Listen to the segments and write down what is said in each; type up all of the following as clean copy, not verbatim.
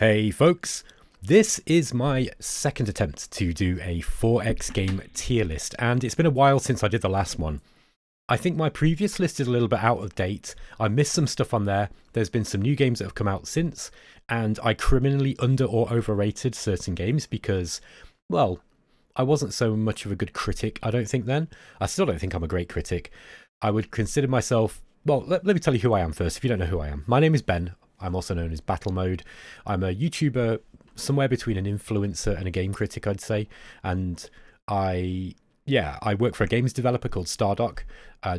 Hey folks, this is my second attempt to do a 4X game tier list, and it's been a while since I did the last one. I think my previous list is a little bit out of date. I missed some stuff on there. There's been some new games that have come out since, and I criminally under or overrated certain games because, well, I wasn't so much of a good critic, I don't think then. I still don't think I'm a great critic. I would consider myself, well, let me tell you who I am first, if you don't know who I am. My name is Ben. I'm also known as BattleMode. I'm a YouTuber, somewhere between an influencer and a game critic, I'd say. And I work for a games developer called Stardock.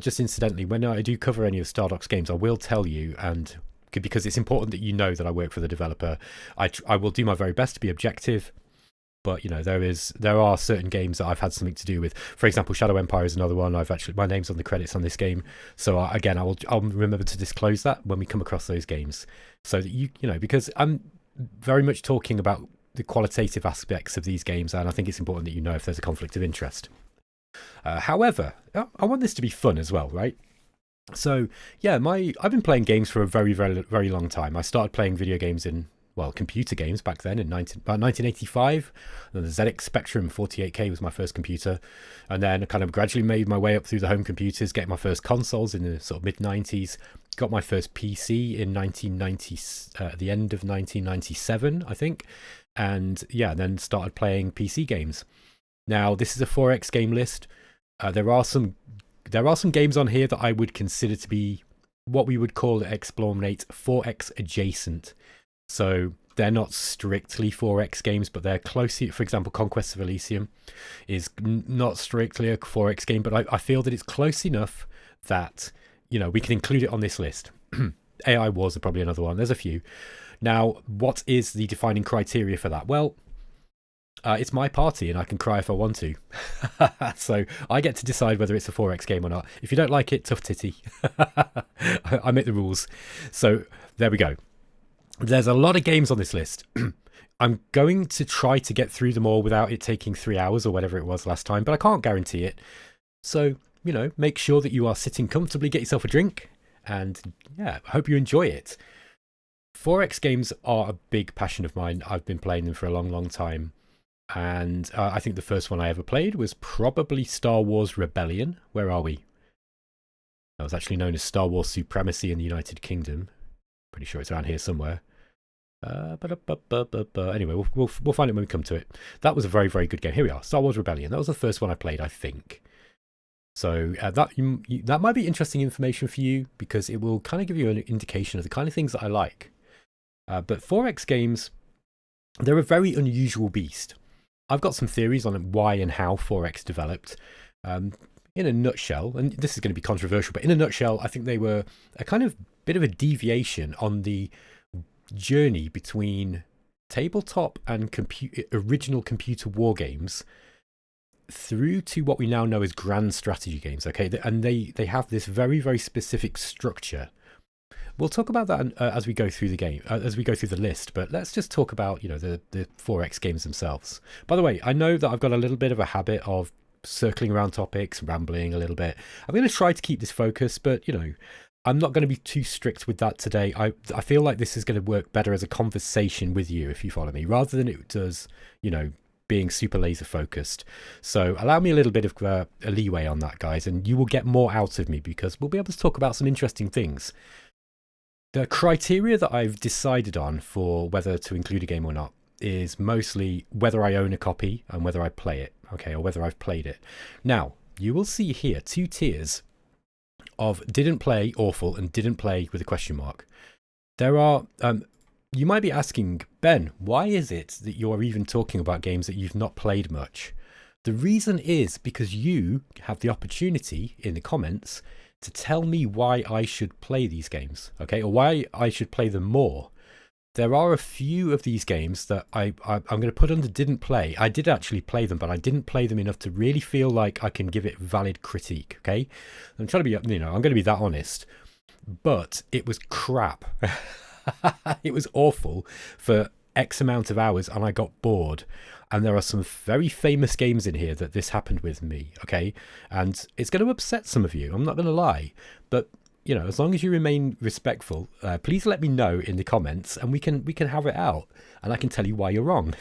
Just incidentally, when I do cover any of Stardock's games, I will tell you, and because it's important that you know that I work for the developer, I will do my very best to be objective. But, you know, there are certain games that I've had something to do with. For example, Shadow Empire is another one. My name's on the credits on this game. So again, I'll remember to disclose that when we come across those games. So that you know, because I'm very much talking about the qualitative aspects of these games, and I think it's important that you know if there's a conflict of interest. However, I want this to be fun as well, right? So yeah, I've been playing games for a very, very, very long time. I started playing video games computer games back then in about 1985. And the ZX Spectrum 48K was my first computer, and then I kind of gradually made my way up through the home computers, getting my first consoles in the sort of mid 90s. Got my first PC in 1990, at the end of 1997, I think, and yeah, then started playing PC games. Now this is a 4X game list. There are some games on here that I would consider to be what we would call eXplorminate 4X adjacent. So they're not strictly 4X games, but they're closely. For example, Conquest of Elysium is not strictly a 4X game, but I feel that it's close enough that, you know, we can include it on this list. AI Wars are probably another one. There's a few. Now, what is the defining criteria for that? Well, it's my party and I can cry if I want to. So I get to decide whether it's a 4X game or not. If you don't like it, tough titty. I make the rules. So there we go. There's a lot of games on this list. I'm going to try to get through them all without it taking 3 hours or whatever it was last time, but I can't guarantee it. So, you know, make sure that you are sitting comfortably, get yourself a drink, and yeah, I hope you enjoy it. 4X games are a big passion of mine. I've been playing them for a long, long time. And I think the first one I ever played was probably Star Wars Rebellion. Where are we? That was actually known as Star Wars Supremacy in the United Kingdom. Pretty sure it's around here somewhere. Anyway, we'll find it when we come to it. That was a very, very good game. Here we are, Star Wars Rebellion. That was the first one I played, I think. So that might be interesting information for you because it will kind of give you an indication of the kind of things that I like. But 4X games, they're a very unusual beast. I've got some theories on why and how 4X developed. In a nutshell, and this is going to be controversial, but in a nutshell, I think they were a kind of bit of a deviation on the journey between tabletop and original computer war games through to what we now know as grand strategy games. Okay, and they have this very, very specific structure. We'll talk about that as we go through the game, as we go through the list. But let's just talk about, you know, the 4X games themselves. By the way, I know that I've got a little bit of a habit of circling around topics, rambling a little bit. I'm going to try to keep this focused, but, you know, I'm not going to be too strict with that today. I feel like this is going to work better as a conversation with you, if you follow me, rather than it does, you know, being super laser focused. So allow me a little bit of a leeway on that, guys, and you will get more out of me because we'll be able to talk about some interesting things. The criteria that I've decided on for whether to include a game or not is mostly whether I own a copy and whether I play it, okay, or whether I've played it. Now, you will see here 2 tiers of didn't play, awful, and didn't play with a question mark. There are, you might be asking, Ben, why is it that you're even talking about games that you've not played much? The reason is because you have the opportunity in the comments to tell me why I should play these games, okay, or why I should play them more. There are a few of these games that I'm going to put under didn't play. I did actually play them, but I didn't play them enough to really feel like I can give it valid critique, okay? I'm trying to be, you know, I'm going to be that honest. But it was crap. It was awful for X amount of hours, and I got bored. And there are some very famous games in here that this happened with me, okay? And it's going to upset some of you, I'm not going to lie. But you know, as long as you remain respectful, please let me know in the comments, and we can have it out, and I can tell you why you're wrong.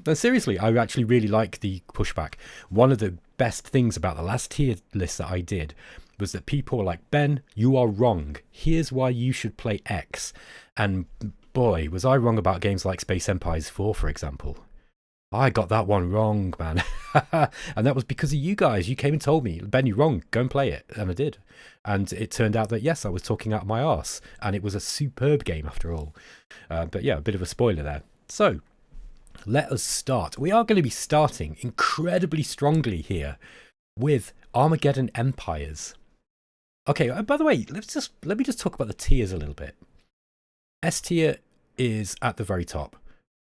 But seriously, I actually really like the pushback. One of the best things about the last tier list that I did was that people were like, Ben, you are wrong. Here's why you should play X. And boy, was I wrong about games like Space Empires 4, for example. I got that one wrong, man. And that was because of you guys. You came and told me, Ben, you're wrong. Go and play it. And I did. And it turned out that, yes, I was talking out of my arse. And it was a superb game after all. But yeah, a bit of a spoiler there. So let us start. We are going to be starting incredibly strongly here with Armageddon Empires. Okay, by the way, let me just talk about the tiers a little bit. S tier is at the very top.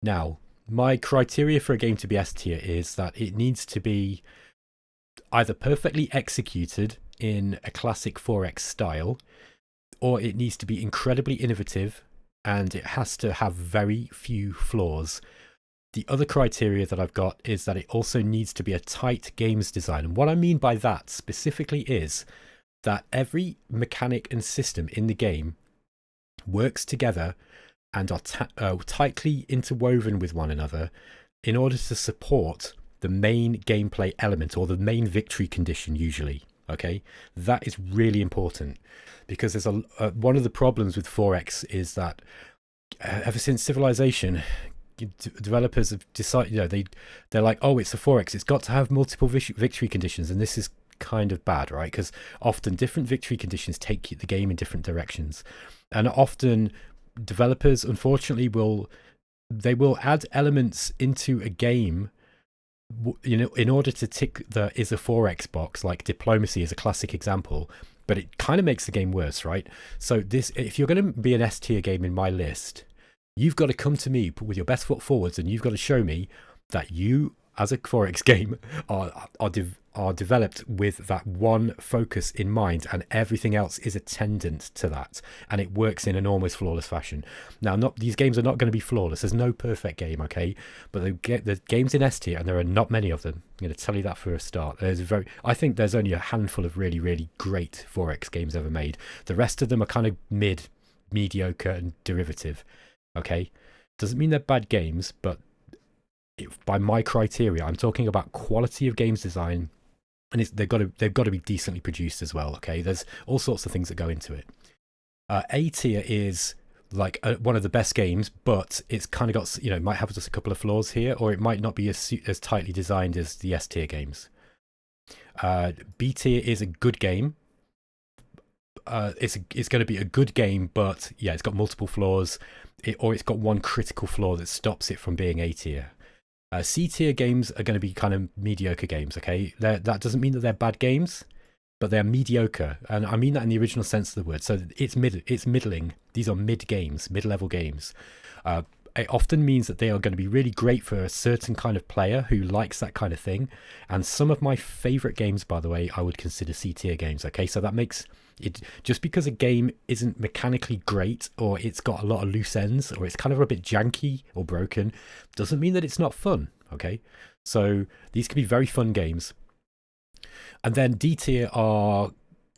Now, my criteria for a game to be S tier is that it needs to be either perfectly executed in a classic 4X style, or it needs to be incredibly innovative, and it has to have very few flaws. The other criteria that I've got is that it also needs to be a tight games design. And what I mean by that specifically is that every mechanic and system in the game works together and are tightly interwoven with one another in order to support the main gameplay element, or the main victory condition usually. Okay, that is really important, because there's one of the problems with 4X is that ever since Civilization, developers have decided, you know, they're like, oh, it's a 4X, it's got to have multiple victory conditions, and this is kind of bad, right? Because often different victory conditions take the game in different directions, and often developers, unfortunately, will add elements into a game, you know, in order to tick the is a 4X box. Like diplomacy is a classic example, but it kind of makes the game worse, right? So this, if you're going to be an S tier game in my list, you've got to come to me with your best foot forwards, and you've got to show me that you, as a 4X game, are developed with that one focus in mind, and everything else is attendant to that, and it works in an almost flawless fashion. Now, these games are not going to be flawless. There's no perfect game, okay? But the games in S tier, and there are not many of them. I'm going to tell you that for a start. I think there's only a handful of really, really great 4X games ever made. The rest of them are kind of mediocre, and derivative. Okay, doesn't mean they're bad games, but by my criteria, I'm talking about quality of games design, and they've got to be decently produced as well. Okay, there's all sorts of things that go into it. A tier is like one of the best games, but it's kind of got, you know, it might have just a couple of flaws here, or it might not be as tightly designed as the S tier games. B tier is a good game. It's going to be a good game, but yeah, it's got multiple flaws, or it's got one critical flaw that stops it from being A tier. C tier games are going to be kind of mediocre games. Okay, that doesn't mean that they're bad games, but they're mediocre, and I mean that in the original sense of the word. So it's middling. These are mid-level games. It often means that they are going to be really great for a certain kind of player who likes that kind of thing. And some of my favorite games, by the way, I would consider C tier games. Okay, so that makes it, just because a game isn't mechanically great, or it's got a lot of loose ends, or it's kind of a bit janky or broken, doesn't mean that it's not fun. Okay, so these can be very fun games. And then D tier are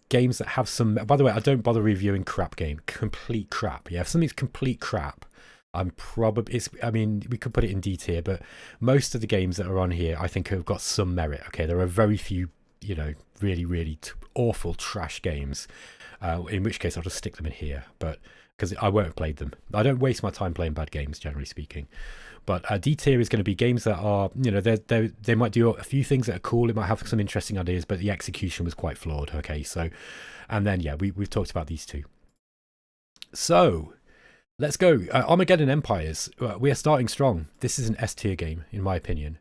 games that have some, by the way, I don't bother reviewing crap game, complete crap. Yeah, if something's complete crap, I mean, we could put it in D tier, but most of the games that are on here, I think, have got some merit. Okay, there are very few, you know, really, really awful trash games, in which case I'll just stick them in here, but because I won't have played them. I don't waste my time playing bad games, generally speaking. But D tier is going to be games that are, you know, they might do a few things that are cool. It might have some interesting ideas, but the execution was quite flawed. Okay, so, and then, yeah, we've talked about these two. So let's go. Armageddon Empires. We are starting strong. This is an S tier game, in my opinion.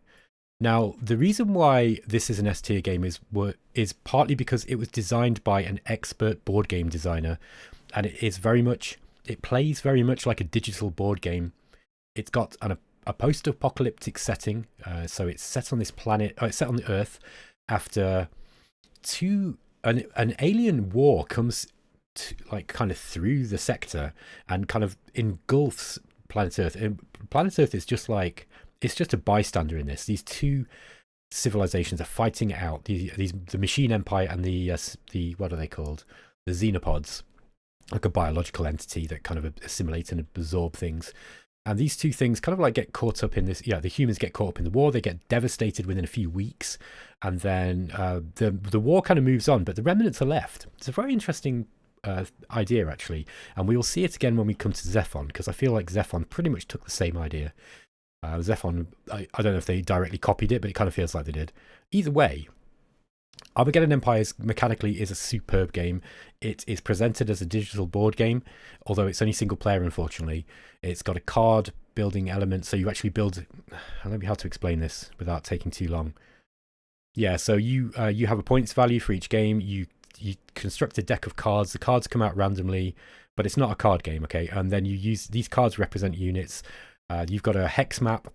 Now, the reason why this is an S tier game is partly because it was designed by an expert board game designer, and it plays very much like a digital board game. It's got a post-apocalyptic setting, so it's set on this planet. It's set on the Earth after an alien war comes like kind of through the sector and kind of engulfs planet Earth. And planet Earth is just like, it's just a bystander in this. These two civilizations are fighting it out. The machine empire and the what are they called? The xenopods, like a biological entity that kind of assimilate and absorb things. And these two things kind of like get caught up in this. Yeah, the humans get caught up in the war. They get devastated within a few weeks, and then the war kind of moves on. But the remnants are left. It's a very interesting idea, actually, and we will see it again when we come to Zephon, because I feel like Zephon pretty much took the same idea. Zephon, I don't know if they directly copied it, but it kind of feels like they did. Either way, Armageddon Empires mechanically is a superb game. It is presented as a digital board game, although it's only single player, unfortunately. It's got a card building element, so you actually build... Let me how to explain this without taking too long. Yeah, so you have a points value for each game. You construct a deck of cards. The cards come out randomly, but it's not a card game, okay? And then you use... These cards represent units. You've got a hex map.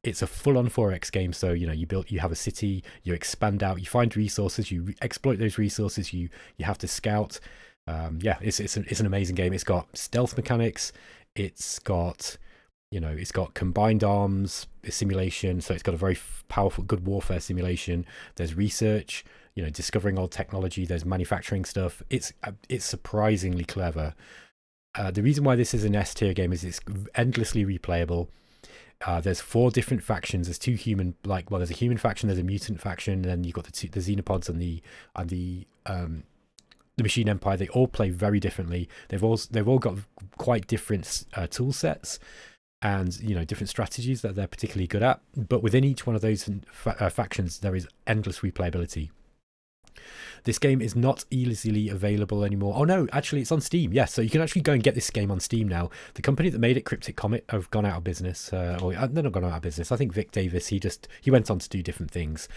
It's a full-on 4X game, so you have a city, you expand out, you find resources, you exploit those resources, you have to scout. Yeah, it's an amazing game. It's got stealth mechanics, it's got combined arms simulation, so it's got a very powerful, good warfare simulation. There's research, discovering old technology. There's manufacturing stuff. It's surprisingly clever. The reason why this is an S tier game is it's endlessly replayable. There's 4 different factions. There's 2 human, there's a human faction, there's a mutant faction, and then you've got the xenopods and the machine empire. They all play very differently. They've all got quite different tool sets and different strategies that they're particularly good at. But within each one of those factions, there is endless replayability. This game is not easily available anymore. Oh no, actually it's on Steam. Yes, so you can actually go and get this game on Steam now. The company that made it, Cryptic Comet, have gone out of business. Or they're not gone out of business. I think Vic Davis, he went on to do different things.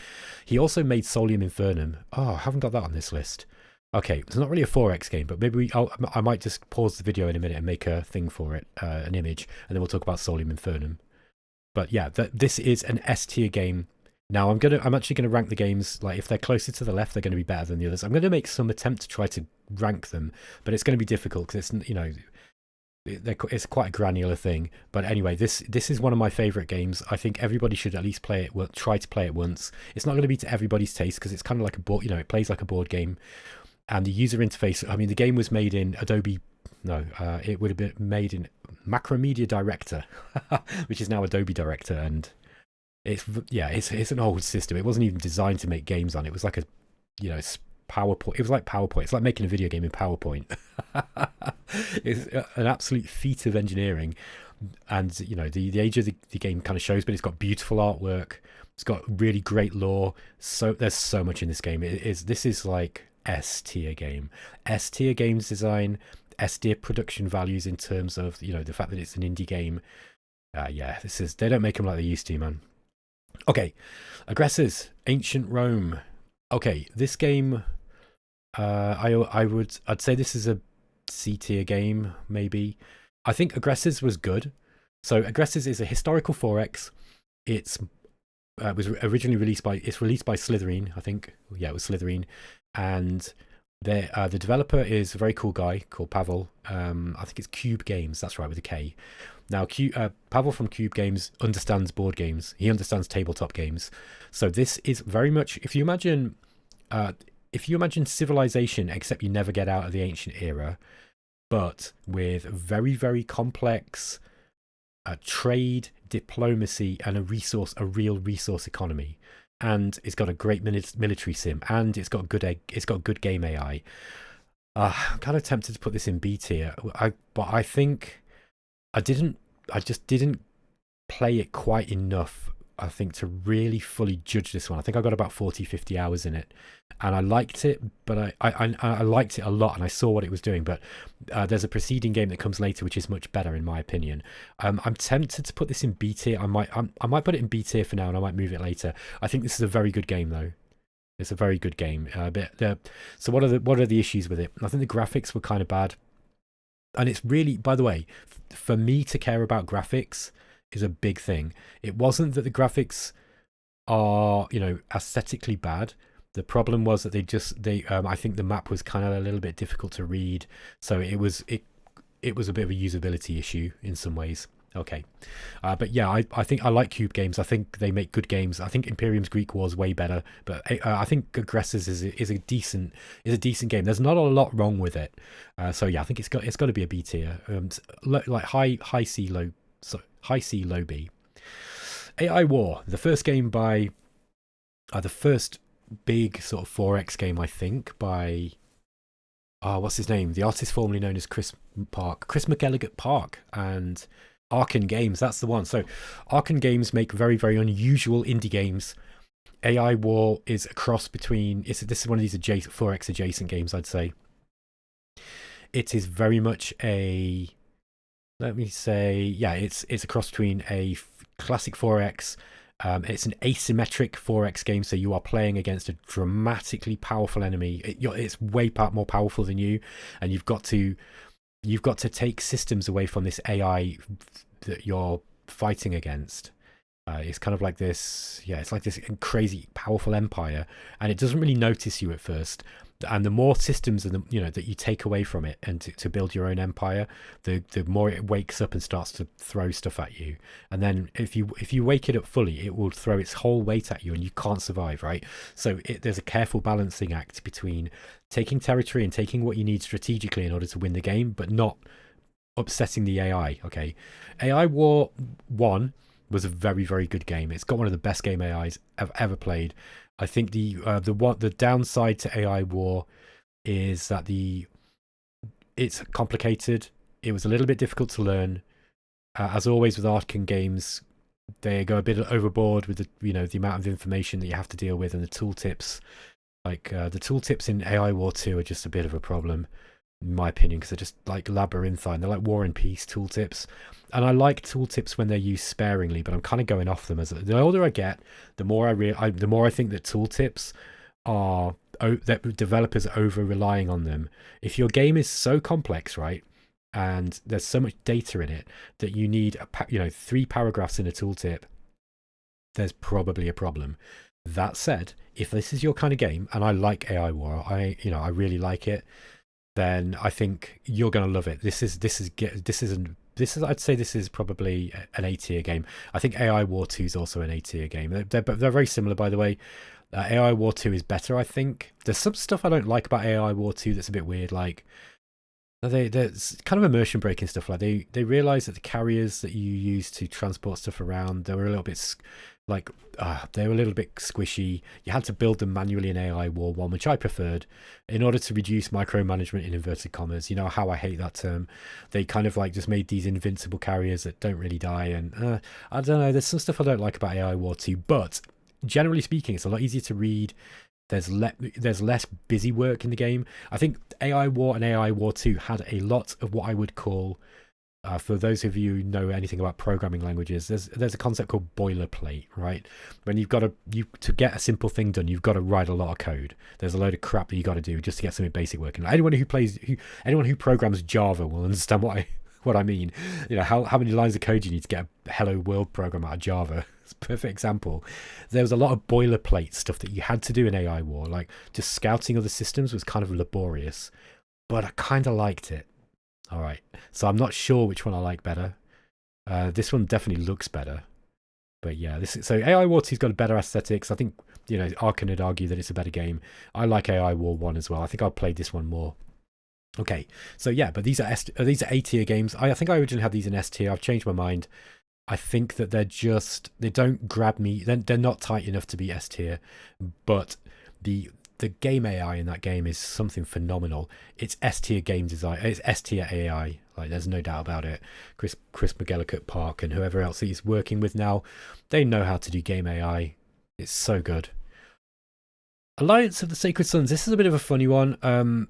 He also made Solium Infernum. Oh, I haven't got that on this list. Okay, it's not really a 4X game, but maybe I might just pause the video in a minute and make a thing for it, an image, and then we'll talk about Solium Infernum. But yeah, this is an S tier game. Now I'm actually gonna rank the games. Like if they're closer to the left, they're going to be better than the others. I'm going to make some attempt to try to rank them, but it's going to be difficult because it's quite a granular thing. But anyway, this is one of my favorite games. I think everybody should at least play it. Try to play it once. It's not going to be to everybody's taste because it's kind of like a board. It plays like a board game, and the user interface. I mean, the game was made in Adobe. No, it would have been made in Macromedia Director, which is now Adobe Director, and it's an old system. It wasn't even designed to make games on. It was like PowerPoint. It was like PowerPoint. It's like making a video game in PowerPoint. It's an absolute feat of engineering, and the age of the game kind of shows. But it's got beautiful artwork. It's got really great lore. So there's so much in this game. This is like S tier game. S tier games design. S tier production values in terms of the fact that it's an indie game. They don't make them like they used to, man. Okay, Aggressors, Ancient Rome. Okay, this game, I'd say this is a C tier game, maybe. I think Aggressors was good. So Aggressors is a historical 4X. It was originally released by Slytherin, I think. Yeah, it was Slytherin, and the developer is a very cool guy called Pavel. I think it's Cube Games. That's right, with a K. Now, Pavel from Cube Games understands board games. He understands tabletop games. So this is very much, if you imagine Civilization, except you never get out of the ancient era, but with very, very complex trade, diplomacy, and a real resource economy. And it's got a great military sim, and it's got good game AI. I'm kind of tempted to put this in B tier, but I think I just didn't play it quite enough, I think, to really fully judge this one. I think I got about 40-50 hours in it, and I liked it, but I liked it a lot, and I saw what it was doing. But there's a preceding game that comes later, which is much better in my opinion. I'm tempted to put this in B tier. I might put it in B tier for now, and I might move it later. I think this is a very good game, though. It's a very good game. So what are the issues with it? I think the graphics were kind of bad. And it's really, by the way, for me to care about graphics is a big thing. It wasn't that the graphics are, aesthetically bad. The problem was that I think the map was kind of a little bit difficult to read. So it was a bit of a usability issue in some ways. Okay. But yeah, I think I like Cube games. I think they make good games. I think Imperium's Greek War is way better, but I think Aggressors is a decent game. There's not a lot wrong with it. So yeah, I think it's got to be a B tier. Like high C low, so high C low B. AI War, the first game by the first big sort of 4X game, I think, by what's his name? The artist formerly known as Chris McElligott Park, and Arkan Games, that's the one. So Arkan Games make very, very unusual indie games. AI War is a cross between, this is one of these 4X adjacent games, I'd say. It is very much a, let me say, yeah, it's a cross between a classic 4X. It's an asymmetric 4X game, so you are playing against a dramatically powerful enemy. It's way more powerful than you, and you've got to take systems away from this AI that you're fighting against. It's kind of like this, yeah, it's like this crazy powerful empire, and it doesn't really notice you at first. And the more systems that you take away from it, and to build your own empire, the more it wakes up and starts to throw stuff at you. And then if you wake it up fully, it will throw its whole weight at you, and you can't survive, right? So there's a careful balancing act between taking territory and taking what you need strategically in order to win the game, but not upsetting the AI. Okay, AI War 1 was a very, very good game. It's got one of the best game AIs I've ever played. I think the downside to AI War is that it's complicated. It was a little bit difficult to learn. As always with Arkan games, they go a bit overboard with the amount of information that you have to deal with, and the tooltips. Like the tooltips in AI War 2 are just a bit of a problem, in my opinion, because they're just like labyrinthine. They're like War and Peace tooltips, and I like tooltips when they're used sparingly, but I'm kind of going off them. As the older I get, the more I think that tooltips are that developers are over relying on them. If your game is so complex, right, and there's so much data in it that you need 3 paragraphs in a tooltip, there's probably a problem. That said, if this is your kind of game, and I like AI War, I really like it, then I think you're going to love it. I'd say this is probably an A tier game. I think AI War 2 is also an A tier game. They're very similar, by the way. AI War 2 is better, I think. There's some stuff I don't like about AI War 2 that's a bit weird. Like, there's kind of immersion breaking stuff. Like they realize that the carriers that you use to transport stuff around, they were a little bit squishy. You had to build them manually in AI War 1, which I preferred, in order to reduce micromanagement in inverted commas. You know how I hate that term. They kind of like just made these invincible carriers that don't really die, and I don't know, there's some stuff I don't like about AI War 2, but generally speaking, it's a lot easier to read. There's less busy work in the game. I think AI War and AI War 2 had a lot of what I would call, for those of you who know anything about programming languages, there's a concept called boilerplate, right? When to get a simple thing done, you've got to write a lot of code. There's a load of crap that you got to do just to get something basic working. Anyone who programs Java will understand what I mean. How many lines of code you need to get a hello world program out of Java. It's a perfect example. There was a lot of boilerplate stuff that you had to do in AI War. Like, just scouting other systems was kind of laborious, but I kind of liked it. All right, so I'm not sure which one I like better. This one definitely looks better, but yeah, so AI War 2's got a better aesthetics. I think Arkan would argue that it's a better game. I like AI War 1 as well. I think I played this one more. Okay, so yeah, but these are A tier games. I think I originally had these in S tier. I've changed my mind. I think that they don't grab me. They're not tight enough to be S tier, but the game AI in that game is something phenomenal. It's S tier game design. It's S tier AI. Like, there's no doubt about it. Chris McElligott Park and whoever else he's working with now, they know how to do game AI. It's so good. Alliance of the Sacred Sons. This is a bit of a funny one. I'm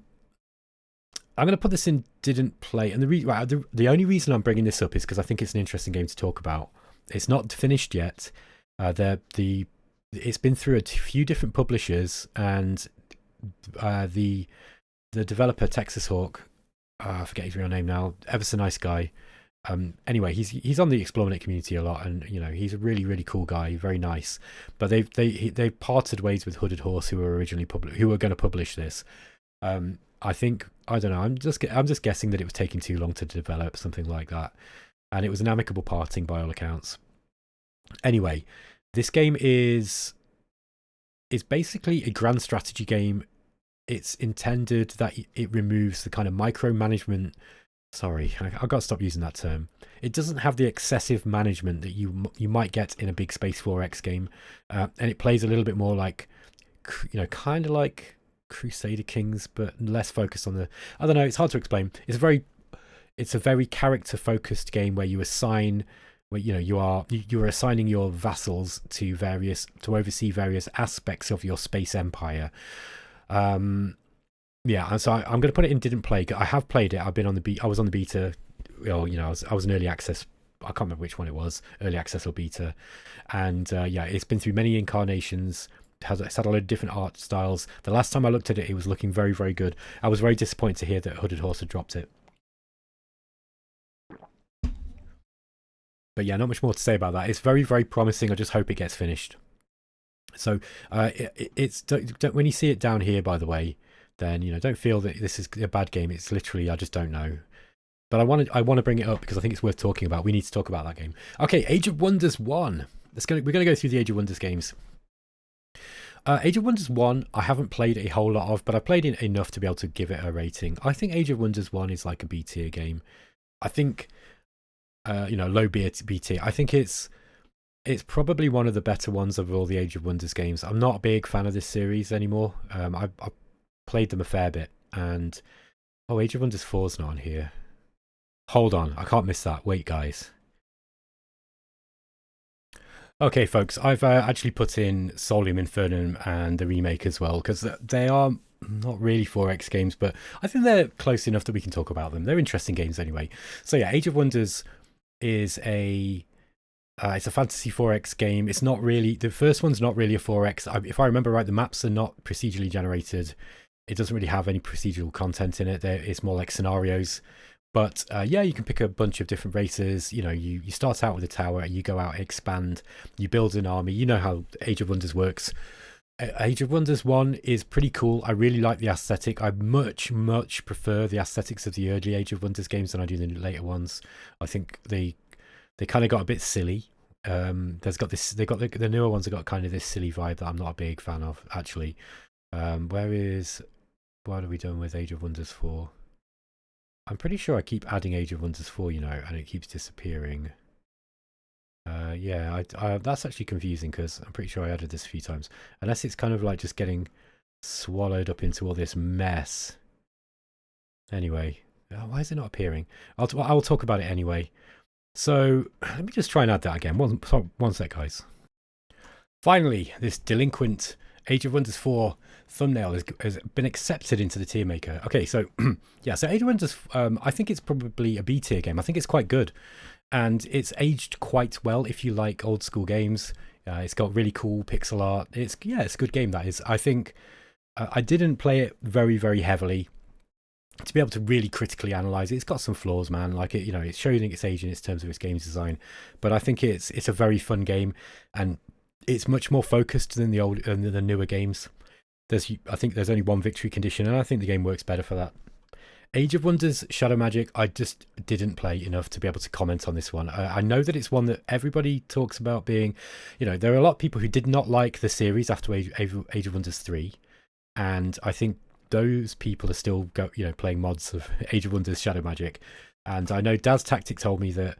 going to put this in didn't play, and the only reason I'm bringing this up is because I think it's an interesting game to talk about. It's not finished yet. It's been through a few different publishers, and the developer Texas Hawk, I forget his real name now, ever so nice guy. Anyway, he's on the eXplorminate community a lot, and he's a really, really cool guy, very nice. But they parted ways with Hooded Horse, who were going to publish this. I don't know. I'm just guessing that it was taking too long to develop, something like that. and it was an amicable parting by all accounts. Anyway, this game is basically a grand strategy game. It's intended that it removes the kind of micromanagement. Sorry, I've got to stop using that term. It doesn't have the excessive management that you might get in a big Space 4X game, and it plays a little bit more like, kind of like Crusader Kings, but less focused on the. I don't know. It's hard to explain. It's a very character focused game where you assign, where you are assigning your vassals to oversee various aspects of your space empire. Yeah, and so I'm going to put it in didn't play. I have played it. I was on the beta. Well, I was in early access. I can't remember which one it was, early access or beta. And yeah, it's been through many incarnations. It's had a lot of different art styles. The last time I looked at it, it was looking very, very good. I was very disappointed to hear that Hooded Horse had dropped it. But yeah, not much more to say about that. It's very, very promising. I just hope it gets finished. So when you see it down here, by the way, then don't feel that this is a bad game. It's literally, I just don't know. But I want to bring it up because I think it's worth talking about. We need to talk about that game. Okay, Age of Wonders 1. We're going to go through the Age of Wonders games. Age of Wonders 1, I haven't played a whole lot of, but I played it enough to be able to give it a rating. I think Age of Wonders 1 is like a B tier game. I think, low B tier. I think it's probably one of the better ones of all the Age of Wonders games. I'm not a big fan of this series anymore. I played them a fair bit, and Age of Wonders 4's not on here. Hold on, I can't miss that. Wait, guys. Okay, folks, I've actually put in Solium Infernum and the remake as well, because they are not really 4X games, but I think they're close enough that we can talk about them. They're interesting games anyway. So yeah, Age of Wonders is it's a fantasy 4X game. It's not really, the first one's not really a 4X. If I remember right, the maps are not procedurally generated. It doesn't really have any procedural content in it. It's more like scenarios. But yeah, you can pick a bunch of different races. You start out with a tower, you go out, expand, you build an army. You know how Age of Wonders works. Age of Wonders 1 is pretty cool. I really like the aesthetic. I much, much prefer the aesthetics of the early Age of Wonders games than I do the later ones. I think they kind of got a bit silly. The newer ones have got kind of this silly vibe that I'm not a big fan of, actually. What are we doing with Age of Wonders 4? I'm pretty sure I keep adding Age of Wonders 4, and it keeps disappearing. Yeah, that's actually confusing because I'm pretty sure I added this a few times. Unless it's kind of like just getting swallowed up into all this mess. Anyway, why is it not appearing? I'll talk about it anyway. So let me just try and add that again. One sec, guys. Finally, this delinquent Age of Wonders 4 thumbnail has been accepted into the tier maker. Okay, so yeah, so Age of Wonders, I think it's probably a B tier game. I think it's quite good, and it's aged quite well if you like old school games. It's got really cool pixel art. It's a good game, that is. I think I didn't play it very, very heavily to be able to really critically analyze it. It's got some flaws, man. Like it's showing its age in terms of its games design, but I think it's a very fun game, and it's much more focused than the newer games. I think there's only one victory condition, and I think the game works better for that. Age of Wonders Shadow Magic, I just didn't play enough to be able to comment on this one. I know that it's one that everybody talks about being, there are a lot of people who did not like the series after Age of Wonders 3, and I think those people are still playing mods of Age of Wonders Shadow Magic. And I know Daz Tactic told me that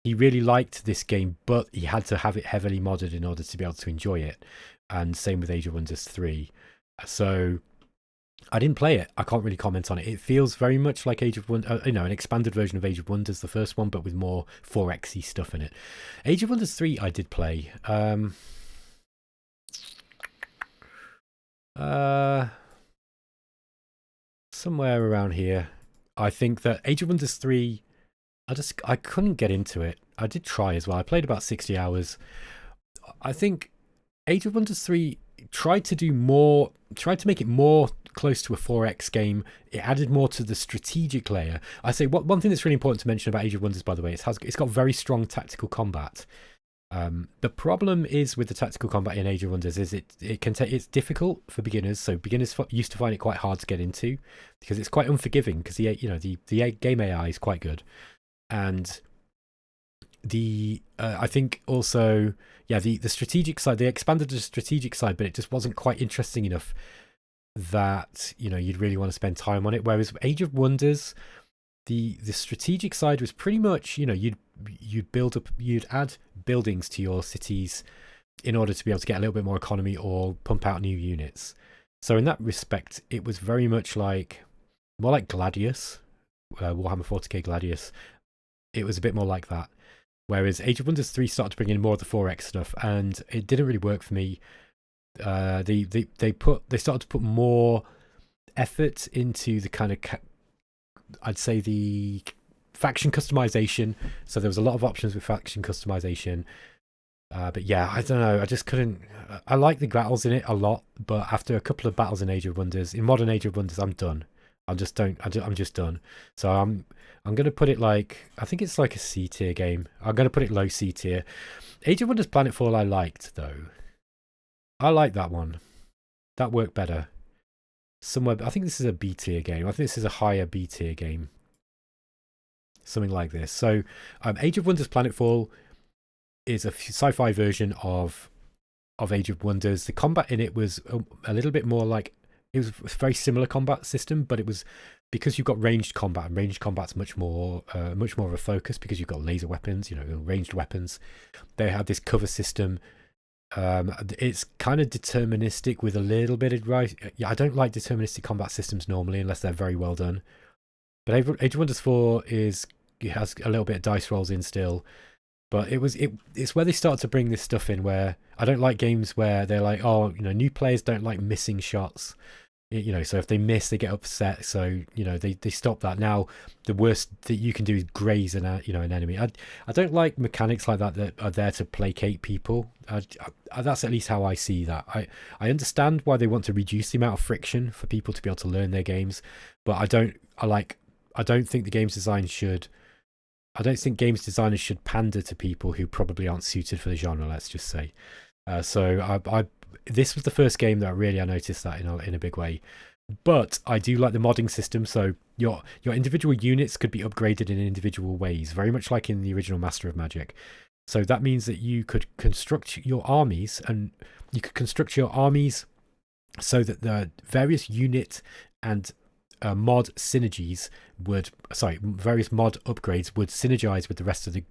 he really liked this game, but he had to have it heavily modded in order to be able to enjoy it. And same with Age of Wonders 3. So I didn't play it. I can't really comment on it. It feels very much like Age of Wonders, an expanded version of Age of Wonders, the first one, but with more 4X-y stuff in it. Age of Wonders 3 I did play. Somewhere around here. I think that Age of Wonders 3, I couldn't get into it. I did try as well. I played about 60 hours. I think Age of Wonders 3 tried to make it more close to a 4X game. It added more to the strategic layer. I say one thing that's really important to mention about Age of Wonders, by the way, it's got very strong tactical combat. The problem is with the tactical combat in Age of Wonders is it's difficult for beginners. So beginners used to find it quite hard to get into because it's quite unforgiving because the game AI is quite good, and I think also, yeah, the strategic side, they expanded the strategic side, but it just wasn't quite interesting enough that, you know, you'd really want to spend time on it. Whereas Age of Wonders, the strategic side was pretty much, you know, you'd add buildings to your cities in order to be able to get a little bit more economy or pump out new units. So in that respect, it was very much like more like Gladius, Warhammer 40k Gladius. It was a bit more like that. Whereas Age of Wonders 3 started to bring in more of the 4X stuff, and it didn't really work for me. They started to put more effort into the kind of I'd say the faction customization. So there was a lot of options with faction customization. But yeah, I don't know. I just couldn't. I like the battles in it a lot, but after a couple of battles in Age of Wonders, in modern Age of Wonders, I'm done. I'm just done. So I'm gonna put it like, I think it's like a C tier game. I'm gonna put it low C tier. Age of Wonders Planetfall I liked though. I like that one. That worked better. Somewhere, I think this is a B tier game. I think this is a higher B tier game. Something like this. So, Age of Wonders Planetfall is a sci-fi version of Age of Wonders. The combat in it was a little bit more like, it was a very similar combat system, but it was because you've got ranged combat, and ranged combat's much more of a focus because you've got laser weapons, you know, ranged weapons. They had this cover system. It's kind of deterministic with a little bit of right. Yeah, I don't like deterministic combat systems normally unless they're very well done. But Age of Wonders 4 it has a little bit of dice rolls in still. But it's where they start to bring this stuff in where I don't like games where they're like, oh, you know, new players don't like missing shots. You know, so if they miss, they get upset. So, you know, they stop that. Now, the worst that you can do is graze an enemy. I don't like mechanics like that are there to placate people. That's at least how I see that. I understand why they want to reduce the amount of friction for people to be able to learn their games, but I don't think games designers should pander to people who probably aren't suited for the genre, let's just say. This was the first game that I noticed that in a big way. But I do like the modding system, so your individual units could be upgraded in individual ways, very much like in the original Master of Magic. So that means that you could construct your armies, so that the various unit and mod synergies various mod upgrades would synergize with the rest of the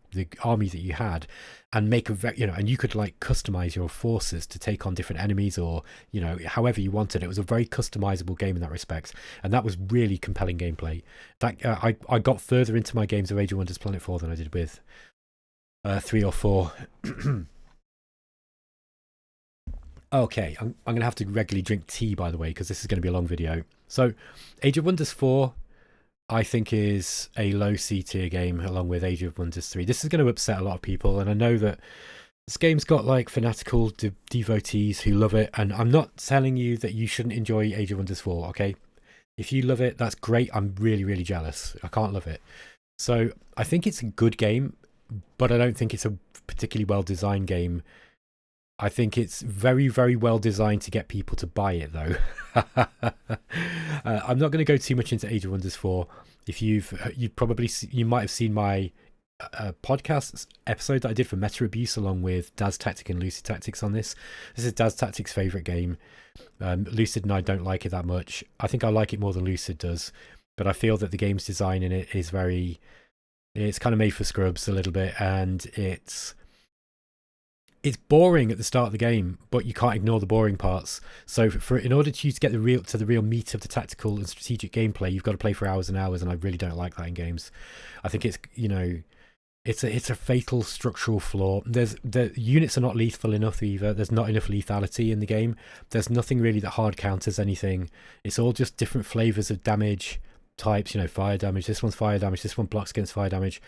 army that you had, and make and you could like customize your forces to take on different enemies, or, you know, however you wanted. It was a very customizable game in that respect, and that was really compelling gameplay. That I got further into my games of Age of Wonders Planetfall than I did with 3 or 4. Okay, I'm going to have to regularly drink tea, by the way, because this is going to be a long video. So, Age of Wonders 4, I think, is a low C tier game, along with Age of Wonders 3. This is going to upset a lot of people, and I know that this game's got like fanatical devotees who love it, and I'm not telling you that you shouldn't enjoy Age of Wonders 4, okay? If you love it, that's great. I'm really, really jealous. I can't love it. So, I think it's a good game, but I don't think it's a particularly well-designed game. I think it's very, very well designed to get people to buy it, though. I'm not going to go too much into Age of Wonders 4. If you might have seen my podcast episode that I did for Meta Abuse, along with Daz Tactic and Lucid Tactics on this. This is Daz Tactic's favourite game. Lucid and I don't like it that much. I think I like it more than Lucid does, but I feel that the game's design in it is it's kind of made for scrubs a little bit, and it's boring at the start of the game, but you can't ignore the boring parts. So in order to get the real meat of the tactical and strategic gameplay, you've got to play for hours and hours, and I really don't like that in games. I think it's, you know, it's a fatal structural flaw. The units are not lethal enough either. There's not enough lethality in the game. There's nothing really that hard counters anything. It's all just different flavors of damage types, you know, fire damage. This one's fire damage. This one blocks against fire damage.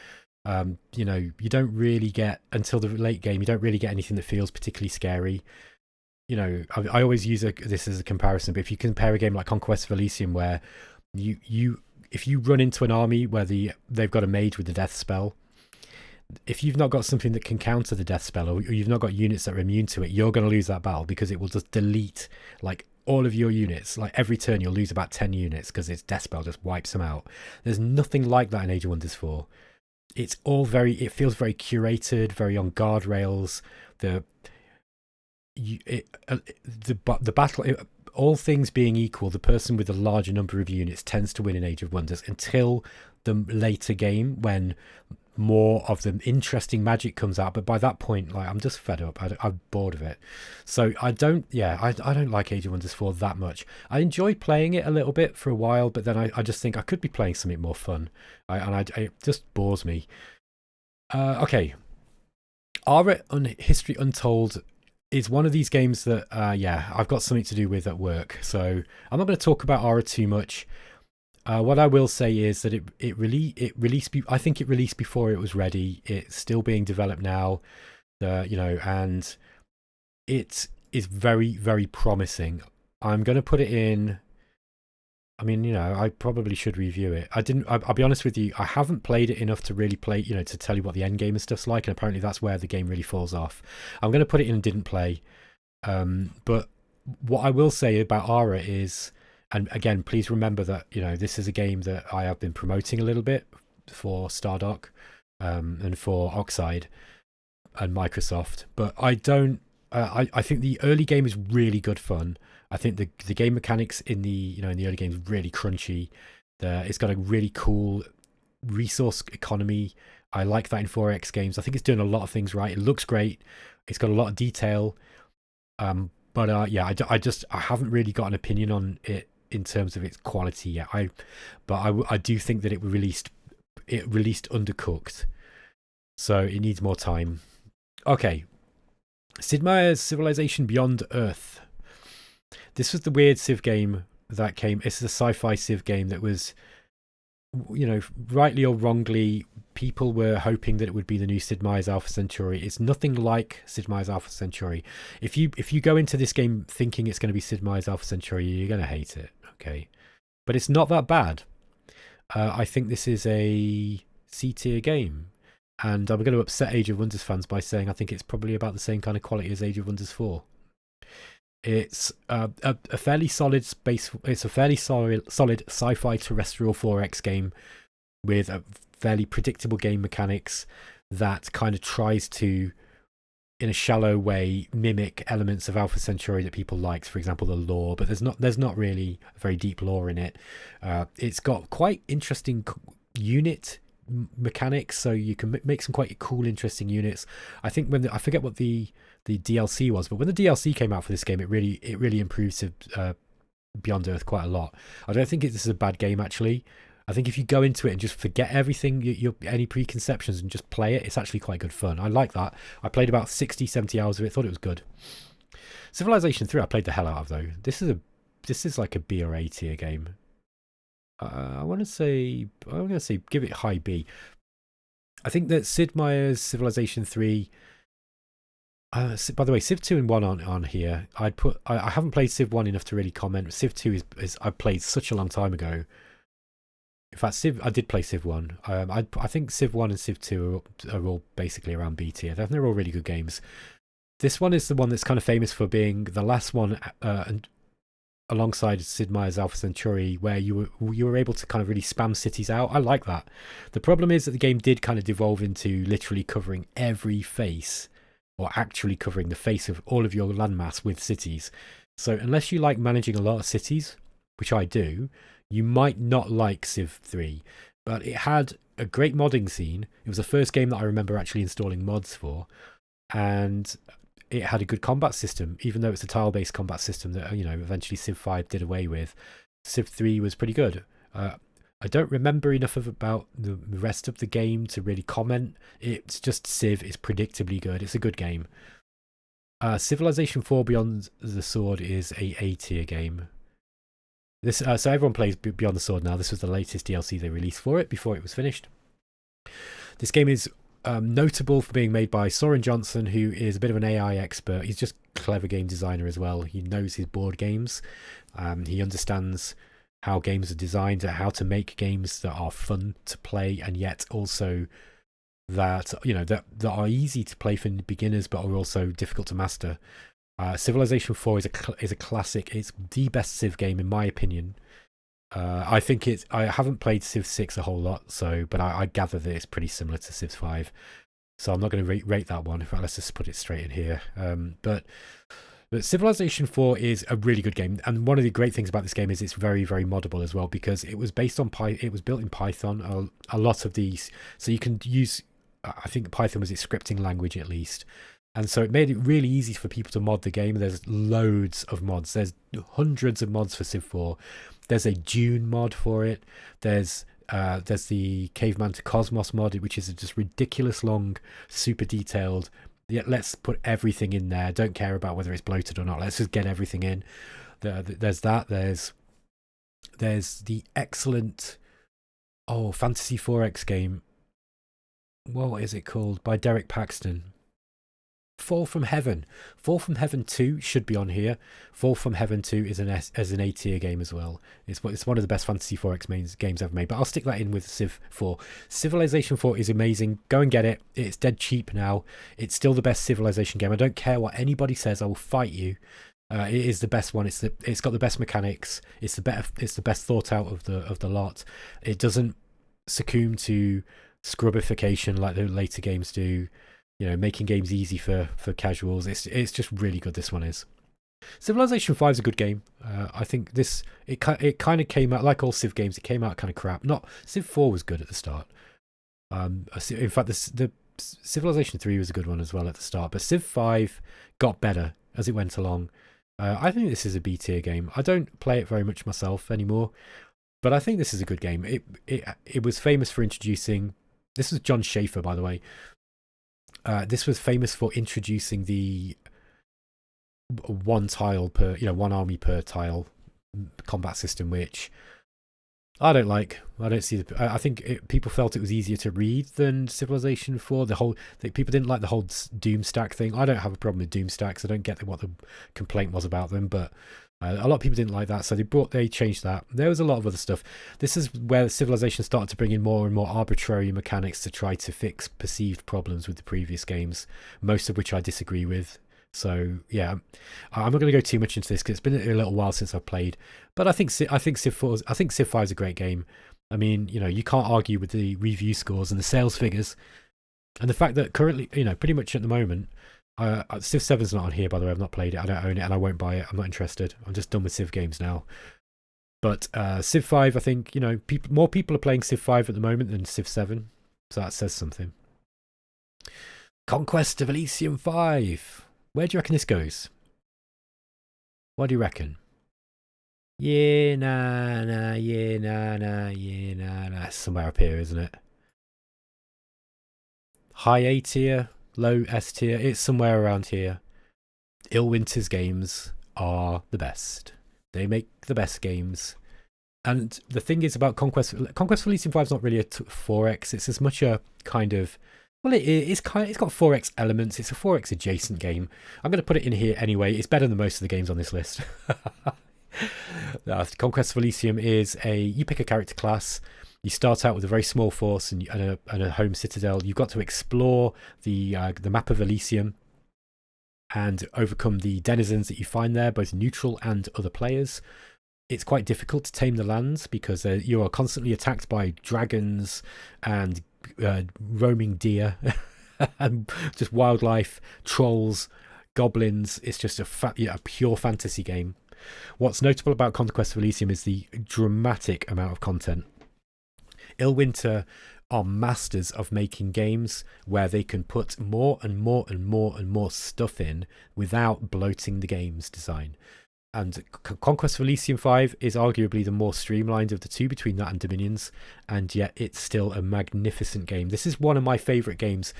You know, you don't really get, until the late game, you don't really get anything that feels particularly scary. You know, I always use this as a comparison, but if you compare a game like Conquest of Elysium, where if you run into an army where they've got a mage with the death spell, if you've not got something that can counter the death spell, or you've not got units that are immune to it, you're going to lose that battle, because it will just delete like all of your units. Like every turn you'll lose about 10 units because its death spell just wipes them out. There's nothing like that in Age of Wonders 4. it's all it feels very curated, very on guardrails. The the battle, all things being equal, the person with the larger number of units tends to win in Age of Wonders until the later game, when more of the interesting magic comes out. But by that point, like, I'm just fed up. I'm bored of it. So I don't like Age of Wonders 4 that much. I enjoy playing it a little bit for a while, but then I just think I could be playing something more fun. It just bores me. Okay. History Untold is one of these games that I've got something to do with at work, so I'm not going to talk about Aura too much. What I will say is that it released. I think it released before it was ready. It's still being developed now, and it is very, very promising. I'm going to put it in. I mean, I probably should review it. I'll be honest with you. I haven't played it enough to really play, to tell you what the end game and stuff's like. And apparently that's where the game really falls off. I'm going to put it in didn't play. But what I will say about Aura is, and again, please remember that, this is a game that I have been promoting a little bit for Stardock, and for Oxide and Microsoft. But I don't, I think the early game is really good fun. I think the game mechanics in the in the early game is really crunchy. It's got a really cool resource economy. I like that in 4X games. I think it's doing a lot of things right. It looks great. It's got a lot of detail. But I haven't really got an opinion on it in terms of its quality yet. I do think that it released undercooked, so it needs more time. Okay, Sid Meier's Civilization Beyond Earth. This was the weird Civ game that came. It's a sci-fi Civ game that was, rightly or wrongly, people were hoping that it would be the new Sid Meier's Alpha Centauri. It's nothing like Sid Meier's Alpha Centauri. If you go into this game thinking it's going to be Sid Meier's Alpha Centauri, you're going to hate it. Okay, but it's not that bad. I think this is a C-tier game, and I'm going to upset Age of Wonders fans by saying I think it's probably about the same kind of quality as Age of Wonders 4. It's a fairly solid space. It's a fairly solid sci-fi terrestrial 4X game with a fairly predictable game mechanics that kind of tries to, in a shallow way, mimic elements of Alpha Centauri that people liked. For example, the lore, but there's not really a very deep lore in it. It's got quite interesting unit mechanics, so you can make some quite cool, interesting units. I think I forget what the DLC was, but when the DLC came out for this game, it really improved Beyond Earth quite a lot. I don't think this is a bad game, actually. I think if you go into it and just forget everything, any preconceptions, and just play it, it's actually quite good fun. I like that. I played about 60-70 hours of it, thought it was good. Civilization 3 I played the hell out of, though. This is like a B or A tier game. I'm going to say give it high B. I think that Sid Meier's Civilization 3. By the way, Civ 2 and 1 on here. I haven't played Civ 1 enough to really comment. Civ 2 is I played such a long time ago. In fact, I did play Civ 1. I think Civ 1 and Civ 2 are all basically around B tier. They're all really good games. This one is the one that's kind of famous for being the last one, and alongside Sid Meier's Alpha Centauri, where you were able to kind of really spam cities out. I like that. The problem is that the game did kind of devolve into literally covering every face, or actually covering the face of all of your landmass with cities. So unless you like managing a lot of cities, which I do, you might not like Civ 3. But it had a great modding scene. It was the first game that I remember actually installing mods for. And it had a good combat system, even though it's a tile-based combat system that, eventually Civ 5 did away with. Civ 3 was pretty good. I don't remember enough about the rest of the game to really comment. It's just Civ is predictably good. It's a good game. Civilization 4 Beyond the Sword is a A-tier game. So everyone plays Beyond the Sword now. This was the latest DLC they released for it before it was finished. This game is notable for being made by Soren Johnson, who is a bit of an AI expert. He's just a clever game designer as well. He knows his board games. He understands how games are designed, how to make games that are fun to play and yet also that that are easy to play for beginners but are also difficult to master. Civilization 4 is a classic. It's the best Civ game in my opinion. I think it's. I haven't played Civ 6 a whole lot, so but I gather that it's pretty similar to Civ 5. So I'm not going to rate that one. In fact, let's just put it straight in here. But Civilization 4 is a really good game, and one of the great things about this game is it's very, very moddable as well, because it was based on it was built in Python. A lot of these, so you can use. I think Python was its scripting language at least, and so it made it really easy for people to mod the game. There's loads of mods. There's hundreds of mods for Civ 4. There's a Dune mod for it. There's the Caveman to Cosmos mod, which is just ridiculous long, super detailed. Yeah, let's put everything in there. Don't care about whether it's bloated or not. Let's just get everything in. There's that. There's the excellent Fantasy 4X game. What is it called? By Derek Paxton. Fall from Heaven. Fall from Heaven 2 should be on here. Fall from Heaven 2 is an A tier game as well. It's one of the best Fantasy 4X games ever made, but I'll stick that in with Civ 4. Civilization 4 is amazing. Go and get it. It's dead cheap now. It's still the best Civilization game. I don't care what anybody says. I will fight you. It is the best one. It's got the best mechanics. It's the best thought out of the lot. It doesn't succumb to scrubbification like the later games do. You know, making games easy for casuals. It's just really good. This one is. Civilization 5 is a good game. I think it kind of came out like all Civ games. It came out kind of crap. Not Civ 4 was good at the start. In fact, the Civilization 3 was a good one as well at the start. But Civ 5 got better as it went along. I think this is a B tier game. I don't play it very much myself anymore, but I think this is a good game. It was famous for introducing. This was John Schaefer, by the way. This was famous for introducing the one tile per, one army per tile combat system, which I don't like. I don't see. I think people felt it was easier to read than Civilization 4. People didn't like the whole Doom stack thing. I don't have a problem with Doom stacks. I don't get what the complaint was about them, but a lot of people didn't like that, so they changed that. There was a lot of other stuff. This is where Civilization started to bring in more and more arbitrary mechanics to try to fix perceived problems with the previous games, most of which I disagree with. So yeah, I'm not going to go too much into this because it's been a little while since I've played. But I think Civ 5 is a great game. I mean, you can't argue with the review scores and the sales figures, and the fact that currently, pretty much at the moment. Civ 7's not on here, by the way. I've not played it. I don't own it, and I won't buy it. I'm not interested. I'm just done with Civ games now. But Civ 5, I think, more people are playing Civ 5 at the moment than Civ 7, so that says something. Conquest of Elysium 5. Where do you reckon this goes? What do you reckon? Yeah, nah, yeah, nah. Somewhere up here, isn't it? High A tier. Low S tier. It's somewhere around here. Illwinter's games are the best. They make the best games. And the thing is about Conquest of Elysium 5 is not really a 4X. It's as much a kind of, it's got 4X elements. It's a 4X adjacent game. I'm going to put it in here anyway. It's better than most of the games on this list. Conquest of Elysium is you pick a character class. You start out with a very small force and a home citadel. You've got to explore the map of Elysium and overcome the denizens that you find there, both neutral and other players. It's quite difficult to tame the lands because you are constantly attacked by dragons and roaming deer and just wildlife, trolls, goblins. It's just a pure fantasy game. What's notable about Conquest of Elysium is the dramatic amount of content. Illwinter are masters of making games where they can put more and more stuff in without bloating the game's design. And Conquest of Elysium 5 is arguably the more streamlined of the two between that and Dominions, and yet it's still a magnificent game. This is one of my favourite games.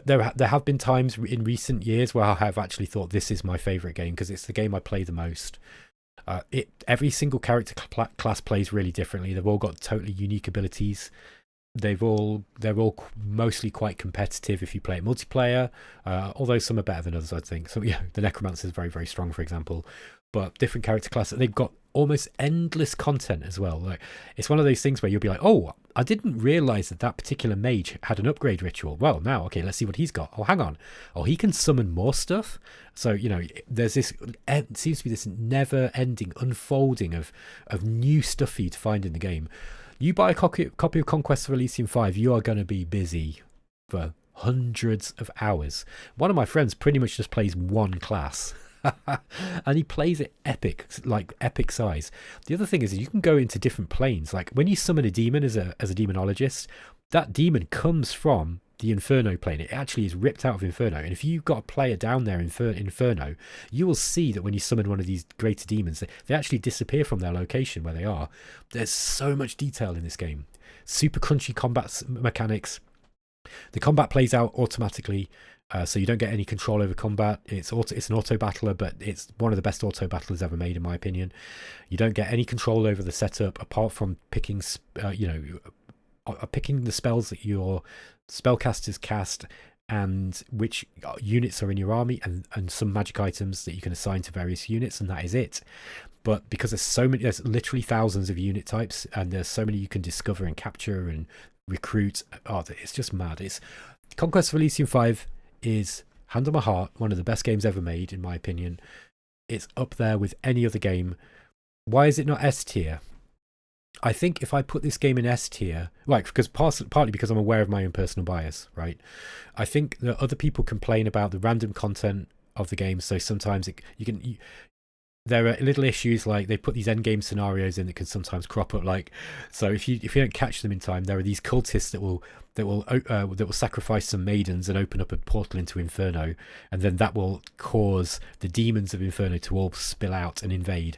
There have been times in recent years where I have actually thought this is my favourite game because it's the game I play the most. Every single character class plays really differently. They've all got totally unique abilities. They're all mostly quite competitive if you play it multiplayer, although some are better than others, I think. So yeah, the Necromancer is very, very strong, for example. But different character classes, they've got almost endless content as well. Like, it's one of those things where you'll be like, oh, I didn't realize that that particular mage had an upgrade ritual. Well, now, okay, let's see what he's got. Oh, hang on. Oh, he can summon more stuff. So, you know, there's this, it seems to be this never ending unfolding of new stuff for you to find in the game. You buy a copy of Conquest of Elysium 5, you are going to be busy for hundreds of hours. One of my friends pretty much just plays one class. And he plays it epic, like epic size. The other thing is you can go into different planes. Like when you summon a demon as a demonologist, that demon comes from the Inferno plane. It actually is ripped out of Inferno. And if you've got a player down there in Inferno, you will see that when you summon one of these greater demons, they actually disappear from their location where they are. There's so much detail in this game. Super crunchy combat mechanics. The combat plays out automatically. So you don't get any control over combat. It's an auto battler, but it's one of the best auto battlers ever made, in my opinion. You don't get any control over the setup apart from picking, picking the spells that your spellcasters cast and which units are in your army, and some magic items that you can assign to various units, and that is it. But because there's literally thousands of unit types, and there's so many you can discover and capture and recruit. Oh, it's just mad. It's Conquest of Elysium 5 is, hand on my heart, one of the best games ever made, in my opinion. It's up there with any other game. Why is it not S tier? I think if I put this game in S tier, right, because partly because I'm aware of my own personal bias, right? I think that other people complain about the random content of the game, so sometimes there are little issues, like they put these end game scenarios in that can sometimes crop up. Like, so if you don't catch them in time, there are these cultists that will sacrifice some maidens and open up a portal into Inferno, and then that will cause the demons of Inferno to all spill out and invade.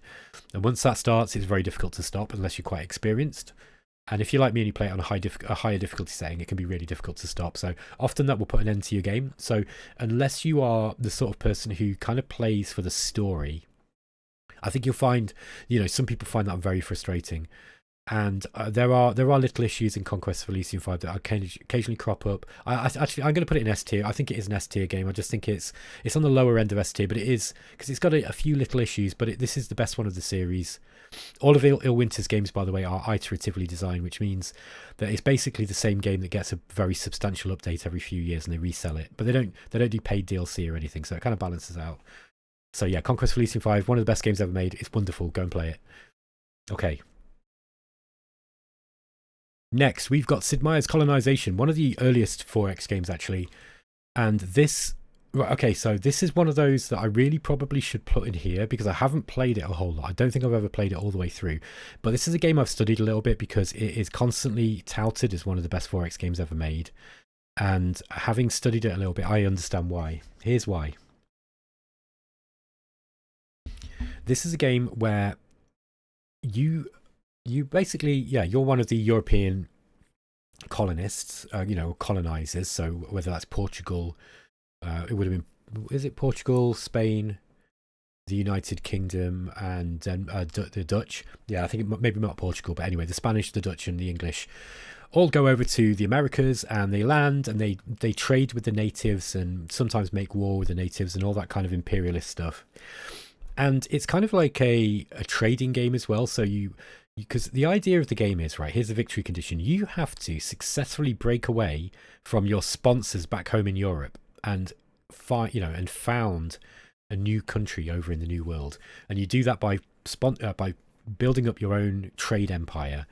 And once that starts, it's very difficult to stop unless you're quite experienced. And if you're like me and you play it on a higher difficulty setting, it can be really difficult to stop. So often that will put an end to your game. So unless you are the sort of person who kind of plays for the story, I think you'll find, some people find that very frustrating. And there are little issues in Conquest of Elysium 5 that occasionally crop up. I'm going to put it in S tier. I think it is an S tier game. I just think it's on the lower end of S tier, but it is, because it's got a few little issues, but this is the best one of the series. All of Illwinter's games, by the way, are iteratively designed, which means that it's basically the same game that gets a very substantial update every few years, and they resell it. But they don't do paid DLC or anything, so it kind of balances out. So yeah, Conquest of Elysium 5, one of the best games ever made. It's wonderful. Go and play it. Okay. Next, we've got Sid Meier's Colonization, one of the earliest 4X games, actually. And this... Okay, so this is one of those that I really probably should put in here because I haven't played it a whole lot. I don't think I've ever played it all the way through. But this is a game I've studied a little bit because it is constantly touted as one of the best 4X games ever made. And having studied it a little bit, I understand why. Here's why. This is a game where you basically, you're one of the European colonists, colonizers. So whether that's Portugal, it would have been, is it Portugal, Spain, the United Kingdom, and the Dutch? Yeah, I think maybe not Portugal, but anyway, the Spanish, the Dutch, and the English all go over to the Americas, and they land and they trade with the natives and sometimes make war with the natives and all that kind of imperialist stuff. And it's kind of like a trading game as well. So because the idea of the game is, right, here's the victory condition. You have to successfully break away from your sponsors back home in Europe and found a new country over in the New World. And you do that by building up your own trade empire,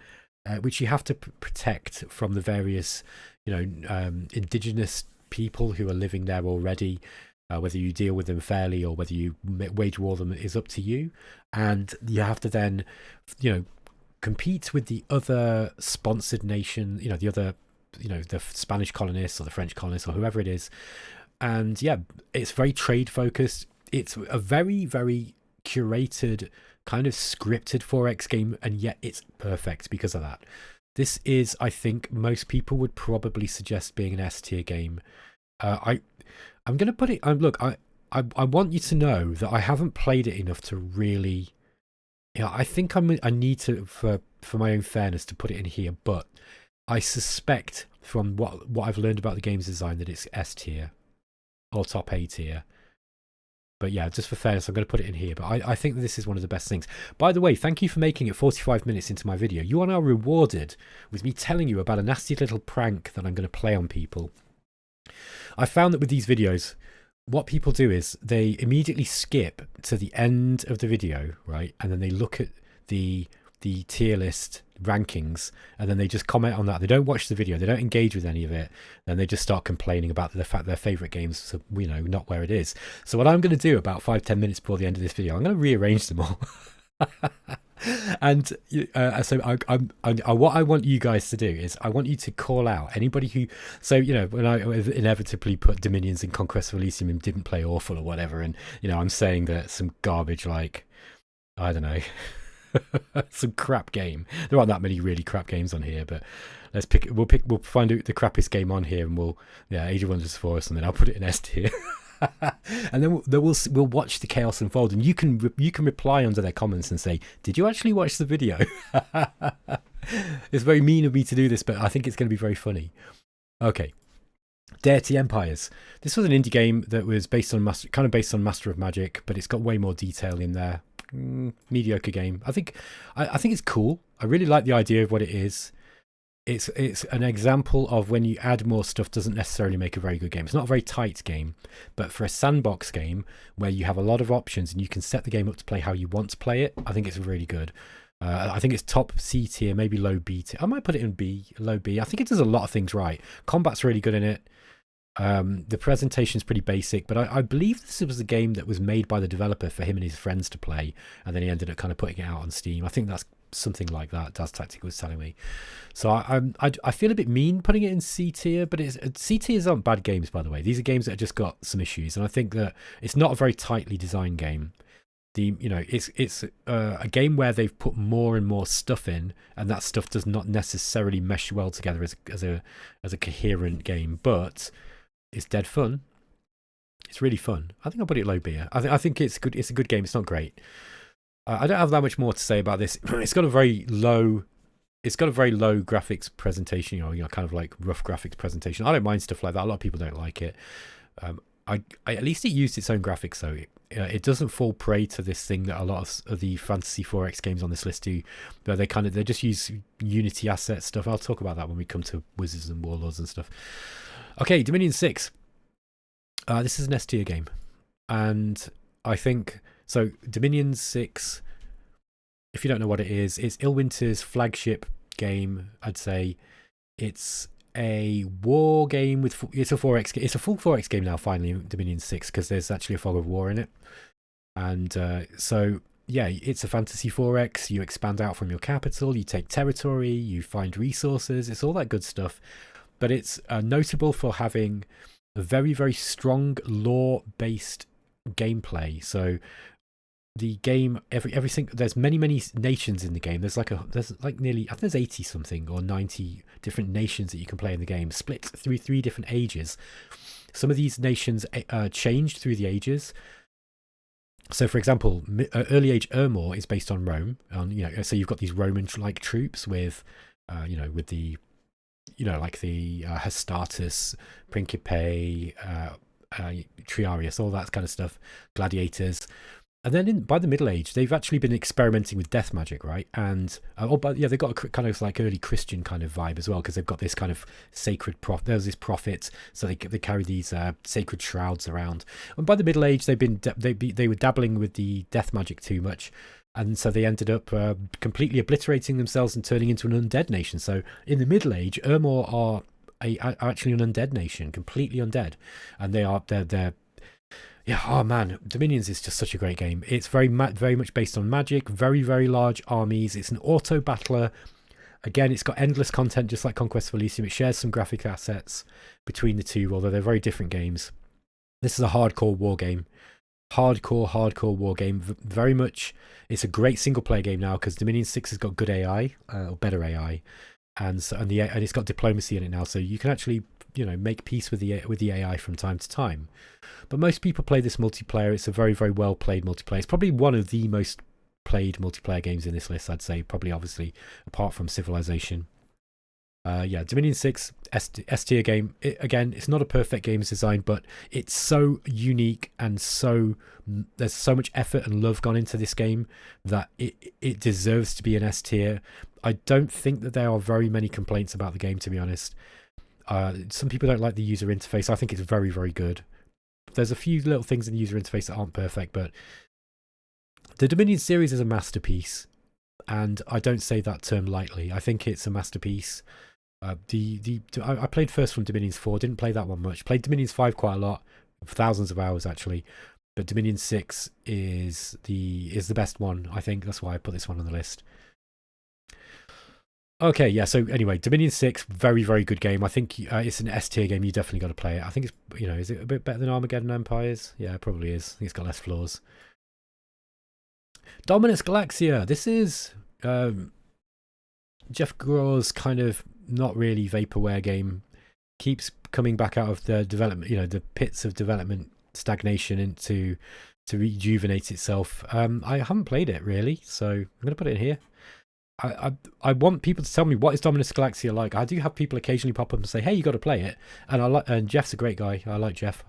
which you have to protect from the various, indigenous people who are living there already. Whether you deal with them fairly or whether you wage war them is up to you. And you have to then, compete with the other sponsored nation, the Spanish colonists or the French colonists or whoever it is. And yeah, it's very trade focused. It's a very, very curated, kind of scripted 4X game, and yet it's perfect because of that. This is, I think, most people would probably suggest being an S tier game. I'm going to put it... look, I want you to know that I haven't played it enough to really... I think I need to, for my own fairness, to put it in here, but I suspect from what I've learned about the game's design that it's S tier or top A tier. But yeah, just for fairness, I'm going to put it in here. But I think that this is one of the best things. By the way, thank you for making it 45 minutes into my video. You are now rewarded with me telling you about a nasty little prank that I'm going to play on people. I found that with these videos, what people do is they immediately skip to the end of the video, right? And then they look at the tier list rankings, and then they just comment on that. They don't watch the video, they don't engage with any of it, then they just start complaining about the fact their favorite games are, you know, not where it is. So what I'm going to do about 5-10 minutes before the end of this video, I'm going to rearrange them all. And so what I want you guys to do is I want you to call out anybody who, so you know, when I inevitably put Dominions in Conquest of Elysium and didn't play awful or whatever, and you know, I'm saying that some garbage, like, I don't know, some crap game. There aren't that many really crap games on here, but we'll find out the crappiest game on here, and Age of Wonders 4 or something. I'll put it in S tier. And then we'll watch the chaos unfold, and you can reply under their comments and say, did you actually watch the video? It's very mean of me to do this, but I think it's going to be very funny. Okay, Deity Empires. This was an indie game that was based on Master of Magic, but it's got way more detail in there. Mediocre game. I think it's cool. I really like the idea of what it is. It's an example of when you add more stuff doesn't necessarily make a very good game. It's not a very tight game, but for a sandbox game where you have a lot of options and you can set the game up to play how you want to play it, I think it's really good. I think it's top C tier, maybe low B tier. I might put it in B, low B. I think it does a lot of things right. Combat's really good in it. The presentation's pretty basic, but I believe this was a game that was made by the developer for him and his friends to play, and then he ended up kind of putting it out on Steam. I think that's something like that. Daz Tactic was telling me. So I feel a bit mean putting it in C tier, but C tiers aren't bad games, by the way. These are games that have just got some issues, and I think that it's not a very tightly designed game. It's a game where they've put more and more stuff in, and that stuff does not necessarily mesh well together as a coherent game, but it's dead fun. It's really fun. I think I'll put it low B. I think it's good. It's a good game. It's not great. I don't have that much more to say about this. It's got a very low graphics presentation. You know, kind of like rough graphics presentation. I don't mind stuff like that. A lot of people don't like it. At least it used its own graphics, though. It doesn't fall prey to this thing that a lot of the Fantasy 4X games on this list do, where they just use Unity asset stuff. I'll talk about that when we come to Wizards and Warlords and stuff. Okay, Dominion 6. This is an S tier game, and I think so. Dominion 6, if you don't know what it is, it's Illwinter's flagship game. I'd say it's a war game with it's a 4X. It's a full 4X game now. Finally, Dominion 6, because there's actually a fog of war in it, and so yeah, it's a fantasy 4X. You expand out from your capital, you take territory, you find resources. It's all that good stuff. But it's notable for having a very, very strong lore-based gameplay. So the game, there's many nations in the game. There's like nearly, I think there's 80 something or 90 different nations that you can play in the game, split through 3 different ages. Some of these nations changed through the ages. So, for example, early age Ermor is based on Rome. So you've got these Roman-like troops with the like the Hestatus, Principe, Triarius, all that kind of stuff, gladiators. And then by the Middle Age, they've actually been experimenting with death magic, right? And they've got a kind of like early Christian kind of vibe as well, because they've got this kind of sacred there's this prophet, so they carry these sacred shrouds around. And by the Middle Age, they were dabbling with the death magic too much. And so they ended up completely obliterating themselves and turning into an undead nation. So in the Middle Age, Ermor are actually an undead nation, completely undead. And they're oh man, Dominions is just such a great game. It's very much based on magic, very, very large armies. It's an auto battler. Again, it's got endless content, just like Conquest of Elysium. It shares some graphic assets between the two, although they're very different games. This is a hardcore war game. Hardcore war game. Very much, it's a great single player game now, because Dominion 6 has got good AI, or better AI, and it's got diplomacy in it now, so you can actually make peace with the AI from time to time. But most people play this multiplayer. It's a very, very well played multiplayer. It's probably one of the most played multiplayer games in this list, I'd say, probably, obviously, apart from Civilization. Yeah, Dominion 6 S tier game. Again, it's not a perfect games design, but it's so unique and there's so much effort and love gone into this game that it deserves to be an S tier. I don't think that there are very many complaints about the game, to be honest. Some people don't like the user interface. I think it's very, very good. There's a few little things in the user interface that aren't perfect, but the Dominion series is a masterpiece, and I don't say that term lightly. I think it's a masterpiece. I played first from Dominions 4, didn't play that one much. Played Dominions 5 quite a lot, thousands of hours actually. But Dominion 6 is the best one, I think. That's why I put this one on the list. Okay, yeah, so anyway, Dominion 6, very, very good game. I think it's an S tier game. You definitely got to play it. I think it's, is it a bit better than Armageddon Empires? Yeah, it probably is. I think it's got less flaws. Dominus Galaxia. This is Jeff Grore's kind of not really vaporware game. Keeps coming back out of the development, the pits of development stagnation to rejuvenate itself. I haven't played it really, so I'm going to put it in here. I want people to tell me, what is Dominus Galaxia like? I do have people occasionally pop up and say, hey, you got to play it. And Jeff's a great guy. I like Jeff.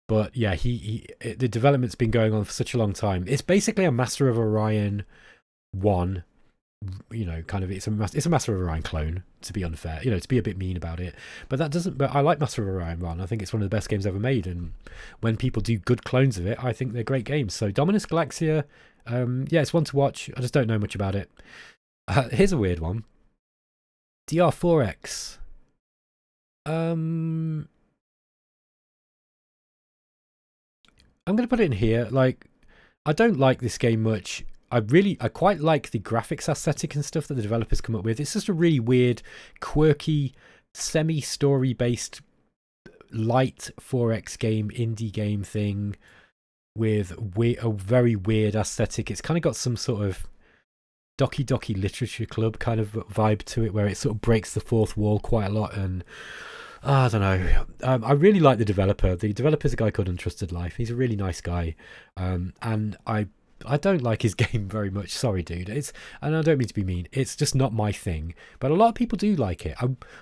But yeah, the development's been going on for such a long time. It's basically a Master of Orion 1. It's a Master of Orion clone, to be unfair, to be a bit mean about it. But I like Master of Orion 1. I think it's one of the best games ever made, and when people do good clones of it, I think they're great games. So Dominus Galaxia, yeah, it's one to watch. I just don't know much about it. Here's a weird one. DR4X. I'm going to put it in here. I don't like this game much. I quite like the graphics aesthetic and stuff that the developers come up with. It's just a really weird, quirky, semi-story based light 4X game, indie game thing with a very weird aesthetic. It's kind of got some sort of Doki Doki Literature Club kind of vibe to it, where it sort of breaks the fourth wall quite a lot. And I don't know. I really like the developer. The developer's a guy called Untrusted Life. He's a really nice guy. And I don't like his game very much. Sorry, dude. And I don't mean to be mean. It's just not my thing. But a lot of people do like it.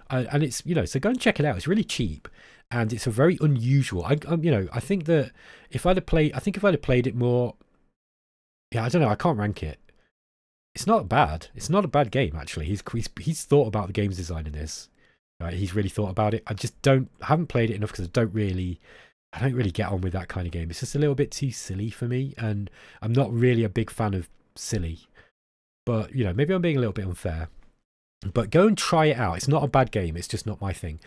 And it's, so go and check it out. It's really cheap, and it's a very unusual. I think that if I'd have played it more, yeah, I don't know. I can't rank it. It's not bad. It's not a bad game actually. He's thought about the games design in this. Right? He's really thought about it. I just haven't played it enough because I don't really get on with that kind of game. It's just a little bit too silly for me, and I'm not really a big fan of silly. But, maybe I'm being a little bit unfair. But go and try it out. It's not a bad game. It's just not my thing.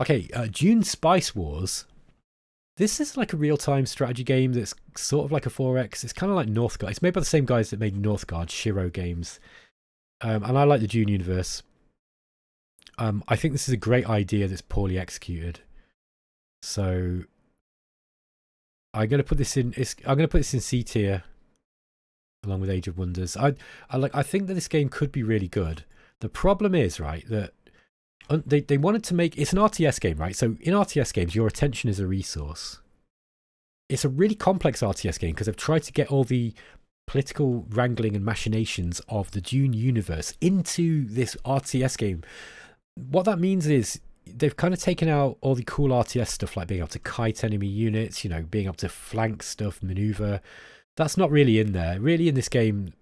Okay, Dune Spice Wars. This is like a real-time strategy game that's sort of like a 4X. It's kind of like Northgard. It's made by the same guys that made Northgard, Shiro games. And I like the Dune universe. I think this is a great idea that's poorly executed. So I'm going to put this in. I'm going to put this in C tier, along with Age of Wonders. I think that this game could be really good. The problem is, right, that they wanted to make it's an RTS game, right? So in RTS games, your attention is a resource. It's a really complex RTS game because they've tried to get all the political wrangling and machinations of the Dune universe into this RTS game. What that means is they've kind of taken out all the cool RTS stuff, like being able to kite enemy units, being able to flank stuff, maneuver. That's not really in there. Really in this game,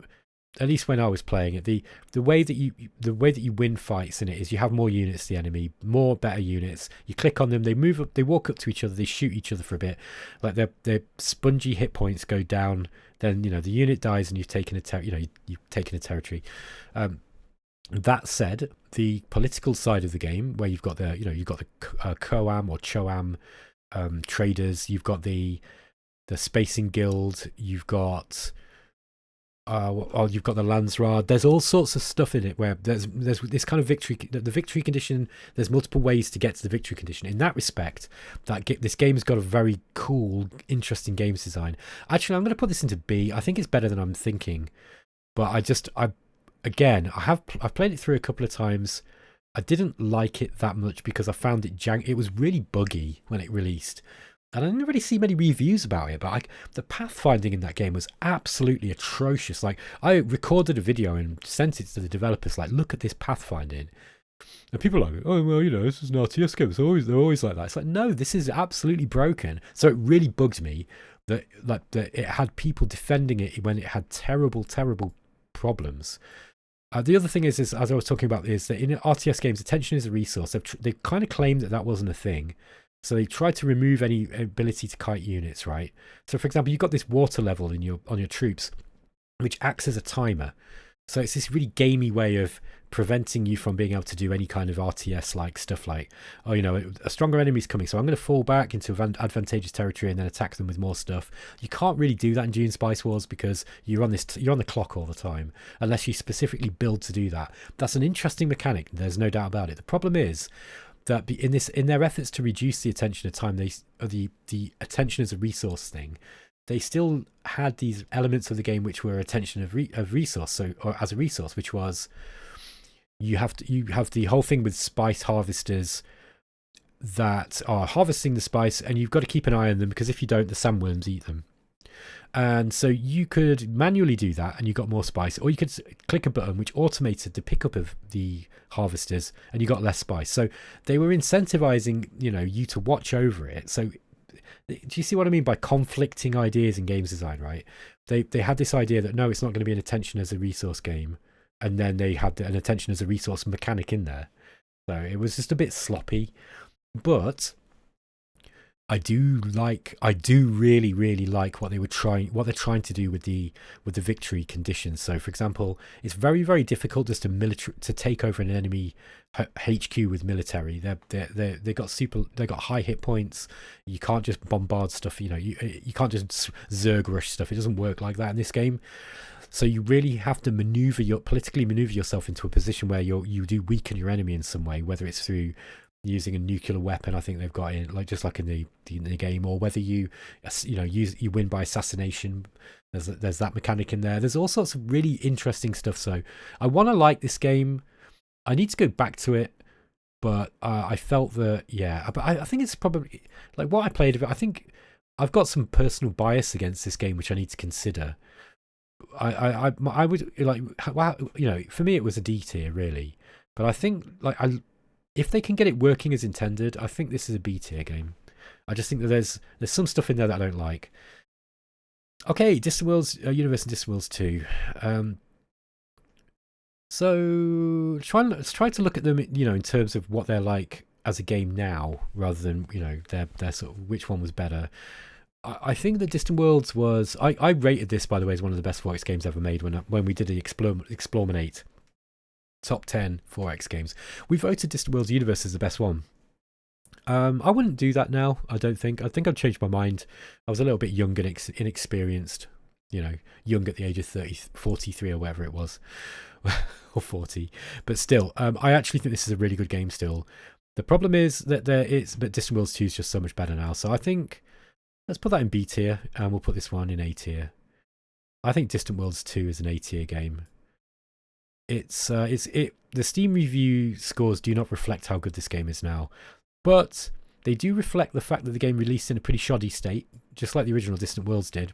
at least when I was playing it, the way that you win fights in it is you have more units to the enemy, more better units. You click on them, they move up, they walk up to each other, they shoot each other for a bit. Like their spongy hit points go down, then the unit dies and you've taken a territory. That said, the political side of the game, where you've got the Coam or Choam traders, you've got the Spacing Guild, you've got the Landsraad. There's all sorts of stuff in it where there's this kind of the victory condition. There's multiple ways to get to the victory condition. In that respect, this game has got a very cool, interesting games design. Actually, I'm going to put this into B. I think it's better than I'm thinking, but I've played it through a couple of times. I didn't like it that much because I found it was really buggy when it released. And I didn't really see many reviews about it, but the pathfinding in that game was absolutely atrocious. Like, I recorded a video and sent it to the developers, like, look at this pathfinding. And people are like, oh, well, you know, this is an RTS game. They're always like that. It's like, no, this is absolutely broken. So it really bugged me that it had people defending it when it had terrible, terrible problems. The other thing is, as I was talking about, is that in RTS games, attention is a resource. They kind of claimed that wasn't a thing. So they tried to remove any ability to kite units, right? So, for example, you've got this water level on your troops, which acts as a timer. So it's this really gamey way of preventing you from being able to do any kind of RTS-like stuff like, oh, you know, a stronger enemy's coming, so I'm going to fall back into advantageous territory and then attack them with more stuff. You can't really do that in Dune Spice Wars because you're on the clock all the time, unless you specifically build to do that. That's an interesting mechanic, there's no doubt about it. The problem is that in their efforts to reduce the attention of time, the attention as a resource thing, they still had these elements of the game which were attention of resource, or as a resource, which was you have the whole thing with spice harvesters that are harvesting the spice, and you've got to keep an eye on them because if you don't, the sandworms eat them. And so you could manually do that and you got more spice, or you could click a button which automated the pickup of the harvesters and you got less spice. So they were incentivizing, you know, you to watch over it. So do you see what I mean by conflicting ideas in games design, right? They had this idea that no, it's not going to be an attention as a resource game, and then they had an attention as a resource mechanic in there. So it was just a bit sloppy, but I do really, really like what they're trying to do with the victory conditions. So, for example, it's very, very difficult just to take over an enemy HQ with military. They got high hit points. You can't just bombard stuff. You know, you can't just Zerg rush stuff. It doesn't work like that in this game. So you really have to politically maneuver yourself into a position where you do weaken your enemy in some way, whether it's through using a nuclear weapon. I think they've got in just like in the game, or whether you win by assassination. There's that mechanic in there. There's all sorts of really interesting stuff. So I want to like this game. I need to go back to it, but I felt that but I think it's probably like what I played of it. I think I've got some personal bias against this game which I need to consider. I would like, well, you know, for me it was a D tier really, but I think like if they can get it working as intended, I think this is a B tier game. I just think that there's some stuff in there that I don't like. Okay, Distant Worlds Universe and Distant Worlds 2. So let's try to look at them, you know, in terms of what they're like as a game now, rather than, you know, their sort of which one was better. I think that Distant Worlds was, I rated this, by the way, as one of the best 4X games ever made when we did the eXplorminate top 10 4X games. We voted Distant Worlds Universe as the best one. I wouldn't do that now, I don't think. I think I've changed my mind. I was a little bit young and inexperienced, you know, young at the age of 43 or whatever it was, or 40. But still, I actually think this is a really good game still. The problem is that but Distant Worlds 2 is just so much better now. So I think let's put that in B tier, and we'll put this one in A tier. I think Distant Worlds 2 is an A tier game. The Steam review scores do not reflect how good this game is now, but they do reflect the fact that the game released in a pretty shoddy state, just like the original Distant Worlds did.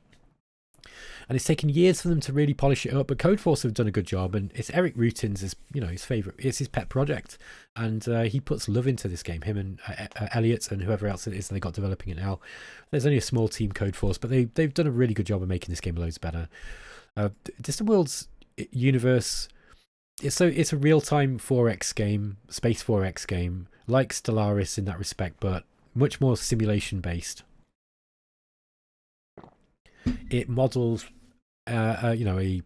And it's taken years for them to really polish it up, but Codeforce have done a good job, and it's Eric Rutin's, you know, his favorite, it's his pet project, and he puts love into this game, him and Elliot and whoever else it is they got developing it now. There's only a small team, Codeforce, but they've done a really good job of making this game loads better. Distant Worlds Universe, it's a real-time 4X game, space 4X game, like Stellaris in that respect, but much more simulation-based. It models, you know,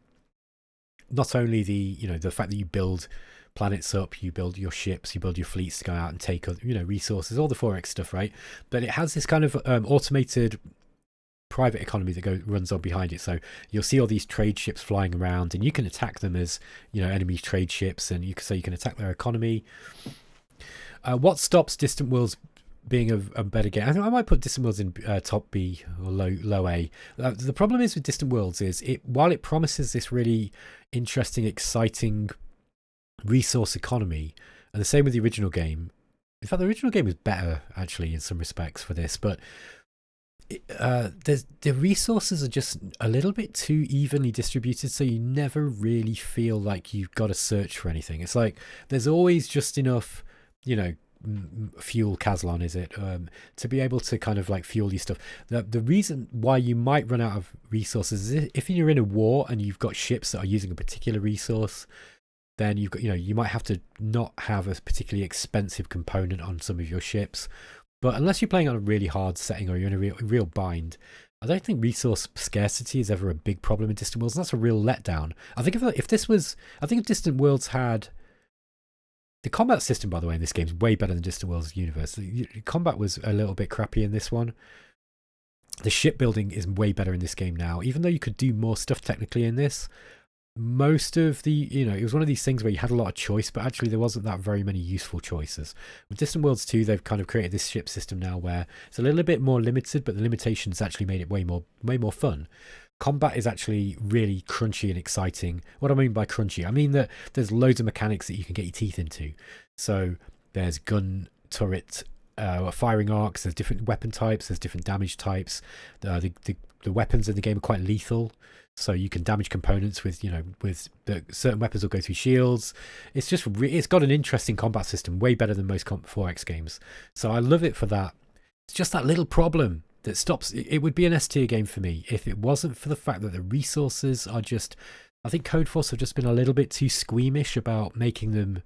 not only the fact that you build planets up, you build your ships, you build your fleets to go out and take, you know, resources, all the 4X stuff, right? But it has this kind of automated private economy that runs on behind it. So you'll see all these trade ships flying around, and you can attack them as, you know, enemy trade ships, and you can attack their economy. What stops Distant Worlds being a better game? I might put Distant Worlds in top B or low A. The problem is with Distant Worlds is while it promises this really interesting, exciting resource economy, and the same with the original game. In fact, the original game was better actually in some respects for this, but the resources are just a little bit too evenly distributed, so you never really feel like you've got to search for anything. It's like there's always just enough, you know, fuel, Caslon is it, to be able to kind of like fuel your stuff. The reason why you might run out of resources is if you're in a war and you've got ships that are using a particular resource, then you've got, you know, you might have to not have a particularly expensive component on some of your ships. But unless you're playing on a really hard setting or you're in a real bind, I don't think resource scarcity is ever a big problem in Distant Worlds. And that's a real letdown. I think if Distant Worlds had the combat system, by the way, in this game is way better than Distant Worlds Universe. The combat was a little bit crappy in this one. The shipbuilding is way better in this game now, even though you could do more stuff technically in this. Most of the, you know, it was one of these things where you had a lot of choice, but actually there wasn't that very many useful choices. With Distant Worlds 2, they've kind of created this ship system now where it's a little bit more limited, but the limitations actually made it way more fun. Combat is actually really crunchy and exciting. What do I mean by crunchy? I mean that there's loads of mechanics that you can get your teeth into. So there's gun turret, firing arcs, there's different weapon types, there's different damage types. The weapons in the game are quite lethal. So you can damage components with, you know, certain weapons will go through shields. It's just, it's got an interesting combat system, way better than most 4X games. So I love it for that. It's just that little problem that stops. It would be an S tier game for me if it wasn't for the fact that the resources are just, I think Codeforce have just been a little bit too squeamish about making them,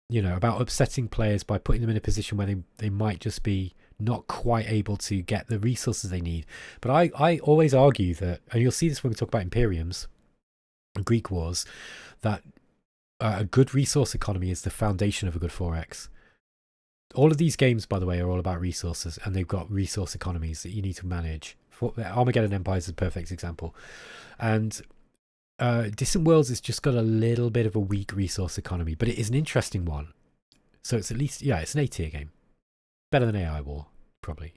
you know, about upsetting players by putting them in a position where they might just be not quite able to get the resources they need. But I always argue that, and you'll see this when we talk about Imperiums and Greek Wars, that a good resource economy is the foundation of a good 4X. All of these games, by the way, are all about resources, and they've got resource economies that you need to manage. Armageddon Empires is a perfect example. And Distant Worlds has just got a little bit of a weak resource economy, but it is an interesting one. So it's at least, yeah, it's an A tier game. Better than AI War, probably.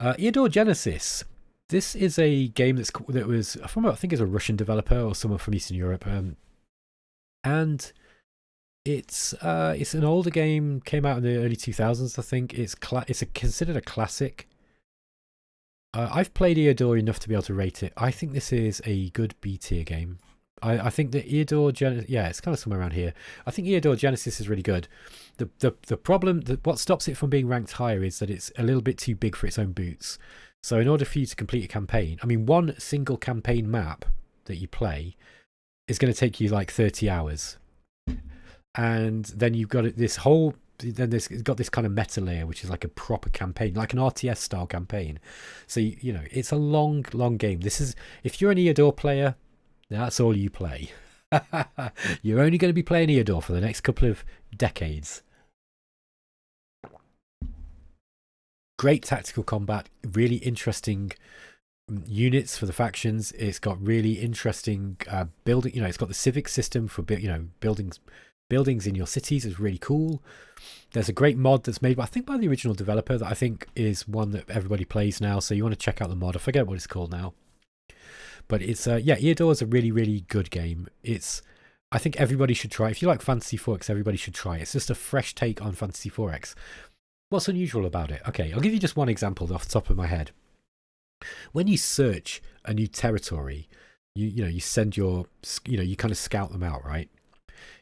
Eodor Genesis. This is a game that was from, I think, it's a Russian developer or someone from Eastern Europe, and it's an older game. Came out in the early 2000s, I think. It's considered a classic. I've played Eodor enough to be able to rate it. I think this is a good B tier game. I think that Eodor Genesis, yeah, it's kind of somewhere around here. I think Eodor Genesis is really good. The problem, what stops it from being ranked higher is that it's a little bit too big for its own boots. So in order for you to complete a campaign, I mean, one single campaign map that you play is going to take you like 30 hours. And then you've got this whole, then it's got this kind of meta layer, which is like a proper campaign, like an RTS style campaign. So, you know, it's a long game. This is, if you're an Eodor player, that's all you play. You're only going to be playing Eodor for the next couple of decades. Great tactical combat, really interesting units for the factions. It's got really interesting building. You know, it's got the civic system for buildings in your cities is really cool. There's a great mod that's made, I think, by the original developer that I think is one that everybody plays now. So you want to check out the mod. I forget what it's called now. But it's yeah, Eodor is a really good game. I think everybody should try. If you like Fantasy 4X, everybody should try it. It's just a fresh take on Fantasy 4X. What's unusual about it? Okay, I'll give you just one example off the top of my head. When you search a new territory, you send you kind of scout them out, right?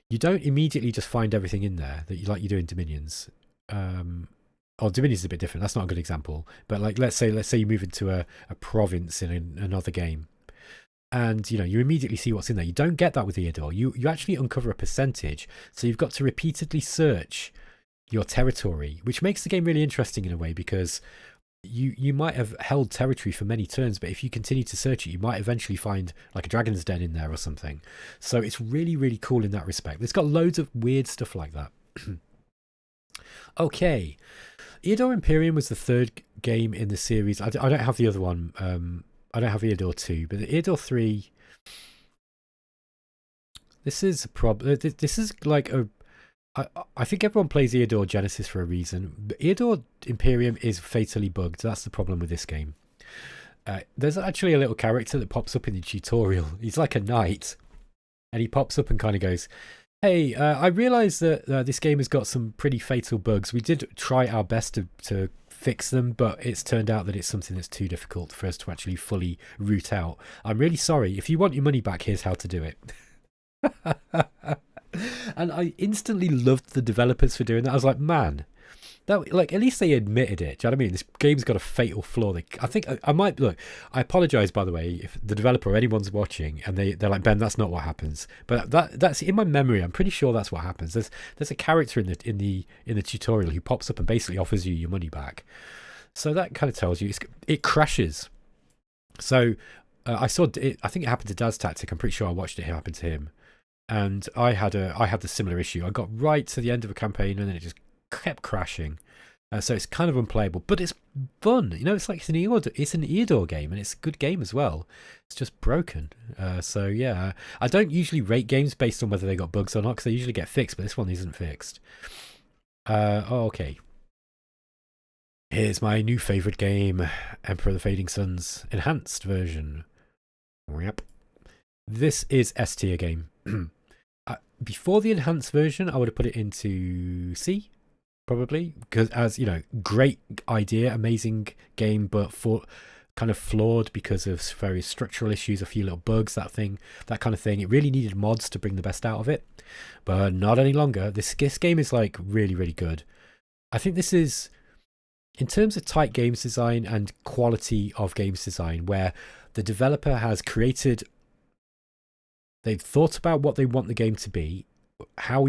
You don't immediately just find everything in there that you do in Dominions. Dominions is a bit different. That's not a good example. But like, let's say you move into a province in another game. And, you immediately see what's in there. You don't get that with Eodor. You actually uncover a percentage. So you've got to repeatedly search your territory, which makes the game really interesting in a way, because you might have held territory for many turns, but if you continue to search it, you might eventually find like a dragon's den in there or something. So it's really cool in that respect. It's got loads of weird stuff like that. Okay. Eodor Imperium was the third game in the series. I don't have the other one. I don't have Eodor 2, but the Eodor 3, this is a problem. This is like I think everyone plays Eodor Genesis for a reason. But Eodor Imperium is fatally bugged. That's the problem with this game. There's actually a little character that pops up in the tutorial. He's like a knight. And he pops up and kind of goes, Hey, I realise that this game has got some pretty fatal bugs. We did try our best to fix them, but it's turned out that it's something that's too difficult for us to actually fully root out. I'm really sorry. If you want your money back, here's how to do it. And I instantly loved the developers for doing that. I was like, man, that, like, at least they admitted it. Do you know what I mean? This game's got a fatal flaw. I think I might look. I apologize, by the way, if the developer or anyone's watching and they're like, Ben, that's not what happens. But that's in my memory. I'm pretty sure that's what happens. There's a character in the tutorial who pops up and basically offers you your money back. So that kind of tells you it crashes. So I saw it. I think it happened to Dad's Tactic. I'm pretty sure I watched it happen to him, and I had the similar issue. I got right to the end of a campaign and then it just kept crashing. So it's kind of unplayable, but it's fun. You know, it's like it's an Eodor game, and it's a good game as well. It's just broken. So yeah, I don't usually rate games based on whether they got bugs or not, because they usually get fixed, but this one isn't fixed. Okay. Here's my new favourite game, Emperor of the Fading Suns Enhanced version. Yep. This is S tier game. Before the enhanced version, I would have put it into C, probably, because, as you know, great idea, amazing game, but for kind of flawed because of various structural issues, a few little bugs, that kind of thing. It really needed mods to bring the best out of it, but not any longer. This game is like really, really good. I think this is, in terms of tight games design and quality of games design, where the developer has created, they've thought about what they want the game to be, how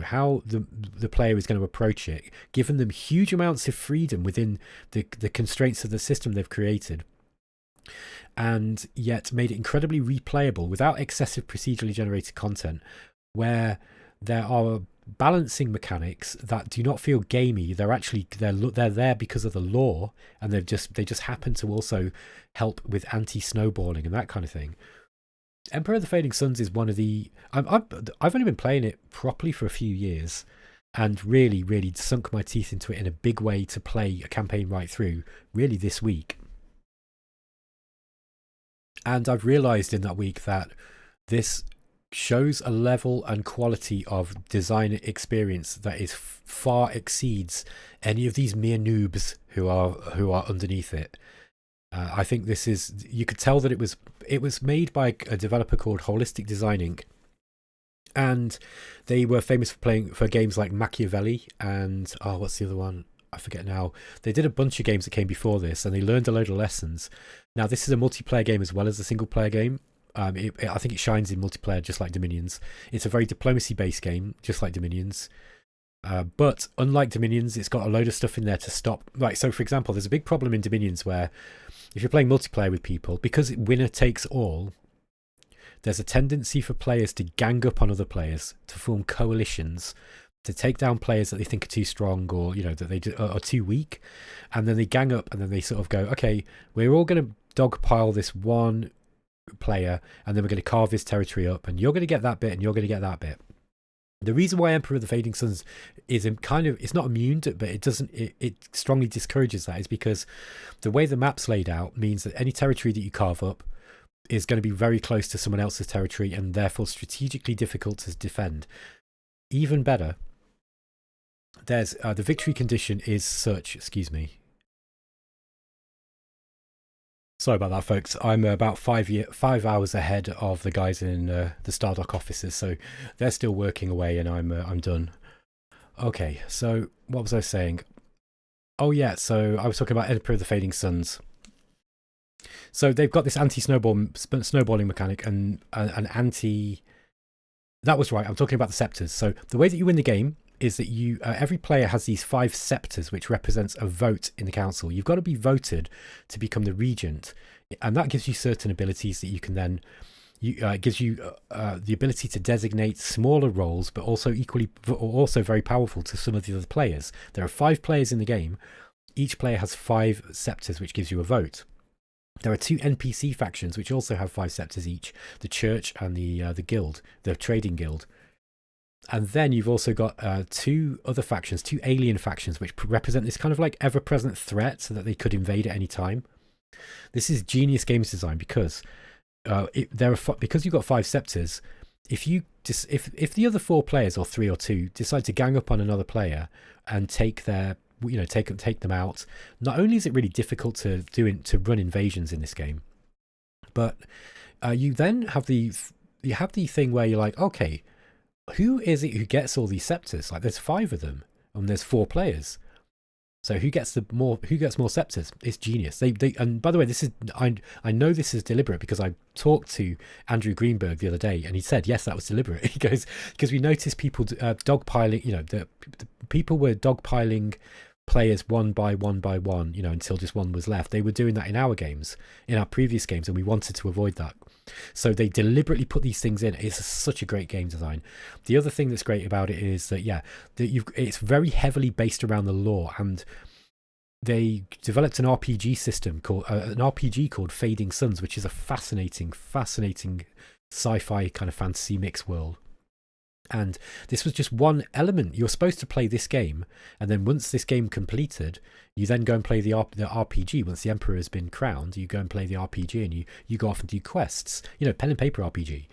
how the player is going to approach it, given them huge amounts of freedom within the constraints of the system they've created, and yet made it incredibly replayable without excessive procedurally generated content, where there are balancing mechanics that do not feel gamey. They're there because of the lore, and they just happen to also help with anti-snowballing and that kind of thing. Emperor of the Fading Suns is one of the... I've only been playing it properly for a few years, and really, really sunk my teeth into it in a big way to play a campaign right through, really this week. And I've realised in that week that this shows a level and quality of design experience that is far exceeds any of these mere noobs who are underneath it. I think this is, you could tell that it was made by a developer called Holistic Design Inc. And they were famous for games like Machiavelli and, what's the other one? I forget now. They did a bunch of games that came before this, and they learned a load of lessons. Now, this is a multiplayer game as well as a single player game. I think it shines in multiplayer just like Dominions. It's a very diplomacy-based game, just like Dominions. But unlike Dominions, it's got a load of stuff in there to stop. Like, so for example, there's a big problem in Dominions where if you're playing multiplayer with people, because winner takes all, there's a tendency for players to gang up on other players, to form coalitions, to take down players that they think are too strong, or that they are too weak, and then they gang up, and then they sort of go, okay, we're all going to dogpile this one player, and then we're going to carve his territory up, and you're going to get that bit, and you're going to get that bit. The reason why Emperor of the Fading Suns is it's not immune to, but it strongly discourages that, is because the way the map's laid out means that any territory that you carve up is going to be very close to someone else's territory, and therefore strategically difficult to defend. Even better, there's the victory condition is such, excuse me. Sorry about that, folks. I'm about 5 hours ahead of the guys in the Stardock offices, so they're still working away, and I'm done. Okay, so what was I saying? Oh yeah, so I was talking about Emperor of the Fading Suns. So they've got this snowballing mechanic and an anti. That was right. I'm talking about the scepters. So the way that you win the game is that you every player has these 5 scepters, which represents a vote in the council. You've got to be voted to become the regent, and that gives you certain abilities that you can then. It gives you the ability to designate smaller roles, but also also very powerful to some of the other players. There are 5 players in the game. Each player has 5 scepters, which gives you a vote. There are 2 NPC factions which also have 5 scepters each: the Church and the Guild, the Trading Guild. And then you've also got 2 other factions, 2 alien factions, which represent this kind of like ever-present threat, so that they could invade at any time. This is genius games design because because you've got 5 scepters, if the other four players, or three or two, decide to gang up on another player and take their, take them out, not only is it really difficult to run invasions in this game, but you then have the thing where you're like, okay, who is it who gets all these scepters? Like, there's 5 of them and there's 4 players. So who gets more scepters? It's genius. And by the way, this is, I know this is deliberate, because I talked to Andrew Greenberg the other day, and he said yes, that was deliberate. He goes, because we noticed people dogpiling. The people were dogpiling players one by one by one, until just one was left. They were doing that in our games, in our previous games, and we wanted to avoid that. So they deliberately put these things in. It's such a great game design. The other thing that's great about it is that, it's very heavily based around the lore, and they developed an RPG system called Fading Suns, which is a fascinating sci-fi kind of fantasy mix world. And this was just one element. You're supposed to play this game, and then once this game completed, you then go and play the RPG. Once the Emperor has been crowned, you go and play the RPG, and you go off and do quests. Pen and paper RPG.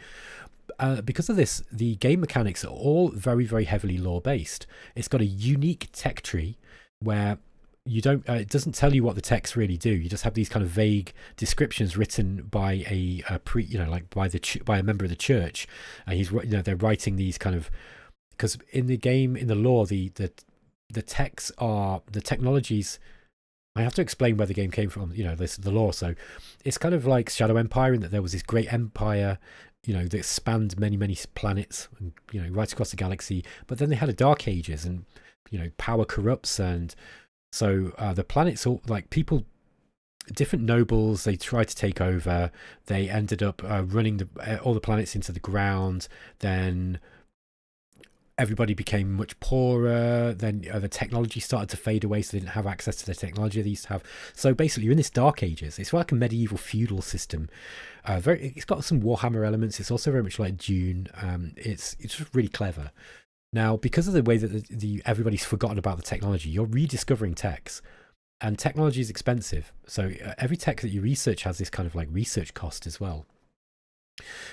Because of this, the game mechanics are all very, very heavily lore based. It's got a unique tech tree where you don't. It doesn't tell you what the techs really do. You just have these kind of vague descriptions written by by a member of the church. And they're writing these kind of, because in the game, in the lore, the techs are the technologies. I have to explain where the game came from. The lore. So it's kind of like Shadow Empire, in that there was this great empire, that spanned many, many planets, and right across the galaxy. But then they had a Dark Ages, and power corrupts, and so the planets, all like people, different nobles, they tried to take over. They ended up running all the planets into the ground. Then everybody became much poorer. Then the technology started to fade away, so they didn't have access to the technology they used to have. So basically, you're in this Dark Ages. It's like a medieval feudal system. It's got some Warhammer elements. It's also very much like Dune. It's just really clever. Now, because of the way that everybody's forgotten about the technology, you're rediscovering techs, and technology is expensive. So every tech that you research has this kind of like research cost as well.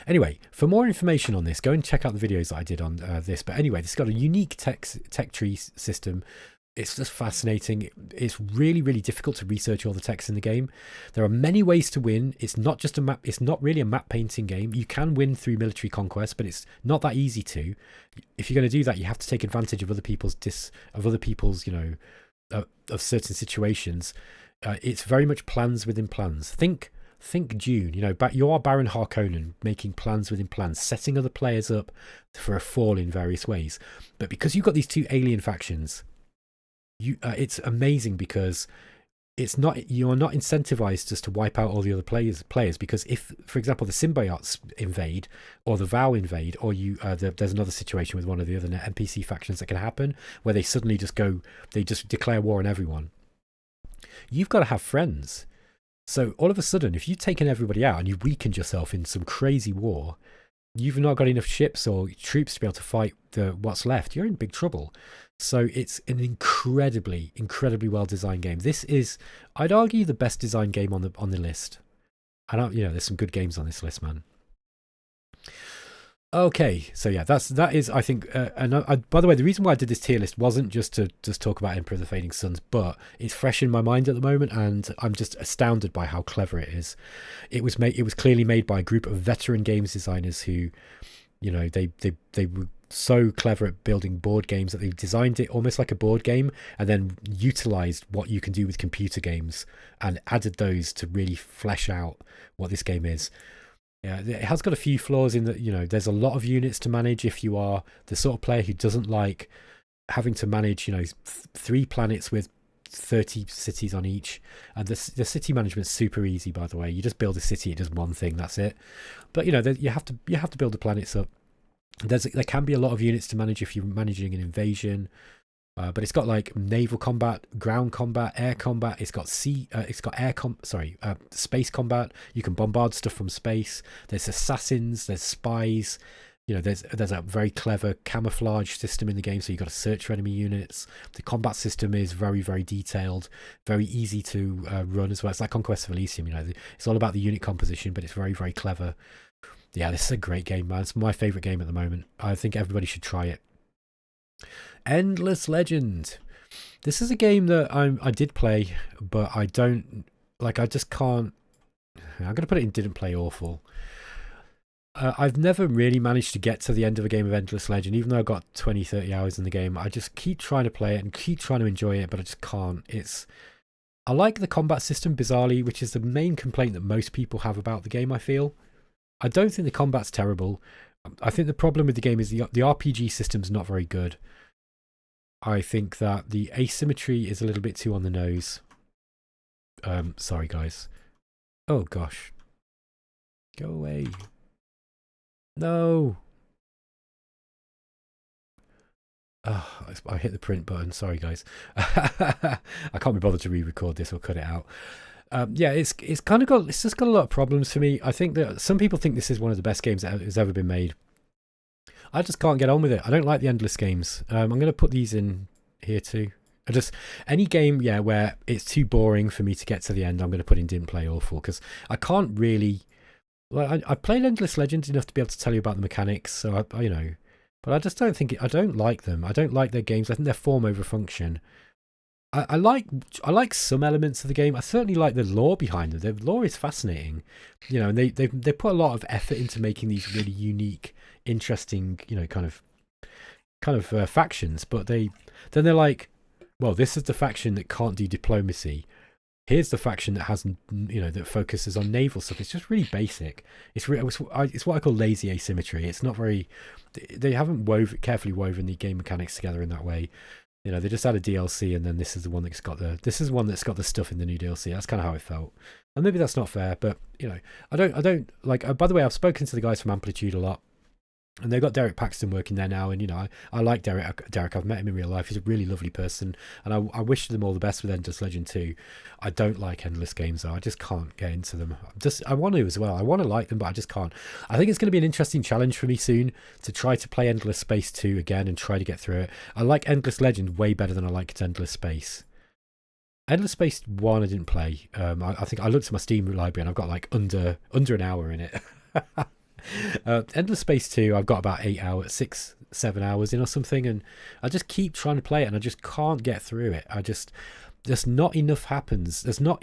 Anyway, for more information on this, go and check out the videos that I did on this. But anyway, it's got a unique tech tree system. It's just fascinating. It's really, really difficult to research all the techs in the game. There are many ways to win. It's not just a map. It's not really a map painting game. You can win through military conquest, but it's not that easy to. If you're going to do that, you have to take advantage of other people's of certain situations. It's very much plans within plans. Think Dune. But you are Baron Harkonnen, making plans within plans, setting other players up for a fall in various ways. But because you've got these 2 alien factions, it's amazing, because you're not incentivized just to wipe out all the other players, because if, for example, the symbiotes invade, or the Vow invade, or there's another situation with one of the other NPC factions that can happen, where they suddenly they just declare war on everyone. You've got to have friends. So all of a sudden, if you've taken everybody out and you've weakened yourself in some crazy war, you've not got enough ships or troops to be able to fight what's left. You're in big trouble. So it's an incredibly, incredibly well-designed game. This is, I'd argue, the best designed game on the list. And there's some good games on this list, man. Okay, so yeah, that is, I think, and by the way, the reason why I did this tier list wasn't just to talk about Emperor of the Fading Suns, but it's fresh in my mind at the moment, and I'm just astounded by how clever it is. It was clearly made by a group of veteran games designers who, they were so clever at building board games that they designed it almost like a board game, and then utilized what you can do with computer games and added those to really flesh out what this game is. Yeah, it has got a few flaws in that, there's a lot of units to manage if you are the sort of player who doesn't like having to manage, 3 planets with 30 cities on each. And the city management's super easy, by the way. You just build a city, it does one thing, that's it. But, you have to build the planets up. There can be a lot of units to manage if you're managing an invasion. But it's got like naval combat, ground combat, air combat. It's got space combat. You can bombard stuff from space. There's assassins. There's spies. There's a very clever camouflage system in the game, so you've got to search for enemy units. The combat system is very, very detailed, very easy to run as well. It's like Conquest of Elysium. It's all about the unit composition, but it's very, very clever. Yeah, this is a great game, man. It's my favourite game at the moment. I think everybody should try it. Endless Legend. This is a game that I did play, but I don't, like, I just can't. I'm going to put it in didn't play awful. I've never really managed to get to the end of a game of Endless Legend, even though I've got 20, 30 hours in the game. I just keep trying to play it and keep trying to enjoy it, but I just can't. I like the combat system, bizarrely, which is the main complaint that most people have about the game, I feel. I don't think the combat's terrible. I think the problem with the game is the RPG system's not very good. I think that the asymmetry is a little bit too on the nose. Sorry, guys. Oh, gosh. Go away. No. Oh, I hit the print button. Sorry, guys. I can't be bothered to re-record this or cut it out. Yeah, it's just got a lot of problems for me. I think that some people think this is one of the best games that has ever been made. I just can't get on with it. I don't like the endless games. I'm going to put these in here too. Any game, yeah, where it's too boring for me to get to the end, I'm going to put in didn't play awful, because I can't really. Well, I played Endless Legends enough to be able to tell you about the mechanics, so I but I just don't think I don't like them. I don't like their games. I think they're form over function. I like some elements of the game. I certainly like the lore behind them. The lore is fascinating, and they put a lot of effort into making these really unique, interesting, kind of factions. But then they're like, well, this is the faction that can't do diplomacy. Here's the faction that has, that focuses on naval stuff. It's just really basic. It's what I call lazy asymmetry. It's not very. They haven't carefully woven the game mechanics together in that way. They just added DLC, and then this is the one that's got the stuff in the new DLC. That's kind of how it felt, and maybe that's not fair, but I don't like. By the way, I've spoken to the guys from Amplitude a lot, and they've got Derek Paxton working there now, and I like Derek. I've met him in real life. He's a really lovely person, and I wish them all the best with Endless Legend 2. I don't like endless games though. I just can't get into them. I want to as well. I want to like them, but I just can't. I think it's going to be an interesting challenge for me soon to try to play Endless Space 2 again and try to get through it. I like Endless Legend way better than I liked Endless Space. Endless Space 1 I didn't play. I think I looked at my Steam library and I've got like under an hour in it. Endless Space 2 I've got about 8 hours, 6-7 hours in or something, and I just keep trying to play it and I just can't get through it. There's not enough happens. There's no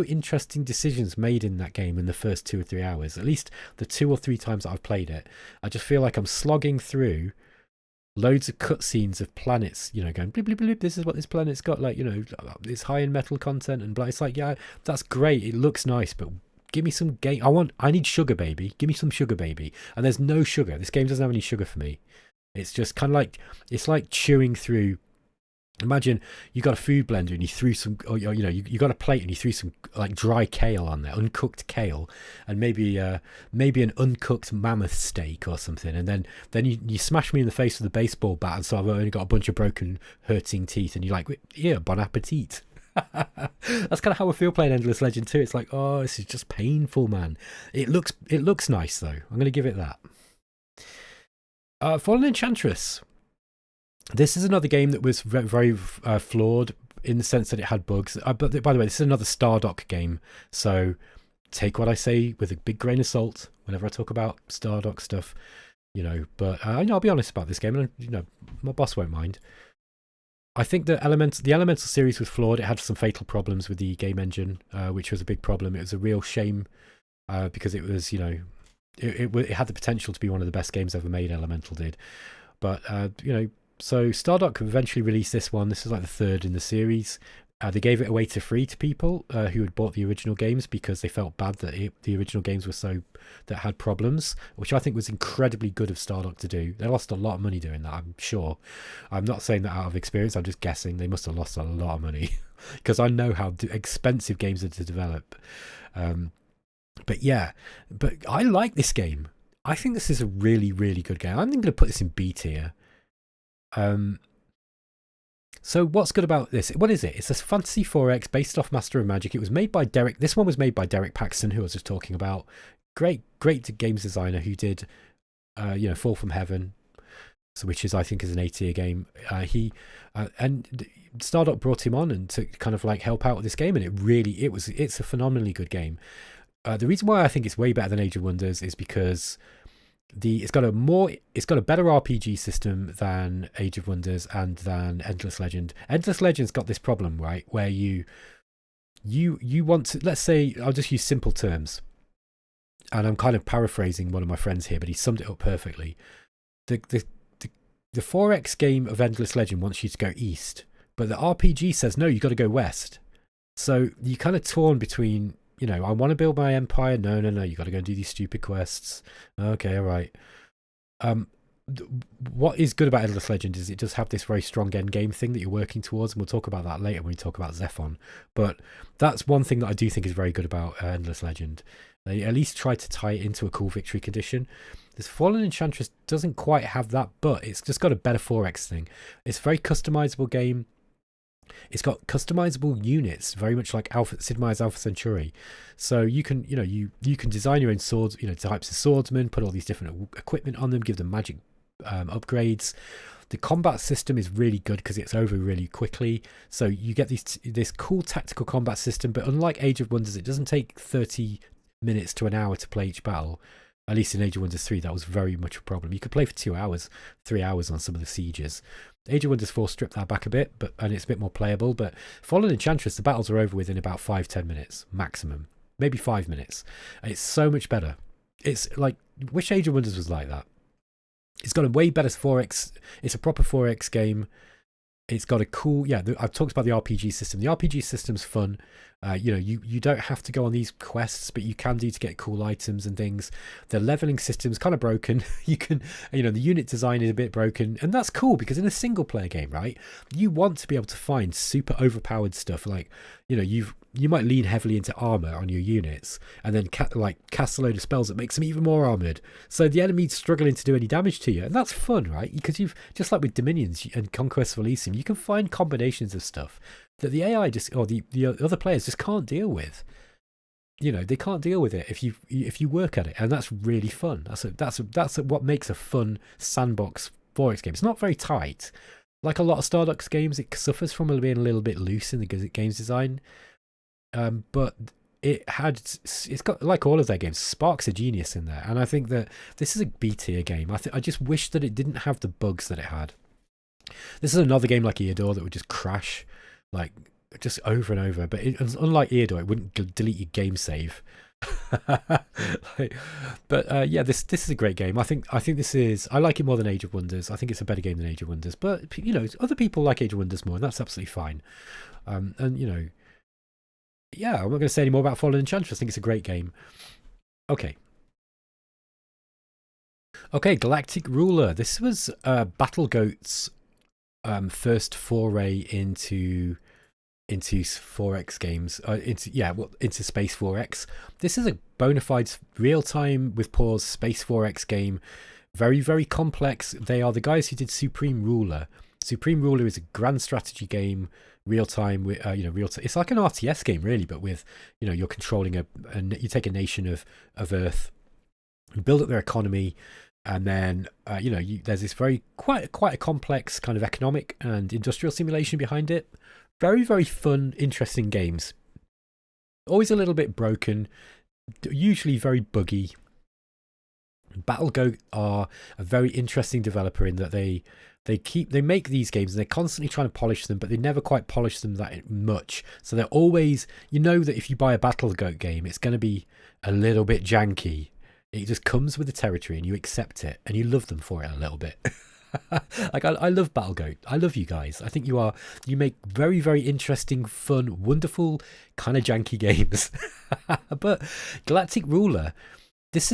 interesting decisions made in that game in the first 2 or 3 hours. At least the 2 or 3 times that I've played it, I just feel like I'm slogging through loads of cutscenes of planets, going bleep bleep bleep. This is what this planet's got, like, it's high in metal content and blah. It's like, yeah, that's great. It looks nice, but give me some game. I need sugar, baby. Give me some sugar, baby. And there's no sugar. This game doesn't have any sugar for me. It's just kind of like, it's like chewing through. Imagine you got a food blender and you threw some, or you got a plate and you threw some like dry kale on there, uncooked kale, and maybe an uncooked mammoth steak or something, and then you smash me in the face with a baseball bat, and so I've only got a bunch of broken, hurting teeth, and you're like, yeah, bon appetit. That's kind of how I feel playing Endless Legend 2. It's like, oh, this is just painful, man. It looks nice though. I'm going to give it that. Fallen Enchantress. This is another game that was very flawed in the sense that it had bugs. But by the way, this is another Stardock game, so take what I say with a big grain of salt whenever I talk about Stardock stuff. But I'll be honest about this game, and my boss won't mind. I think the Elemental series was flawed. It had some fatal problems with the game engine, which was a big problem. It was a real shame because it was, it had the potential to be one of the best games ever made. Elemental did, but so Stardock eventually released this one. This is like the third in the series. They gave it away to free to people who had bought the original games because they felt bad that the original games were that had problems, which I think was incredibly good of Stardock to do. They lost a lot of money doing that, I'm sure. I'm not saying that out of experience. I'm just guessing they must have lost a lot of money because I know how expensive games are to develop. But I like this game. I think this is a really, really good game. I'm going to put this in B tier. So what's good about this? What is it? It's a Fantasy 4X based off Master of Magic. It was made by Derek. This one was made by Derek Paxton, who I was just talking about. Great games designer who did, Fall from Heaven, which I think is an A-tier game. And Stardock brought him on and to kind of like help out with this game, and it's a phenomenally good game. The reason why I think it's way better than Age of Wonders is because it's got a better RPG system than Age of Wonders and than Endless Legend. Endless Legend's got this problem, right, where you want to, let's say, I'll just use simple terms, and I'm kind of paraphrasing one of my friends here, but he summed it up perfectly. The 4X game of Endless Legend wants you to go east, but the RPG says no, you got to go west. So you're kind of torn between, I want to build my empire. No, you got to go and do these stupid quests. Okay, all right. What is good about Endless Legend is it does have this very strong end game thing that you're working towards, and we'll talk about that later when we talk about Zephon. But that's one thing that I do think is very good about Endless Legend. They at least try to tie it into a cool victory condition. This Fallen Enchantress doesn't quite have that, but it's just got a better 4X thing. It's a very customizable game. It's got customizable units, very much like Sid Meier's Alpha Centauri. So you can, you can design your own swords, types of swordsmen, put all these different equipment on them, give them magic upgrades. The combat system is really good because it's over really quickly. So you get this cool tactical combat system, but unlike Age of Wonders, it doesn't take 30 minutes to an hour to play each battle. At least in Age of Wonders 3, that was very much a problem. You could play for 2 hours, 3 hours on some of the sieges. Age of Wonders 4 stripped that back a bit, and it's a bit more playable. But Fallen Enchantress, the battles are over within about 5-10 minutes maximum, maybe 5 minutes. It's so much better. It's like, wish Age of Wonders was like that. It's got a way better 4X. It's a proper 4X game. It's got a cool, I've talked about the RPG system. The RPG system's fun. You don't have to go on these quests, but you can do to get cool items and things. The leveling system's kind of broken. You can, the unit design is a bit broken, and that's cool because in a single player game, right, you want to be able to find super overpowered stuff. Like, you might lean heavily into armor on your units and then cast a load of spells that makes them even more armored. So the enemy's struggling to do any damage to you, and that's fun, right? Because you've, just like with Dominions and Conquest of Elysium, you can find combinations of stuff that the AI or the other players just can't deal with. They can't deal with it if you work at it, and that's really fun. That's what makes a fun sandbox 4X game. It's not very tight. Like a lot of Stardust games, it suffers from being a little bit loose in the game's design. But it's got, like all of their games, sparks of genius in there, and I think that this is a B tier game. I just wish that it didn't have the bugs that it had. This is another game like Eodor that would just crash, like, just over and over. But unlike Eodor, it wouldn't delete your game save. This is a great game. I think I like it more than Age of Wonders. I think it's a better game than Age of Wonders. But other people like Age of Wonders more, and that's absolutely fine. I'm not going to say any more about Fallen Enchantress. I think it's a great game. Okay, Galactic Ruler. This was BattleGoat's first foray into 4X games, into Space 4X. This is a bona fide real-time with pause Space 4X game. Very, very complex. They are the guys who did Supreme Ruler. Supreme Ruler is a grand strategy game, real-time. It's like an RTS game, really, but with, you're controlling you take a nation of Earth, you build up their economy, and then there's this quite a complex kind of economic and industrial simulation behind it. Very, very fun, interesting games. Always a little bit broken, usually very buggy. BattleGoat are a very interesting developer in that they make these games and they're constantly trying to polish them, but they never quite polish them that much. So they're always, that if you buy a BattleGoat game, it's going to be a little bit janky. It just comes with the territory and you accept it and you love them for it a little bit. Like, I love BattleGoat. I love you guys. I think you make very, very interesting, fun, wonderful, kind of janky games. But Galactic Ruler, this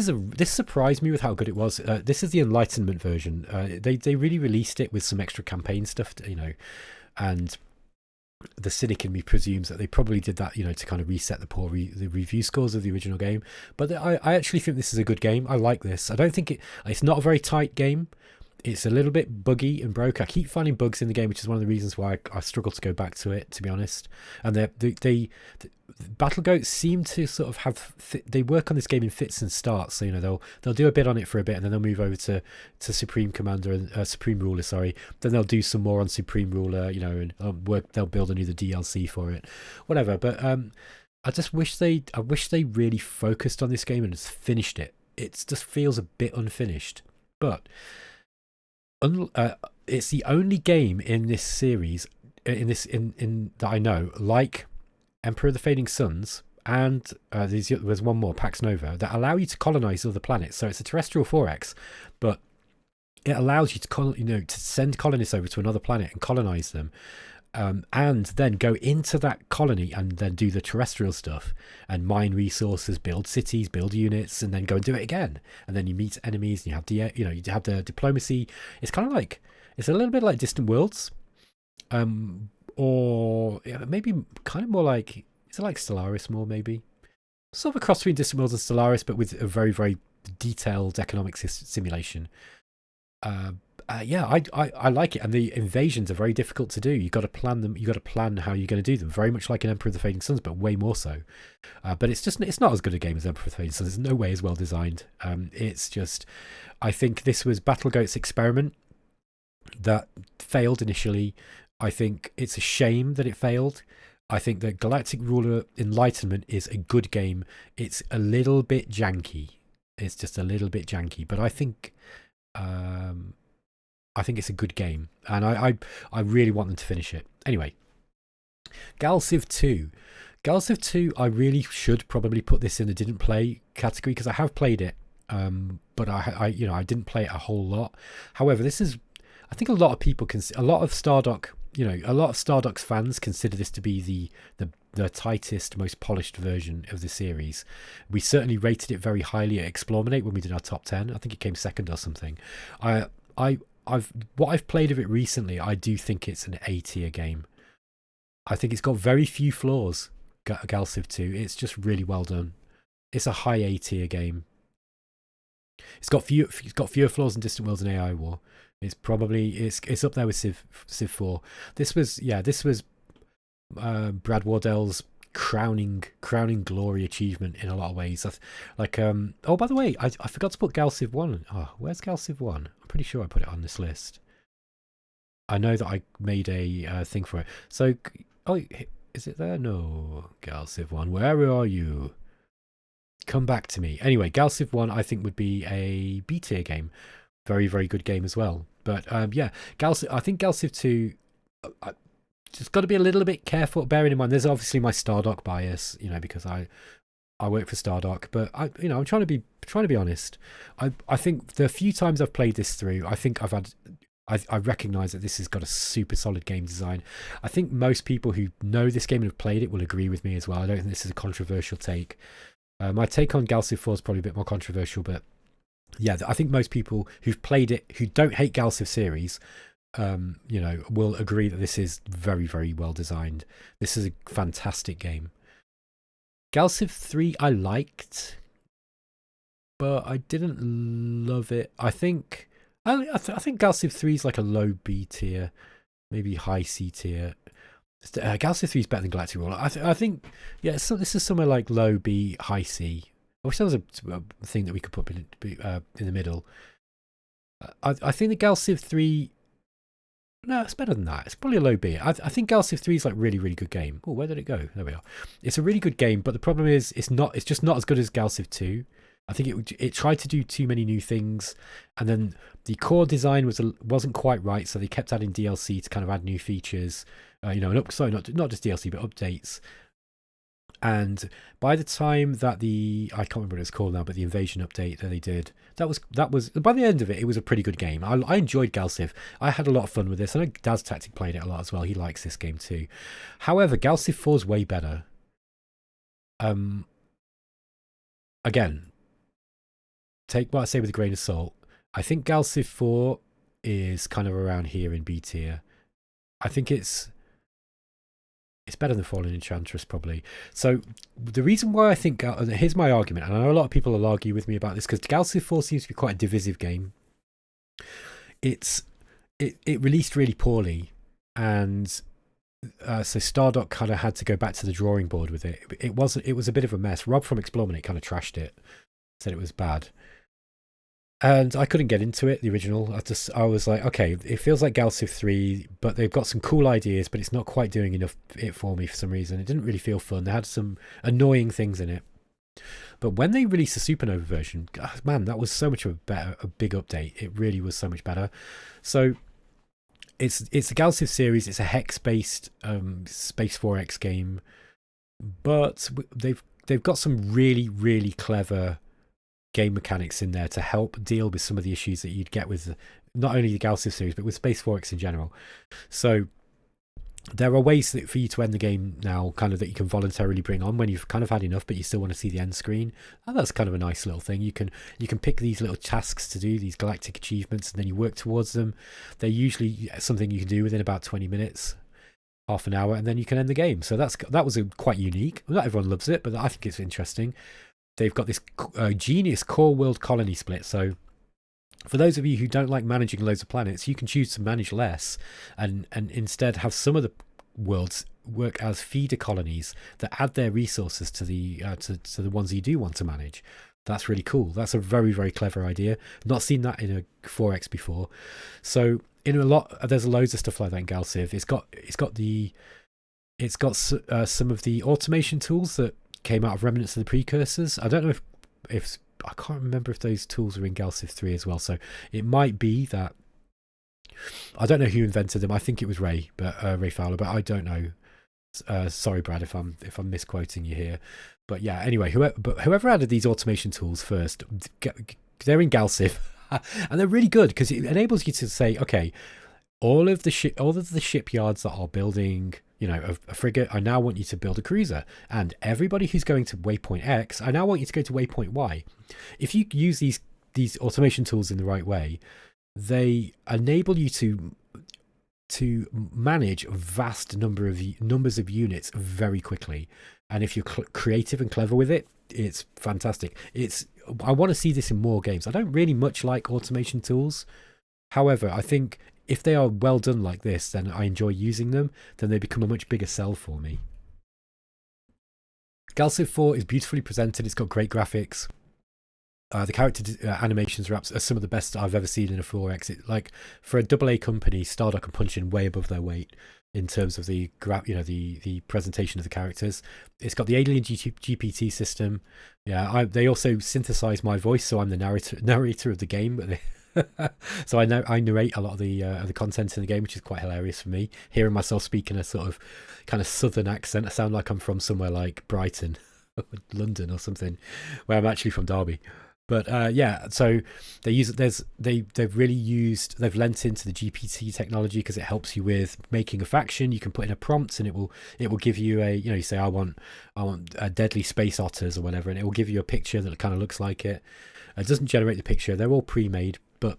surprised me with how good it was. This is the Enlightenment version. They really released it with some extra campaign stuff, and the cynic in me presumes that they probably did that, to kind of reset the review scores of the original game. But I actually think this is a good game. I like this. I don't think it's not a very tight game. It's a little bit buggy and broke. I keep finding bugs in the game, which is one of the reasons why I struggle to go back to it, to be honest. And the BattleGoat seem to sort of they work on this game in fits and starts. So they'll do a bit on it for a bit, and then they'll move over to Supreme Commander and Supreme Ruler. Sorry, then they'll do some more on Supreme Ruler. And they'll build another DLC for it, whatever. But I wish they really focused on this game and just finished it. It just feels a bit unfinished. But it's the only game in this series, in that I know, like Emperor of the Fading Suns, and there's one more, Pax Nova, that allow you to colonize other planets. So it's a terrestrial 4X, but it allows you to to send colonists over to another planet and colonize them, and then go into that colony and then do the terrestrial stuff and mine resources, build cities, build units, and then go and do it again. And then you meet enemies and you have you have the diplomacy. It's kind of like, it's a little bit like Distant Worlds, or maybe kind of more like, is it like Stellaris more, maybe? Sort of a cross between Distant Worlds and Stellaris, but with a very, very detailed economic simulation. Yeah, I like it, and the invasions are very difficult to do. You got to plan them. You got to plan how you're going to do them. Very much like an Emperor of the Fading Suns, but way more so. But it's not as good a game as Emperor of the Fading Suns. It's no way as well designed. It's just, I think this was BattleGoat's experiment that failed initially. I think it's a shame that it failed. I think that Galactic Ruler Enlightenment is a good game. It's a little bit janky. It's just a little bit janky, but I think it's a good game, and I really want them to finish it. Anyway, Galciv 2. Galciv 2, I really should probably put this in the didn't play category, because I have played it, but I didn't play it a whole lot. However, this is, I think a lot of people a lot of Stardock's fans consider this to be the tightest, most polished version of the series. We certainly rated it very highly at eXplorminate when we did our top 10. I think it came second or something. What I've played of it recently, I do think it's an A tier game. I think it's got very few flaws, Galciv 2. It's just really well done. It's a high A tier game. It's got fewer flaws than Distant Worlds and AI War. It's probably it's up there with Civ 4. This was Brad Wardell's crowning glory achievement in a lot of ways. Like oh, by the way, I forgot to put Galciv 1. Oh, where's Galciv 1? I'm pretty sure I put it on this list. I know that I made a thing for it. So, oh, is it there? No, Galciv 1. Where are you? Come back to me. Anyway, Galciv 1 I think would be a B tier game. Very, very good game as well. But yeah, I think Galciv 2, just got to be a little bit careful, bearing in mind there's obviously my Stardock bias, because I work for Stardock, but I'm trying to be honest. I think the few times I've played this through, I think I recognise that this has got a super solid game design. I think most people who know this game and have played it will agree with me as well. I don't think this is a controversial take. My take on Galciv 4 is probably a bit more controversial, but yeah, I think most people who've played it, who don't hate Galciv series, will agree that this is very, very well designed. This is a fantastic game. Galciv 3 I liked, but I didn't love it. I think Galciv 3 is like a low B tier, maybe high C tier. Galciv 3 is better than Galactic Ruler. I think, yeah, this is somewhere like low B, high C. I wish there was a thing that we could put in the middle. I think the Galciv 3... No, it's better than that. It's probably a low B. I think Galciv 3 is like really, really good game. Oh, where did it go? There we are. It's a really good game, but the problem is it's just not as good as Galciv 2. I think it tried to do too many new things, and then the core design wasn't quite right, so they kept adding DLC to kind of add new features. Not just DLC, but updates. And by the time that I can't remember what it's called now, but the invasion update that they did, that was by the end of it, it was a pretty good game. I enjoyed Galciv. I had a lot of fun with this. I know Daz Tactic played it a lot as well. He likes this game too. However, Galciv 4 is way better. Again, take what I say with a grain of salt. I think Galciv 4 is kind of around here in B tier. I think it's better than Fallen Enchantress, probably. So the reason why I think... here's my argument, and I know a lot of people will argue with me about this, because Galciv 4 seems to be quite a divisive game. It released really poorly, and so Stardock kind of had to go back to the drawing board with it. It was a bit of a mess. Rob from eXplorminate kind of trashed it, said it was bad. And I couldn't get into it, the original. I was like, okay, it feels like Galciv 3, but they've got some cool ideas, but it's not quite doing enough it for me for some reason. It didn't really feel fun. They had some annoying things in it. But when they released the Supernova version, man, that was so much of a big update. It really was so much better. So it's a Galciv series. It's a hex-based Space 4X game, but they've got some really clever game mechanics in there to help deal with some of the issues that you'd get with not only the Galciv series but with Space 4X in general. So there are ways for you to end the game now, kind of, that you can voluntarily bring on when you've kind of had enough, but you still want to see the end screen. And that's kind of a nice little thing. You can pick these little tasks to do, these galactic achievements, and then you work towards them. They're usually something you can do within about 20 minutes, half an hour, and then you can end the game. So that was quite unique. Not everyone loves it, but I think it's interesting. They've got this genius core world colony split. So for those of you who don't like managing loads of planets, you can choose to manage less and instead have some of the worlds work as feeder colonies that add their resources to the ones you do want to manage. That's really cool. That's a very clever idea. Not seen that in a 4X before. So there's loads of stuff like that in Galciv. It's got some of the automation tools that came out of remnants of the precursors. I don't know if I can't remember if those tools are in Galciv 3 as well. So it might be that, I don't know who invented them. I think it was Ray Fowler, but I don't know. Sorry, Brad, if I'm misquoting you here. But yeah, anyway, whoever added these automation tools first, they're in Galciv, and they're really good because it enables you to say, okay, all of the shipyards that are building, a frigate, I now want you to build a cruiser. And everybody who's going to waypoint X, I now want you to go to waypoint Y. If you use these automation tools in the right way, they enable you to manage vast numbers of units very quickly. And if you're creative and clever with it, it's fantastic. I want to see this in more games. I don't really much like automation tools. However, I think if they are well done like this, then I enjoy using them, then they become a much bigger sell for me. Galciv 4 is beautifully presented. It's got great graphics. The character animations are some of the best I've ever seen in a 4X. Like, for a AA company, Stardock can punch in way above their weight in terms of the presentation of the characters. It's got the Alien GPT system. Yeah, they also synthesize my voice, so I'm the narrator of the game. So I narrate a lot of the content in the game, which is quite hilarious for me. Hearing myself speak in a sort of kind of southern accent, I sound like I'm from somewhere like Brighton, London, or something, where I'm actually from Derby. But yeah, so they've lent into the GPT technology because it helps you with making a faction. You can put in a prompt and it will give you you say I want deadly space otters or whatever, and it will give you a picture that kind of looks like it. It doesn't generate the picture; they're all pre-made, but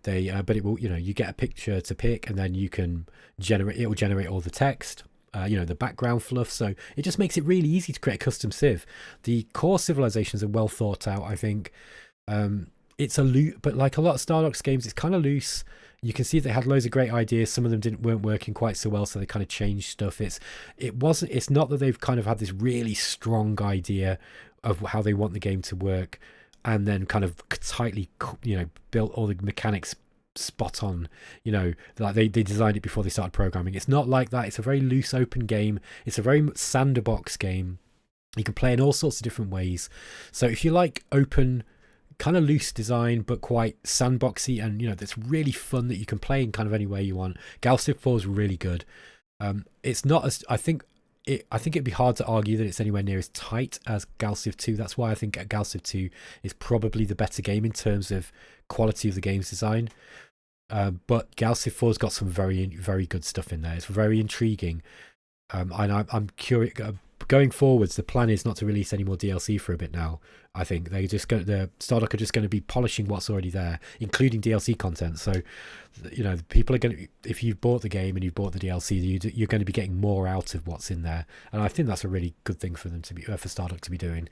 it will, you get a picture to pick, and then it will generate all the text. The background fluff, so it just makes it really easy to create a custom civ. The core civilizations are well thought out, I think. It's but like a lot of Stardock's games, it's kind of loose. You can see they had loads of great ideas. Some of them weren't working quite so well, so they kind of changed stuff. It's not that they've kind of had this really strong idea of how they want the game to work, and then kind of tightly, built all the mechanics spot on, like they designed it before they started programming. It's not like that. It's a very loose, open game. It's a very sandbox game. You can play in all sorts of different ways. So if you like open, kind of loose design, but quite sandboxy, and that's really fun, that you can play in kind of any way you want, Galciv 4 is really good. It's not as, I think it'd be hard to argue that it's anywhere near as tight as Galciv 2. That's why I think Galciv 2 is probably the better game in terms of quality of the game's design. But Galciv 4's got some very, very good stuff in there. It's very intriguing. And I'm curious. Going forwards, the plan is not to release any more DLC for a bit now. I think the Stardock are just going to be polishing what's already there, including DLC content. So, people are going to, if you've bought the game and you've bought the DLC, you're going to be getting more out of what's in there. And I think that's a really good thing for them for Stardock to be doing.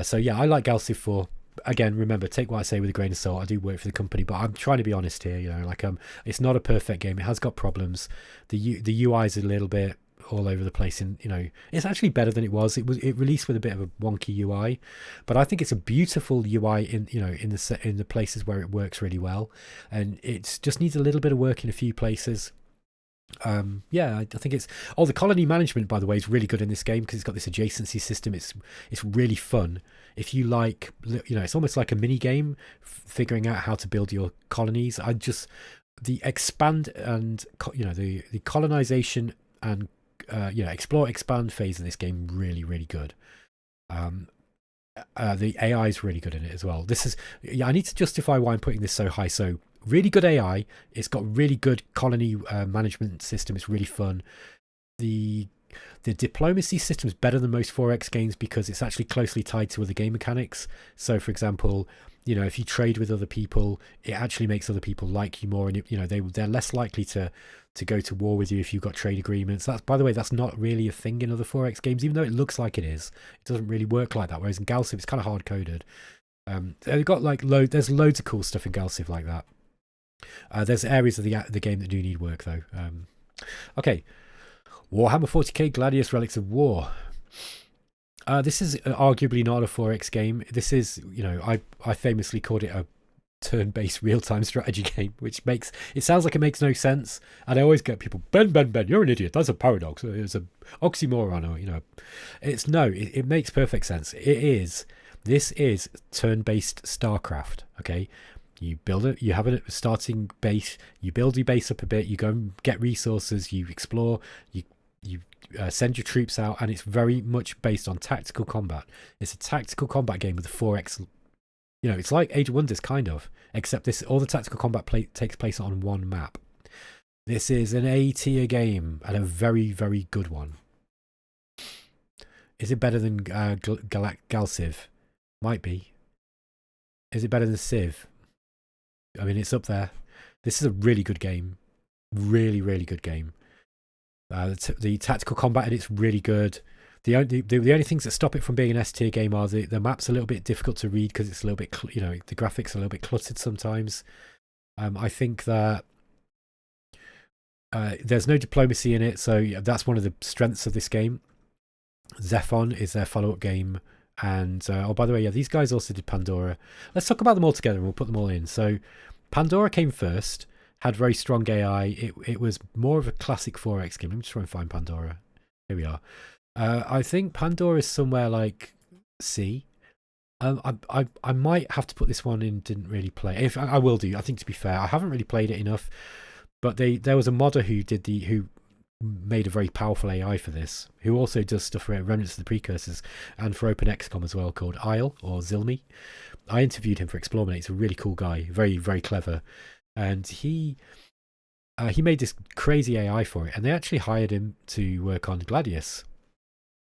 So yeah, I like Galciv 4. Again, remember, take what I say with a grain of salt. I do work for the company, but I'm trying to be honest here. It's not a perfect game. It has got problems. The UI is a little bit all over the place. And it's actually better than it was. It released with a bit of a wonky UI, but I think it's a beautiful UI in in the places where it works really well, and it just needs a little bit of work in a few places. Yeah, I think it's the colony management, by the way, is really good in this game because it's got this adjacency system. It's really fun. If you like, it's almost like a mini game figuring out how to build your colonies. The expand and the colonization and explore expand phase in this game really good. The AI is really good in it as well. I need to justify why I'm putting this so high. So really good AI. It's got really good colony management system. It's really fun. The diplomacy system is better than most 4X games because it's actually closely tied to other game mechanics. So, for example, if you trade with other people, it actually makes other people like you more, and they're less likely to go to war with you if you've got trade agreements. By the way, that's not really a thing in other 4X games, even though it looks like it is. It doesn't really work like that. Whereas in Galciv, it's kind of hard coded. They've got there's loads of cool stuff in Galciv like that. There's areas of the game that do need work though. Okay, Warhammer 40k Gladius Relics of War. This is arguably not a 4X game. This is, I famously called it a turn-based real-time strategy game, which sounds like it makes no sense. And I always get people, Ben, you're an idiot. That's a paradox. It's an oxymoron, or it makes perfect sense. This is turn-based StarCraft. Okay, you have a starting base. You build your base up a bit. You go and get resources. You explore. You send your troops out, and it's very much based on tactical combat. It's a tactical combat game with a 4X. It's like Age of Wonders kind of, except all the tactical combat takes place on one map. This is an A tier game and a very, very good one. Is it better than Galciv? Might be. Is it better than Civ? I mean, it's up there. This is a really good game. Really, really good game. The tactical combat in it's really good. The only things that stop it from being an S tier game are the map's a little bit difficult to read because it's a little bit the graphics are a little bit cluttered sometimes. I think that there's no diplomacy in it, so that's one of the strengths of this game. Zephon is their follow-up game, and by the way, these guys also did Pandora. Let's talk about them all together and we'll put them all in. So Pandora came first. Had very strong AI. It was more of a classic 4X game. Let me just try and find Pandora. Here we are. I think Pandora is somewhere like C. I might have to put this one in. Didn't really play. If I will do. I think, to be fair, I haven't really played it enough. But there was a modder who made a very powerful AI for this, who also does stuff for Remnants of the Precursors and for OpenXCOM as well, called Isle or Zilmi. I interviewed him for eXplorminate. He's a really cool guy. Very, very clever. And he made this crazy AI for it, and they actually hired him to work on Gladius.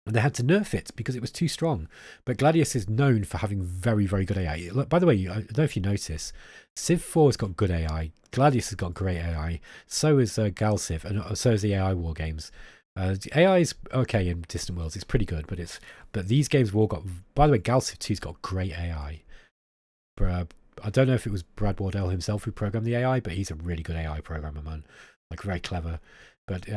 And they had to nerf it because it was too strong. But Gladius is known for having very, very good AI. By the way, I don't know if you notice, Civ 4 has got good AI. Gladius has got great AI. So is Galciv, and so is the AI war games. The AI is okay in Distant Worlds. It's pretty good, but these games have all got. By the way, Galciv 2's got great AI. I don't know if it was Brad Wardell himself who programmed the AI, but he's a really good AI programmer, man. Like, very clever. But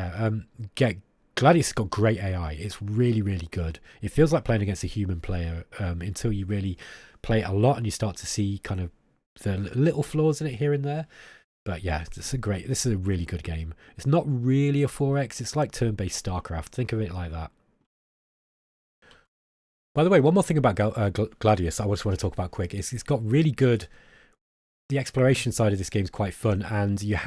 Gladius has got great AI. It's really, really good. It feels like playing against a human player until you really play it a lot and you start to see kind of the little flaws in it here and there. But yeah, this is a really good game. It's not really a 4X. It's like turn-based StarCraft. Think of it like that. By the way, one more thing about Gladius I just want to talk about quick. It's got really good. The exploration side of this game is quite fun, and you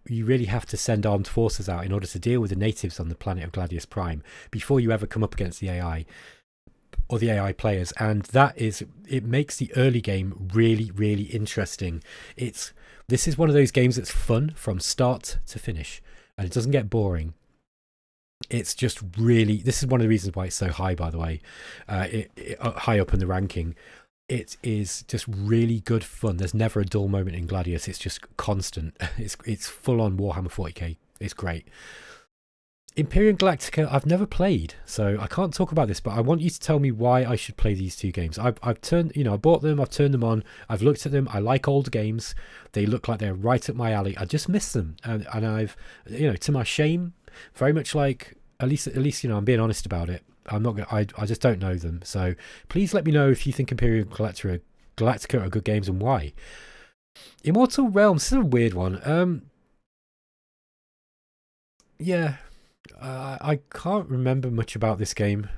really have to send armed forces out in order to deal with the natives on the planet of Gladius Prime before you ever come up against the AI or the AI players, and it makes the early game really, really interesting. This is one of those games that's fun from start to finish, and it doesn't get boring. It's just really, this is one of the reasons why it's so high, by the way, high up in the ranking. It is just really good fun. There's never a dull moment in Gladius. It's just constant. It's full on Warhammer 40k. It's great. Imperium Galactica I've never played, so I can't talk about this, but I want you to tell me why I should play these two games. I bought them, I've turned them on, I've looked at them. I like old games. They look like they're right up my alley. I just miss them, and I've, to my shame, very much like At least you know I'm being honest about it. I'm not gonna, I just don't know them. So please let me know if you think Imperium Galactica are good games and why. Immortal Realms, this is a weird one. Yeah, I can't remember much about this game.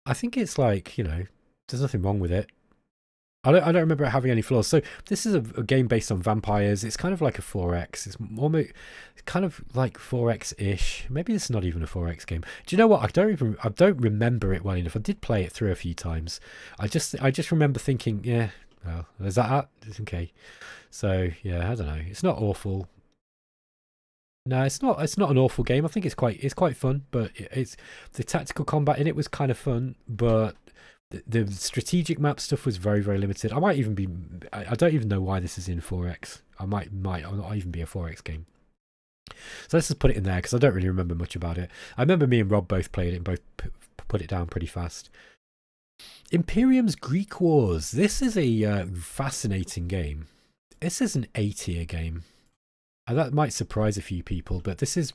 I think it's like, you know, there's nothing wrong with it. I don't remember it having any flaws. So this is a game based on vampires. It's kind of like a 4X. It's almost kind of like 4X-ish. Maybe it's not even a 4X game. Do you know what? I don't remember it well enough. I did play it through a few times. I just remember thinking, yeah, well, there's that. It's okay. So yeah, I don't know. It's not awful. No, it's not. It's not an awful game. I think it's quite fun. But it's the tactical combat in it was kind of fun, but the strategic map stuff was very, very limited. I might even be. I don't even know why this is in 4X. I might not even be a 4X game. So let's just put it in there because I don't really remember much about it. I remember me and Rob both played it and both put it down pretty fast. Imperium's Greek Wars. This is a fascinating game. This is an A-tier game. And that might surprise a few people, but this is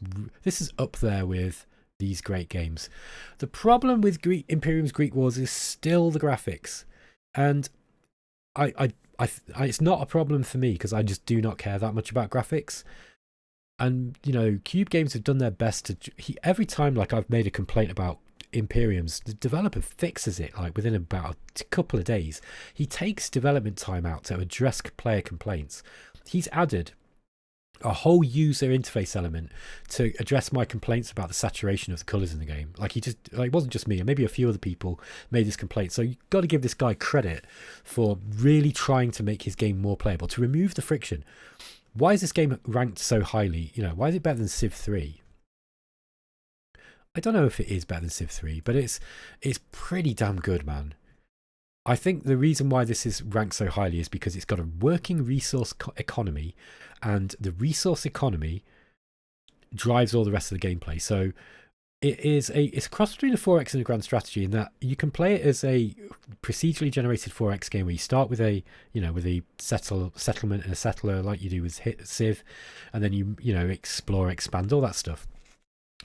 up there with these great games. The problem with Imperium's Greek Wars is still the graphics, and it's not a problem for me because I just do not care that much about graphics. And you know, Cube Games have done their best to. Every time, like I've made a complaint about Imperium's, the developer fixes it like within about a couple of days. He takes development time out to address player complaints. He's added a whole user interface element to address my complaints about the saturation of the colors in the game. Like it wasn't just me, and maybe a few other people made this complaint. So you've got to give this guy credit for really trying to make his game more playable, to remove the friction. Why is this game ranked so highly? You know, why is it better than Civ 3? I don't know if it is better than Civ 3, but it's pretty damn good, man. I think the reason why this is ranked so highly is because it's got a working resource economy, and the resource economy drives all the rest of the gameplay. So it's a cross between a 4X and a grand strategy in that you can play it as a procedurally generated 4X game where you start with a settlement and a settler like you do with Civ, and then you explore, expand, all that stuff.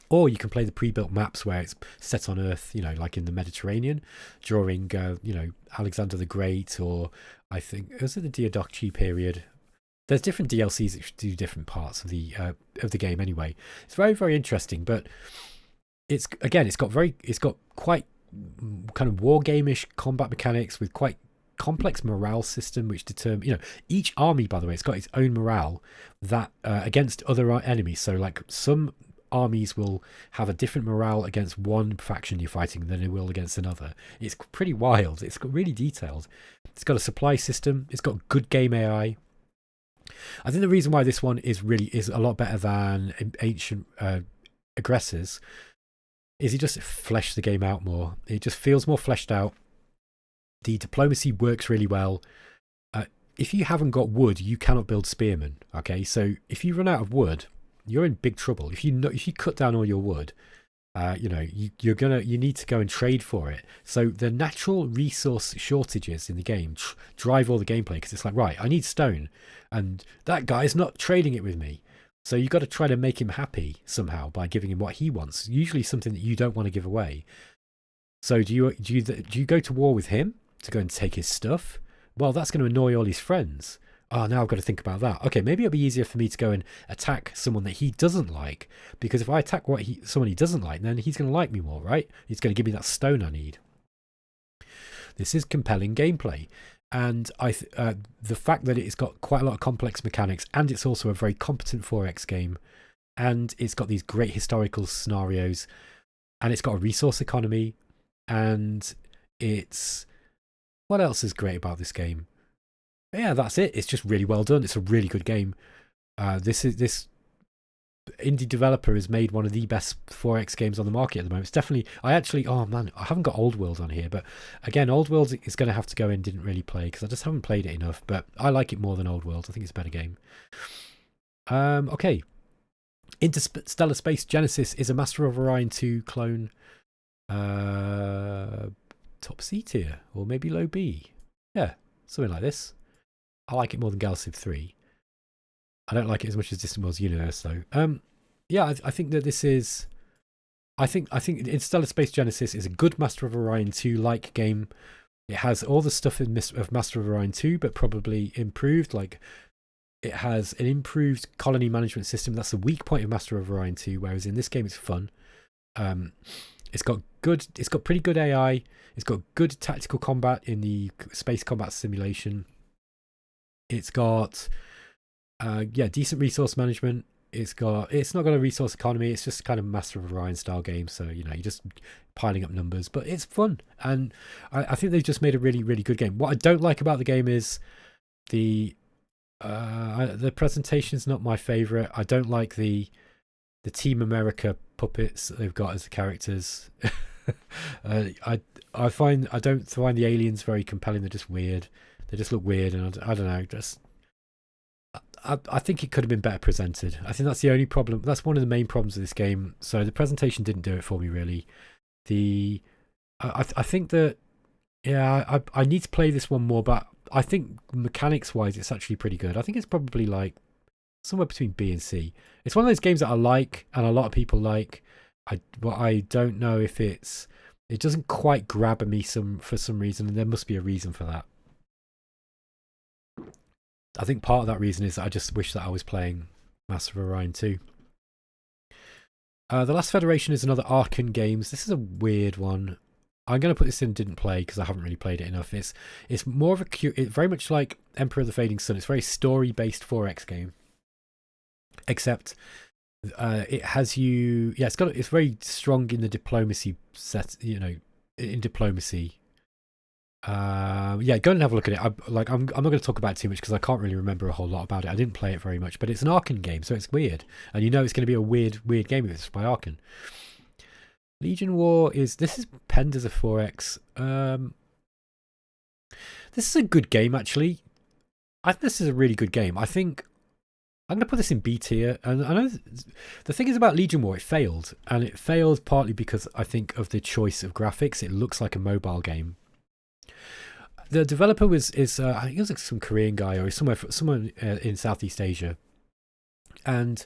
Or you can play the pre-built maps where it's set on Earth, you know, like in the Mediterranean during, Alexander the Great, or I think, was it the Diadochi period? There's different DLCs that do different parts of the game anyway. It's very, very interesting, but it's got quite kind of war game-ish combat mechanics with quite complex morale system which determine, you know, each army, by the way, it's got its own morale that against other enemies. So like some armies will have a different morale against one faction you're fighting than it will against another. It's pretty wild. It's got really detailed. It's got a supply system. It's got good game AI. I think the reason why this one is a lot better than ancient Aggressors is it just fleshed the game out more. It just feels more fleshed out. The diplomacy works really well. If you haven't got wood, you cannot build spearmen. Okay, so if you run out of wood, you're in big trouble. If you cut down all your wood, you need to go and trade for it. So the natural resource shortages in the game drive all the gameplay, because it's like, right, I need stone, and that guy's not trading it with me. So you've got to try to make him happy somehow by giving him what he wants. Usually something that you don't want to give away. So do you go to war with him to go and take his stuff? Well, that's going to annoy all his friends. Oh, now I've got to think about that. Okay, maybe it'll be easier for me to go and attack someone that he doesn't like, because if I attack someone he doesn't like, then he's going to like me more, right? He's going to give me that stone I need. This is compelling gameplay, and the fact that it's got quite a lot of complex mechanics, and it's also a very competent 4X game, and it's got these great historical scenarios, and it's got a resource economy, and what else is great about this game? Yeah, that's it. It's just really well done. It's a really good game. This indie developer has made one of the best 4X games on the market at the moment. It's definitely. I haven't got Old World on here, but again, Old World is going to have to go in. Didn't really play because I just haven't played it enough. But I like it more than Old World. I think it's a better game. Okay. Interstellar Space Genesis is a Master of Orion 2 clone. Top C tier or maybe low B. Yeah, something like this. I like it more than Civ 3. I don't like it as much as Distant Worlds Universe, though. yeah, I think that this is. I think Interstellar Space Genesis is a good Master of Orion 2 like game. It has all the stuff of Master of Orion 2, but probably improved. Like, it has an improved colony management system. That's the weak point of Master of Orion 2, whereas in this game it's fun. Um, it's got pretty good AI. It's got good tactical combat in the space combat simulation. It's got decent resource management. It's not got a resource economy. It's just kind of Master of Orion style game. So, you know, you're just piling up numbers, but it's fun. And I think they've just made a really, really good game. What I don't like about the game is the presentation is not my favorite. I don't like the Team America puppets that they've got as the characters. I don't find the aliens very compelling. They're just weird. They just look weird, and I don't know. Just I think it could have been better presented. I think that's the only problem. That's one of the main problems of this game. So the presentation didn't do it for me really. I think that I need to play this one more, but I think mechanics wise it's actually pretty good. I think it's probably like somewhere between B and C. It's one of those games that I like and a lot of people like. I don't know if it doesn't quite grab me for some reason, and there must be a reason for that. I think part of that reason is that I just wish that I was playing Master of Orion 2. The Last Federation is another Arkan Games. This is a weird one. I'm going to put this in didn't play because I haven't really played it enough. It's more of it's very much like Emperor of the Fading Sun. It's a very story-based 4X game. Except it has it's very strong in the diplomacy set, you know, in diplomacy. Go and have a look at it. I'm not going to talk about it too much because I can't really remember a whole lot about it. I didn't play it very much, but it's an Arkan game, so it's weird, and you know it's going to be a weird game if it's by Arkan. Legion War is penned as a 4X. This is a good game actually. I think this is a really good game. I think I'm going to put this in B tier, and I know the thing is about Legion War, it failed, and it failed partly because I think of the choice of graphics. It looks like a mobile game. The developer I think it was like some Korean guy or someone in Southeast Asia, and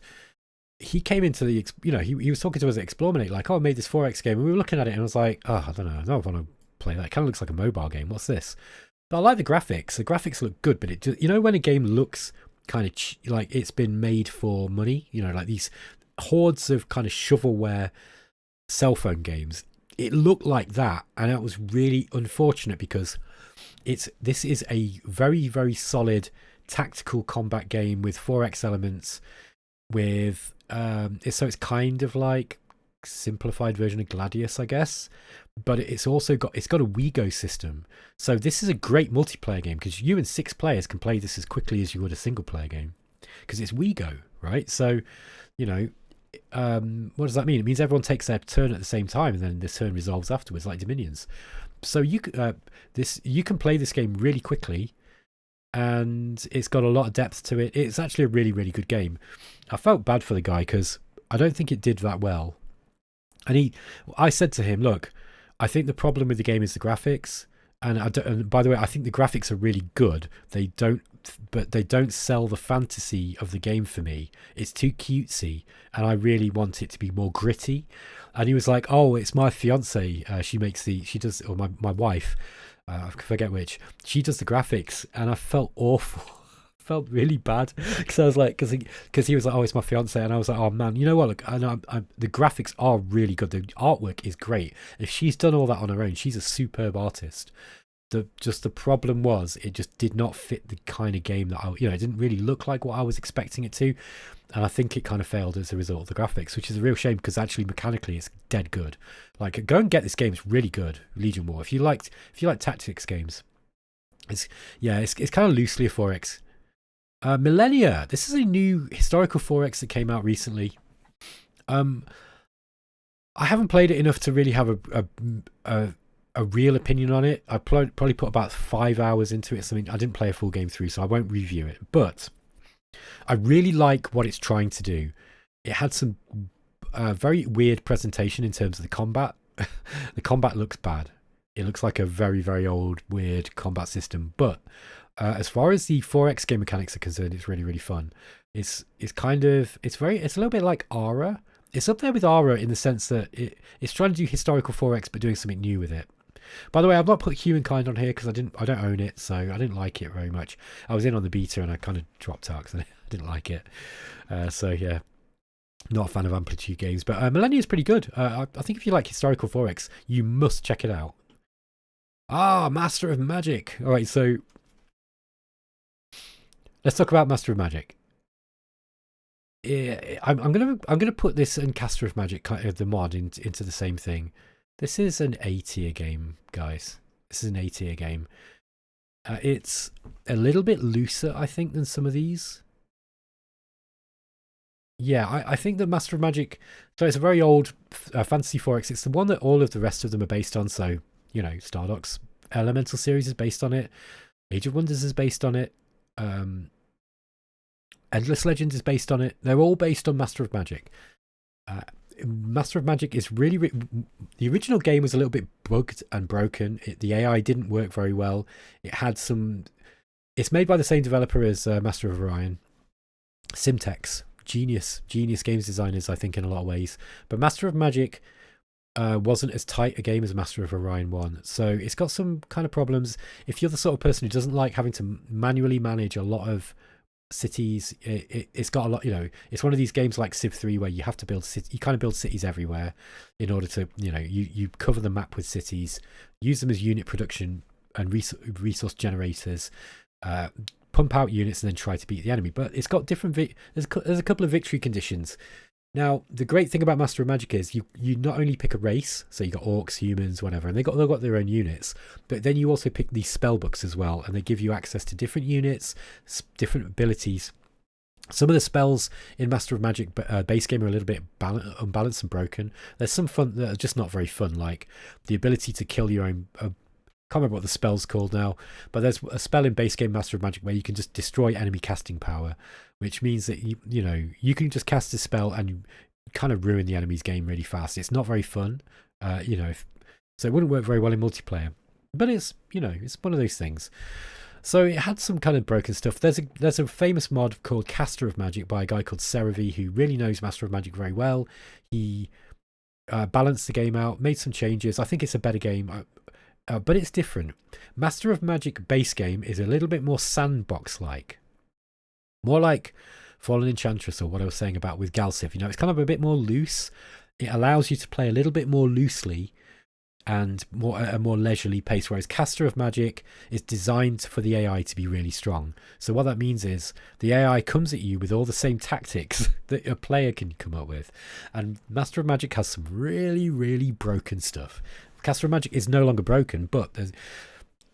he came into the, you know, he was talking to us at eXplorminate like, oh, I made this 4X game, and we were looking at it and I was like, oh, I don't know, I don't want to play that. It kind of looks like a mobile game. What's this? But I like the graphics. The graphics look good, but it just, you know, when a game looks kind of like it's been made for money, you know, like these hordes of kind of shovelware cell phone games, it looked like that, and that was really unfortunate because this is a very, very solid tactical combat game with 4X elements with so it's kind of like simplified version of Gladius, I guess, but it's also got a WeGo system. So this is a great multiplayer game because you and 6 players can play this as quickly as you would a single player game because it's WeGo, right? So, you know, what does that mean? It means everyone takes their turn at the same time, and then this turn resolves afterwards, like Dominions. So you can play this game really quickly, and it's got a lot of depth to it. It's actually a really, really good game. I felt bad for the guy because I don't think it did that well. And I said to him, look, I think the problem with the game is the graphics. And by the way, I think the graphics are really good. They don't sell the fantasy of the game for me. It's too cutesy, and I really want it to be more gritty. And he was like, "Oh, it's my fiance. My wife. I forget which. She does the graphics," and I felt awful. Felt really bad because I was like, because he was like, oh, it's my fiance, and I was like, oh man, you know what? Look, the graphics are really good. The artwork is great. If she's done all that on her own, she's a superb artist. The problem was it just did not fit the kind of game that it didn't really look like what I was expecting it to, and I think it kind of failed as a result of the graphics, which is a real shame because actually mechanically it's dead good. Like, go and get this game; it's really good. Legion War. If you like tactics games, it's kind of loosely a 4X. Millennia. This is a new historical 4X that came out recently. I haven't played it enough to really have a real opinion on it. I probably put about 5 hours into it. I didn't play a full game through, so I won't review it. But I really like what it's trying to do. It had some very weird presentation in terms of the combat. The combat looks bad. It looks like a very, very old, weird combat system. But as far as the 4X game mechanics are concerned, it's really, really fun. It's kind of it's a little bit like Ara. It's up there with Ara in the sense that it's trying to do historical 4X but doing something new with it. By the way, I've not put Humankind on here because I don't own it, so I didn't like it very much. I was in on the beta and I kind of dropped out because I didn't like it. So yeah, not a fan of Amplitude games, but Millennia is pretty good. I think if you like historical 4X, you must check it out. Ah, Master of Magic. All right, so let's talk about Master of Magic. I'm gonna put this and Caster of Magic, the mod, into the same thing. This is an A tier game, guys. This is an A tier game. It's a little bit looser, I think, than some of these. Yeah, I think that Master of Magic, so it's a very old Fantasy 4X. It's the one that all of the rest of them are based on. So, you know, Stardock's Elemental series is based on it. Age of Wonders is based on it. Endless Legends is based on it. They're all based on Master of Magic. Master of Magic is really the original game was a little bit bugged and broken. The AI didn't work very well. It's made by the same developer as Master of Orion. Simtex, genius games designers, I think, in a lot of ways. But Master of Magic wasn't as tight a game as Master of Orion 1. So it's got some kind of problems. If you're the sort of person who doesn't like having to manually manage a lot of cities, it's got a lot, you know, it's one of these games like Civ 3 where you have to build cities. You kind of build cities everywhere in order to, you know, you cover the map with cities, use them as unit production and resource generators, pump out units and then try to beat the enemy. But it's got different there's a couple of victory conditions. Now, the great thing about Master of Magic is you not only pick a race, so you got orcs, humans, whatever, and they've got their own units, but then you also pick these spell books as well, and they give you access to different units, different abilities. Some of the spells in Master of Magic base game are a little bit unbalanced and broken. There's some fun that are just not very fun, like the ability to kill your own... can't remember what the spell's called now, but there's a spell in base game Master of Magic where you can just destroy enemy casting power, which means that you know you can just cast a spell and you kind of ruin the enemy's game really fast. It's not very fun, you know, so it wouldn't work very well in multiplayer. But it's, you know, it's one of those things. So it had some kind of broken stuff. There's a famous mod called Caster of Magic by a guy called Cerevi who really knows Master of Magic very well. He balanced the game out, made some changes. I think it's a better game. But it's different. Master of Magic base game is a little bit more sandbox-like. More like Fallen Enchantress, or what I was saying about with Galciv. You know, it's kind of a bit more loose. It allows you to play a little bit more loosely and at a more leisurely pace, whereas Caster of Magic is designed for the AI to be really strong. So what that means is the AI comes at you with all the same tactics that a player can come up with. And Master of Magic has some really, really broken stuff. Caster of Magic is no longer broken, but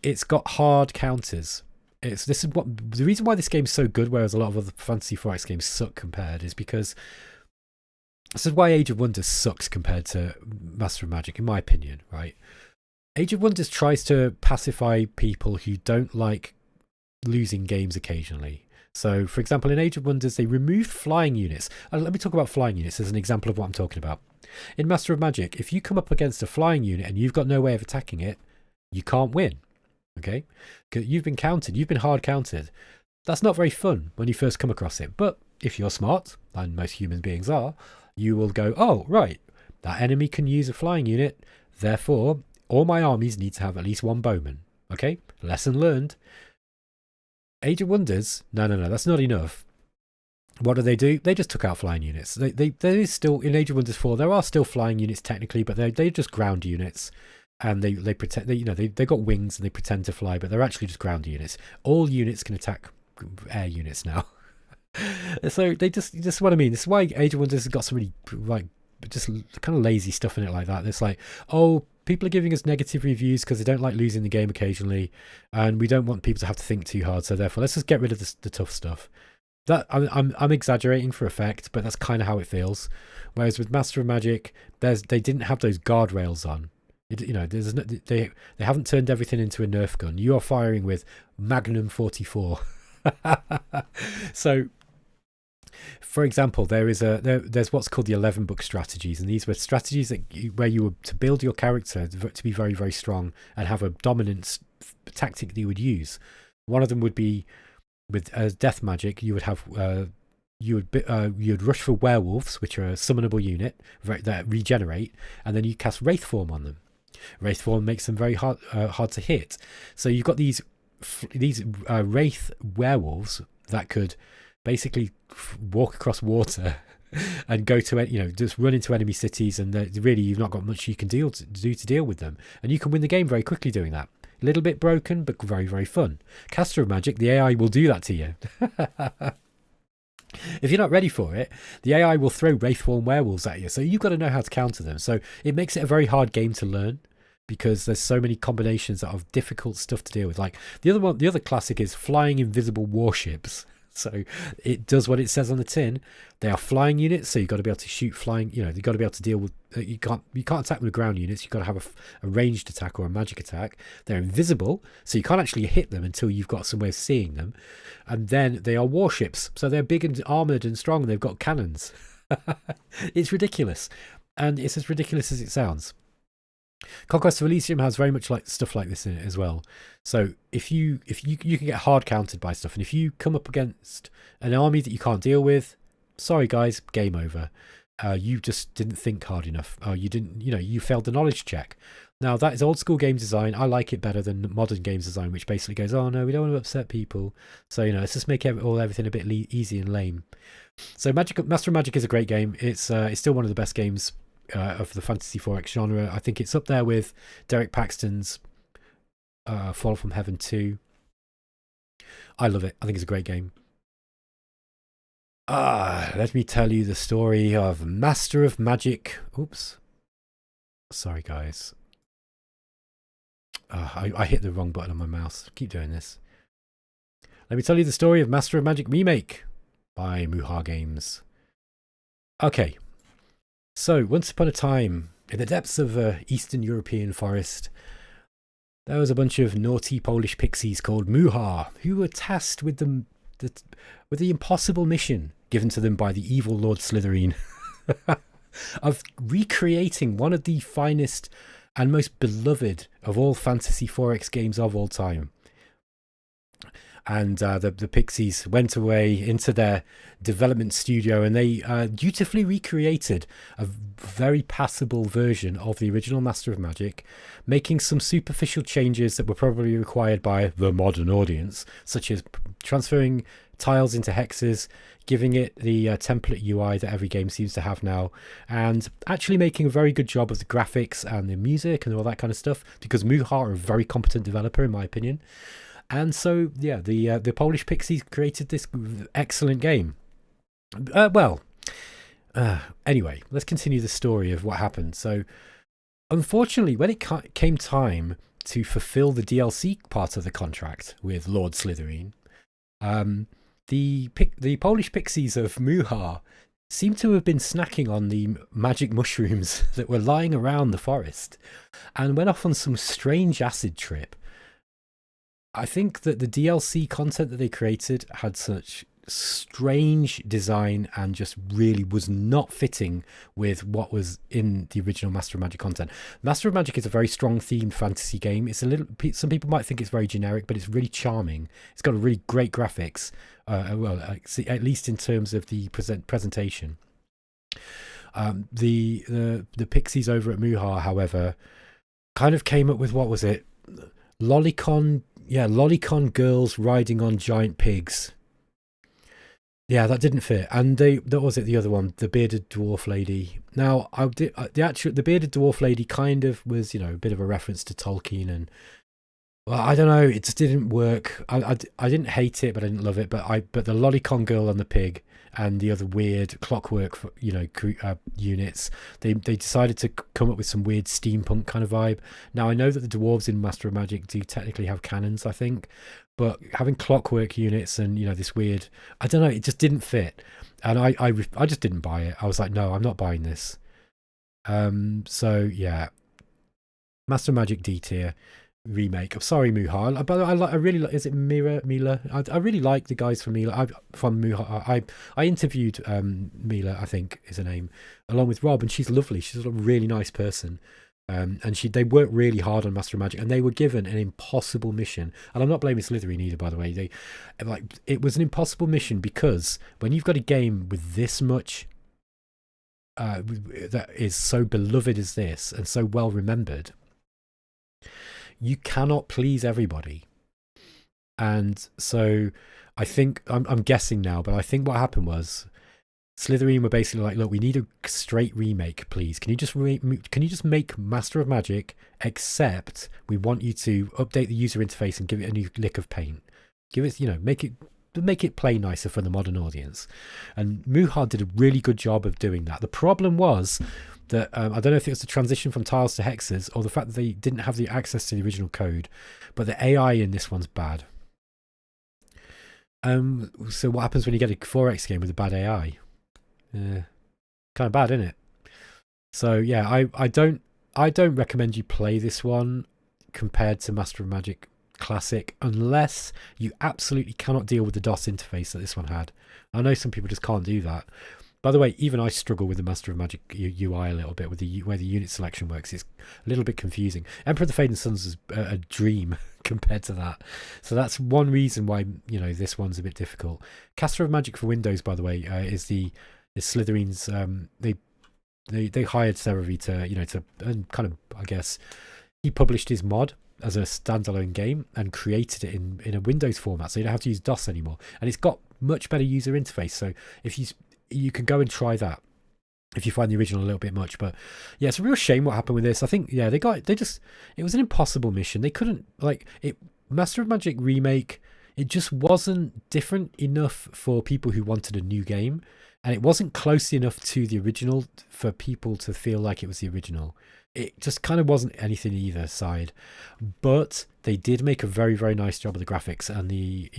it's got hard counters. The reason why this game's so good, whereas a lot of other Fantasy 4X games suck compared, is because this is why Age of Wonders sucks compared to Master of Magic, in my opinion, right? Age of Wonders tries to pacify people who don't like losing games occasionally. So, for example, in Age of Wonders, they removed flying units. Let me talk about flying units as an example of what I'm talking about. In Master of Magic, if you come up against a flying unit and you've got no way of attacking it, you can't win. Okay? Because you've been countered. You've been hard countered. That's not very fun when you first come across it. But if you're smart, and most human beings are, you will go, oh, right, that enemy can use a flying unit. Therefore, all my armies need to have at least one bowman. Okay? Lesson learned. Age of Wonders, no, that's not enough. What do? They just took out flying units. There is still, in Age of Wonders 4, there are still flying units technically, but they're just ground units. And they pretend, they've got wings and they pretend to fly, but they're actually just ground units. All units can attack air units now. So this what I mean. This is why Age of Wonders has got some really, like, just kind of lazy stuff in it like that. It's like, oh, people are giving us negative reviews because they don't like losing the game occasionally, and we don't want people to have to think too hard. So therefore, let's just get rid of the tough stuff. That I'm exaggerating for effect, but that's kind of how it feels. Whereas with Master of Magic, they didn't have those guardrails on. They haven't turned everything into a Nerf gun. You are firing with Magnum 44. So, for example, there's what's called the 11 book strategies, and these were strategies where you were to build your character to be very, very strong and have a dominant tactic that you would use. One of them would be with death magic. You would have you'd rush for werewolves, which are a summonable unit that regenerate, and then you cast Wraithform on them. Wraithform makes them very hard to hit. So you've got these wraith werewolves that could basically walk across water and go to just run into enemy cities, and really you've not got much you can do to deal with them, and you can win the game very quickly doing that. A little bit broken, but very, very fun. Caster of Magic, the AI will do that to you. If you're not ready for it, the AI will throw Wraithform werewolves at you, so you've got to know how to counter them. So it makes it a very hard game to learn, because there's so many combinations that are difficult stuff to deal with. Like the other classic is flying invisible warships. So it does what it says on the tin. They are flying units, so you've got to be able to shoot flying. You've got to be able to deal with. You can't attack with ground units. You've got to have a ranged attack or a magic attack. They're invisible, so you can't actually hit them until you've got some way of seeing them. And then they are warships, so they're big and armored and strong, and they've got cannons. It's ridiculous, and it's as ridiculous as it sounds. Conquest of Elysium has very much like stuff like this in it as well. So if you can get hard countered by stuff, and if you come up against an army that you can't deal with, sorry guys, game over. You just didn't think hard enough. You failed the knowledge check. Now that is old school game design. I like it better than modern games design, which basically goes, oh no, we don't want to upset people, so let's just make everything a bit easy and lame. So Master of Magic is a great game. It's still one of the best games of the Fantasy 4X genre. I think it's up there with Derek Paxton's Fall from Heaven 2. I love it. I think it's a great game. Let me tell you the story of Master of Magic. Oops. Sorry, guys. I hit the wrong button on my mouse. Keep doing this. Let me tell you the story of Master of Magic Remake by Muha Games. Okay. So, once upon a time, in the depths of an Eastern European forest, there was a bunch of naughty Polish pixies called Muha, who were tasked with the impossible mission given to them by the evil Lord Slytherin of recreating one of the finest and most beloved of all Fantasy 4X games of all time. And the Pixies went away into their development studio, and they dutifully recreated a very passable version of the original Master of Magic, making some superficial changes that were probably required by the modern audience, such as transferring tiles into hexes, giving it the template UI that every game seems to have now, and actually making a very good job of the graphics and the music and all that kind of stuff, because Muha are a very competent developer, in my opinion. And so, yeah, the Polish Pixies created this excellent game. Anyway, let's continue the story of what happened. So, unfortunately, when it came time to fulfill the DLC part of the contract with Lord Slytherin, the Polish Pixies of Muha seem to have been snacking on the magic mushrooms that were lying around the forest, and went off on some strange acid trip. I think that the DLC content that they created had such strange design and just really was not fitting with what was in the original Master of Magic content. Master of Magic is a very strong themed fantasy game. It's some people might think it's very generic, but it's really charming. It's got a really great graphics, at least in terms of the presentation. The Pixies over at Muha, however, kind of came up with, what was it? Lolicon girls riding on giant pigs. Yeah, that didn't fit. And that was it. The other one, the bearded dwarf lady. Now, the bearded dwarf lady kind of was, a bit of a reference to Tolkien, and well, I don't know, it just didn't work. I didn't hate it, but I didn't love it. But the Lolicon girl and the pig and the other weird clockwork, units, they decided to come up with some weird steampunk kind of vibe. Now, I know that the dwarves in Master of Magic do technically have cannons, I think, but having clockwork units and this weird, I don't know, it just didn't fit, and I just didn't buy it. I was like, no, I'm not buying this. So yeah, Master of Magic D tier remake. I'm sorry, Muha, but I really like. Is it Mila? I really like the guys from Mila. From Muha. I interviewed Mila, I think is her name, along with Rob, and she's lovely. She's a really nice person. And they worked really hard on Master of Magic, and they were given an impossible mission. And I'm not blaming Slytherin either, by the way. It was an impossible mission because when you've got a game with this much that is so beloved as this and so well remembered, you cannot please everybody. And so I think I'm guessing now, but I think what happened was Slytherin were basically like, look, we need a straight remake, please. Can you just make Master of Magic, except we want you to update the user interface and give it a new lick of paint. Give it, make it play nicer for the modern audience. And Muhard did a really good job of doing that. The problem was that I don't know if it was the transition from tiles to hexes or the fact that they didn't have the access to the original code, but the AI in this one's bad. So what happens when you get a 4X game with a bad AI? Kind of bad, isn't it? So yeah, I don't recommend you play this one compared to Master of Magic Classic unless you absolutely cannot deal with the DOS interface that this one had. I know some people just can't do that. By the way, even I struggle with the Master of Magic UI a little bit with the way the unit selection works. It's a little bit confusing. Emperor of the Fading Suns is a dream compared to that. So that's one reason why this one's a bit difficult. Caster of Magic for Windows, by the way, is Slytherin's. They hired Cerevi to kind of, I guess, he published his mod as a standalone game and created it in a Windows format, so you don't have to use DOS anymore, and it's got much better user interface. So if you can go and try that if you find the original a little bit much. But yeah, it's a real shame what happened with this. I think it was an impossible mission. They couldn't Master of Magic Remake, it just wasn't different enough for people who wanted a new game, and it wasn't close enough to the original for people to feel like it was the original. It just kind of wasn't anything either side, but they did make a very, very nice job of the graphics and the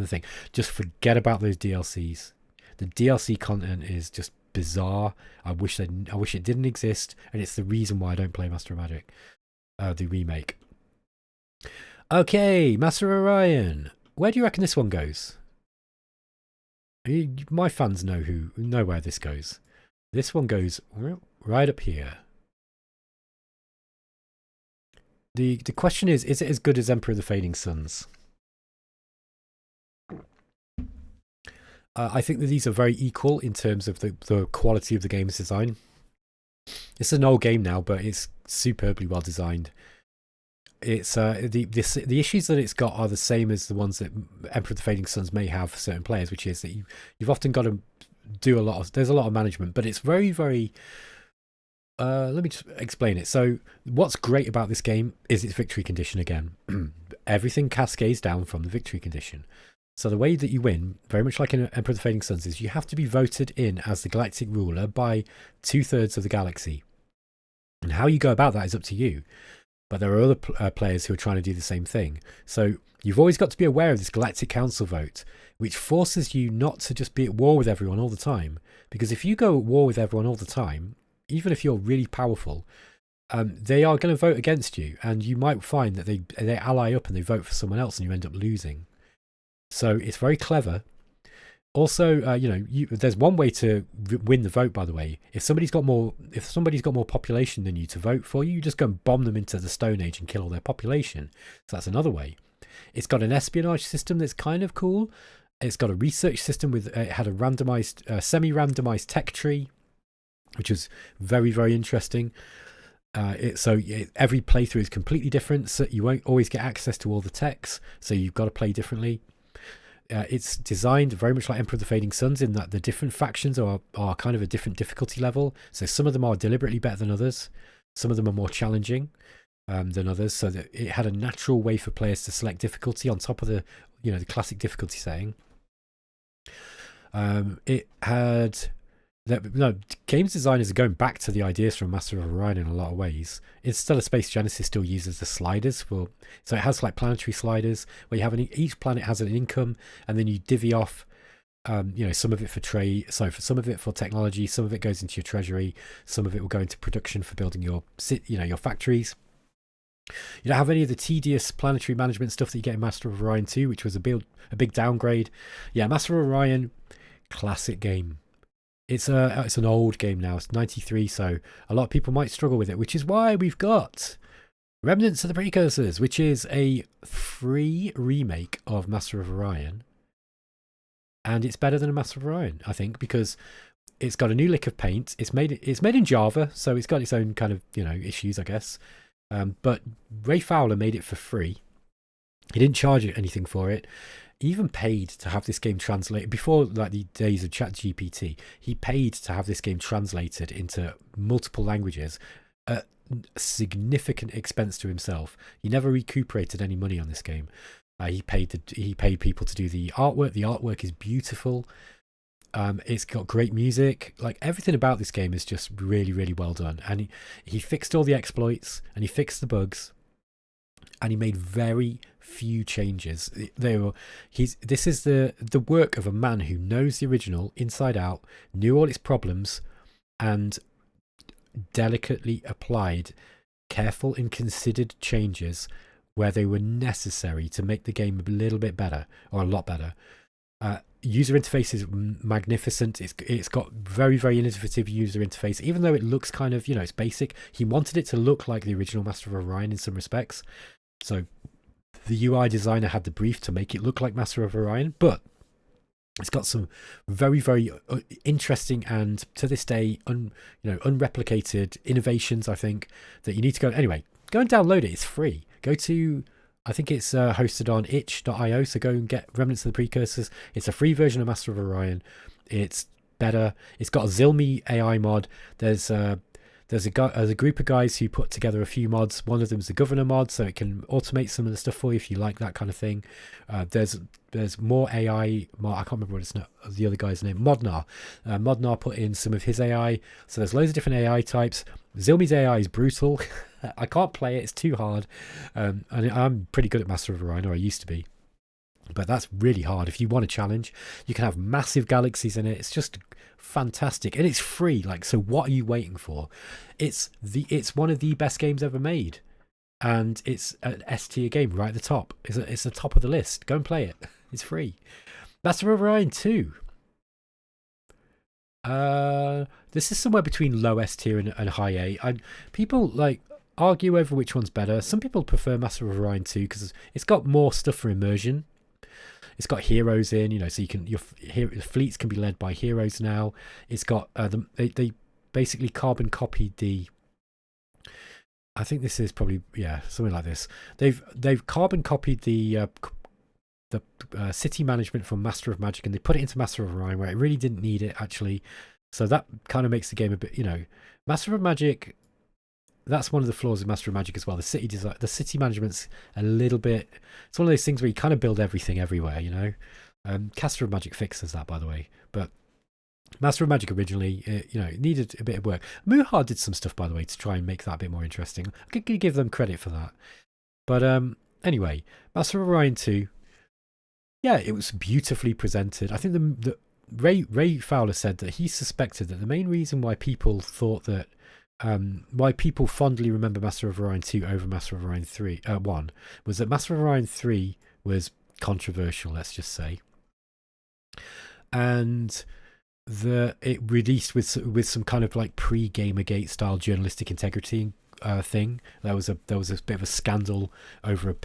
thing. Just forget about those DLCs. The DLC content is just bizarre. I wish it didn't exist, and it's the reason why I don't play Master of Magic, the remake. Okay, Master Orion. Where do you reckon this one goes? My fans know where this goes. This one goes right up here. The question is it as good as Emperor of the Fading Suns? I think that these are very equal in terms of the quality of the game's design. It's an old game now, but it's superbly well designed. It's the issues that it's got are the same as the ones that Emperor of the Fading Suns may have for certain players, which is that you've often got to do there's a lot of management, but it's very, very let me just explain it. So what's great about this game is its victory condition again. Everything cascades down from the victory condition. So the way that you win, very much like in Emperor of the Fading Suns, is you have to be voted in as the galactic ruler by 2/3 of the galaxy. And how you go about that is up to you. But there are other players who are trying to do the same thing. So you've always got to be aware of this Galactic Council vote, which forces you not to just be at war with everyone all the time. Because if you go at war with everyone all the time, even if you're really powerful, they are going to vote against you. And you might find that they ally up and they vote for someone else and you end up losing. So it's very clever. Also, there's one way to win the vote, by the way. If somebody's got more population than you to vote for you, you just go and bomb them into the Stone Age and kill all their population. So that's another way. It's got an espionage system that's kind of cool. It's got a research system it had a randomized, semi-randomized tech tree, which was very, very interesting. Every playthrough is completely different, so you won't always get access to all the techs, so you've got to play differently. It's designed very much like Emperor of the Fading Suns in that the different factions are kind of a different difficulty level. So some of them are deliberately better than others. Some of them are more challenging than others. So that it had a natural way for players to select difficulty on top of the classic difficulty setting. Games designers are going back to the ideas from Master of Orion in a lot of ways. Interstellar Space Genesis still uses the sliders so it has like planetary sliders where you have each planet has an income, and then you divvy off, some of it for trade. So for some of it for technology, some of it goes into your treasury, some of it will go into production for building your factories. You don't have any of the tedious planetary management stuff that you get in Master of Orion 2, which was a big downgrade. Yeah, Master of Orion, classic game. It's an old game now. It's 93, so a lot of people might struggle with it, which is why we've got Remnants of the Precursors, which is a free remake of Master of Orion. And it's better than a Master of Orion, I think, because it's got a new lick of paint. It's made in Java, so it's got its own kind of, issues, I guess. But Ray Fowler made it for free. He didn't charge anything for it. He even paid to have this game translated before, like, the days of ChatGPT. He paid to have this game translated into multiple languages at significant expense to himself. He never recuperated any money on this game. He paid people to do the artwork. The artwork is beautiful. It's got great music. Like, everything about this game is just really, really well done. And he fixed all the exploits, and he fixed the bugs, and he made very few changes. This is the work of a man who knows the original inside out, knew all its problems, and delicately applied careful and considered changes where they were necessary to make the game a little bit better, or a lot better. User interface is magnificent. It's got very, very innovative user interface, even though it looks kind of, it's basic. He wanted it to look like the original Master of Orion in some respects. So the UI designer had the brief to make it look like Master of Orion, but it's got some very, very interesting and, to this day, unreplicated innovations, I think, that you need to go. Anyway, go and download it. It's free. Go to, I think it's hosted on itch.io, so go and get Remnants of the Precursors. It's a free version of Master of Orion. It's better. It's got a Zilmi AI mod. There's a group of guys who put together a few mods. One of them is the governor mod, so it can automate some of the stuff for you if you like that kind of thing. There's more AI. I can't remember what it's not, the other guy's name. Modnar. Modnar put in some of his AI. So there's loads of different AI types. Zilmi's AI is brutal. I can't play it. It's too hard. And I'm pretty good at Master of Orion, or I used to be. But that's really hard. If you want a challenge, you can have massive galaxies in it. It's just fantastic, and it's free. Like, so what are you waiting for? It's one of the best games ever made, and it's an S tier game right at the top. It's the top of the list. Go and play it. It's free. Master of Orion 2. This is somewhere between low S tier and high A. People like argue over which one's better. Some people prefer Master of Orion 2 because it's got more stuff for immersion. It's got heroes in, so you can your fleets can be led by heroes now. It's got they basically carbon copied the. I think this is probably something like this. They've carbon copied the city management from Master of Magic, and they put it into Master of Orion where it really didn't need it actually. So that kind of makes the game a bit, Master of Magic. That's one of the flaws of Master of Magic as well. The city design, the city management's a little bit. It's one of those things where you kind of build everything everywhere. Caster of Magic fixes that, by the way. But Master of Magic originally, it needed a bit of work. Muhar did some stuff, by the way, to try and make that a bit more interesting. I could give them credit for that. But anyway, Master of Orion 2. Yeah, it was beautifully presented. I think the Ray Fowler said that he suspected that the main reason why people thought that. Why people fondly remember Master of Orion 2 over Master of Orion 1 was that Master of Orion 3 was controversial, let's just say, and it released with some kind of like pre-Gamergate style journalistic integrity thing. There was a bit of a scandal over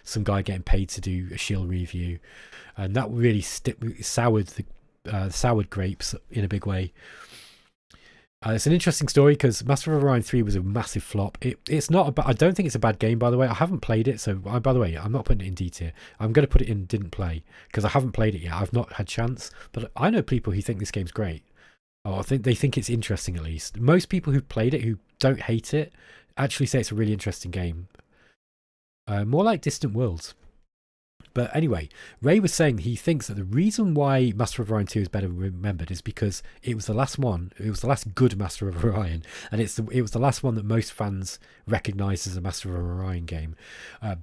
some guy getting paid to do a shield review, and that really soured grapes in a big way. It's an interesting story because Master of Orion 3 was a massive flop. It's not. I don't think it's a bad game, by the way. I haven't played it, so by the way, I'm not putting it in D tier. I'm going to put it in didn't play because I haven't played it yet. I've not had chance, but I know people who think this game's great. I think they think it's interesting at least. Most people who've played it, who don't hate it, actually say it's a really interesting game. More like Distant Worlds. But anyway, Ray was saying he thinks that the reason why Master of Orion 2 is better remembered is because it was the last one. It was the last good Master of Orion, and it was the last one that most fans recognised as a Master of Orion game.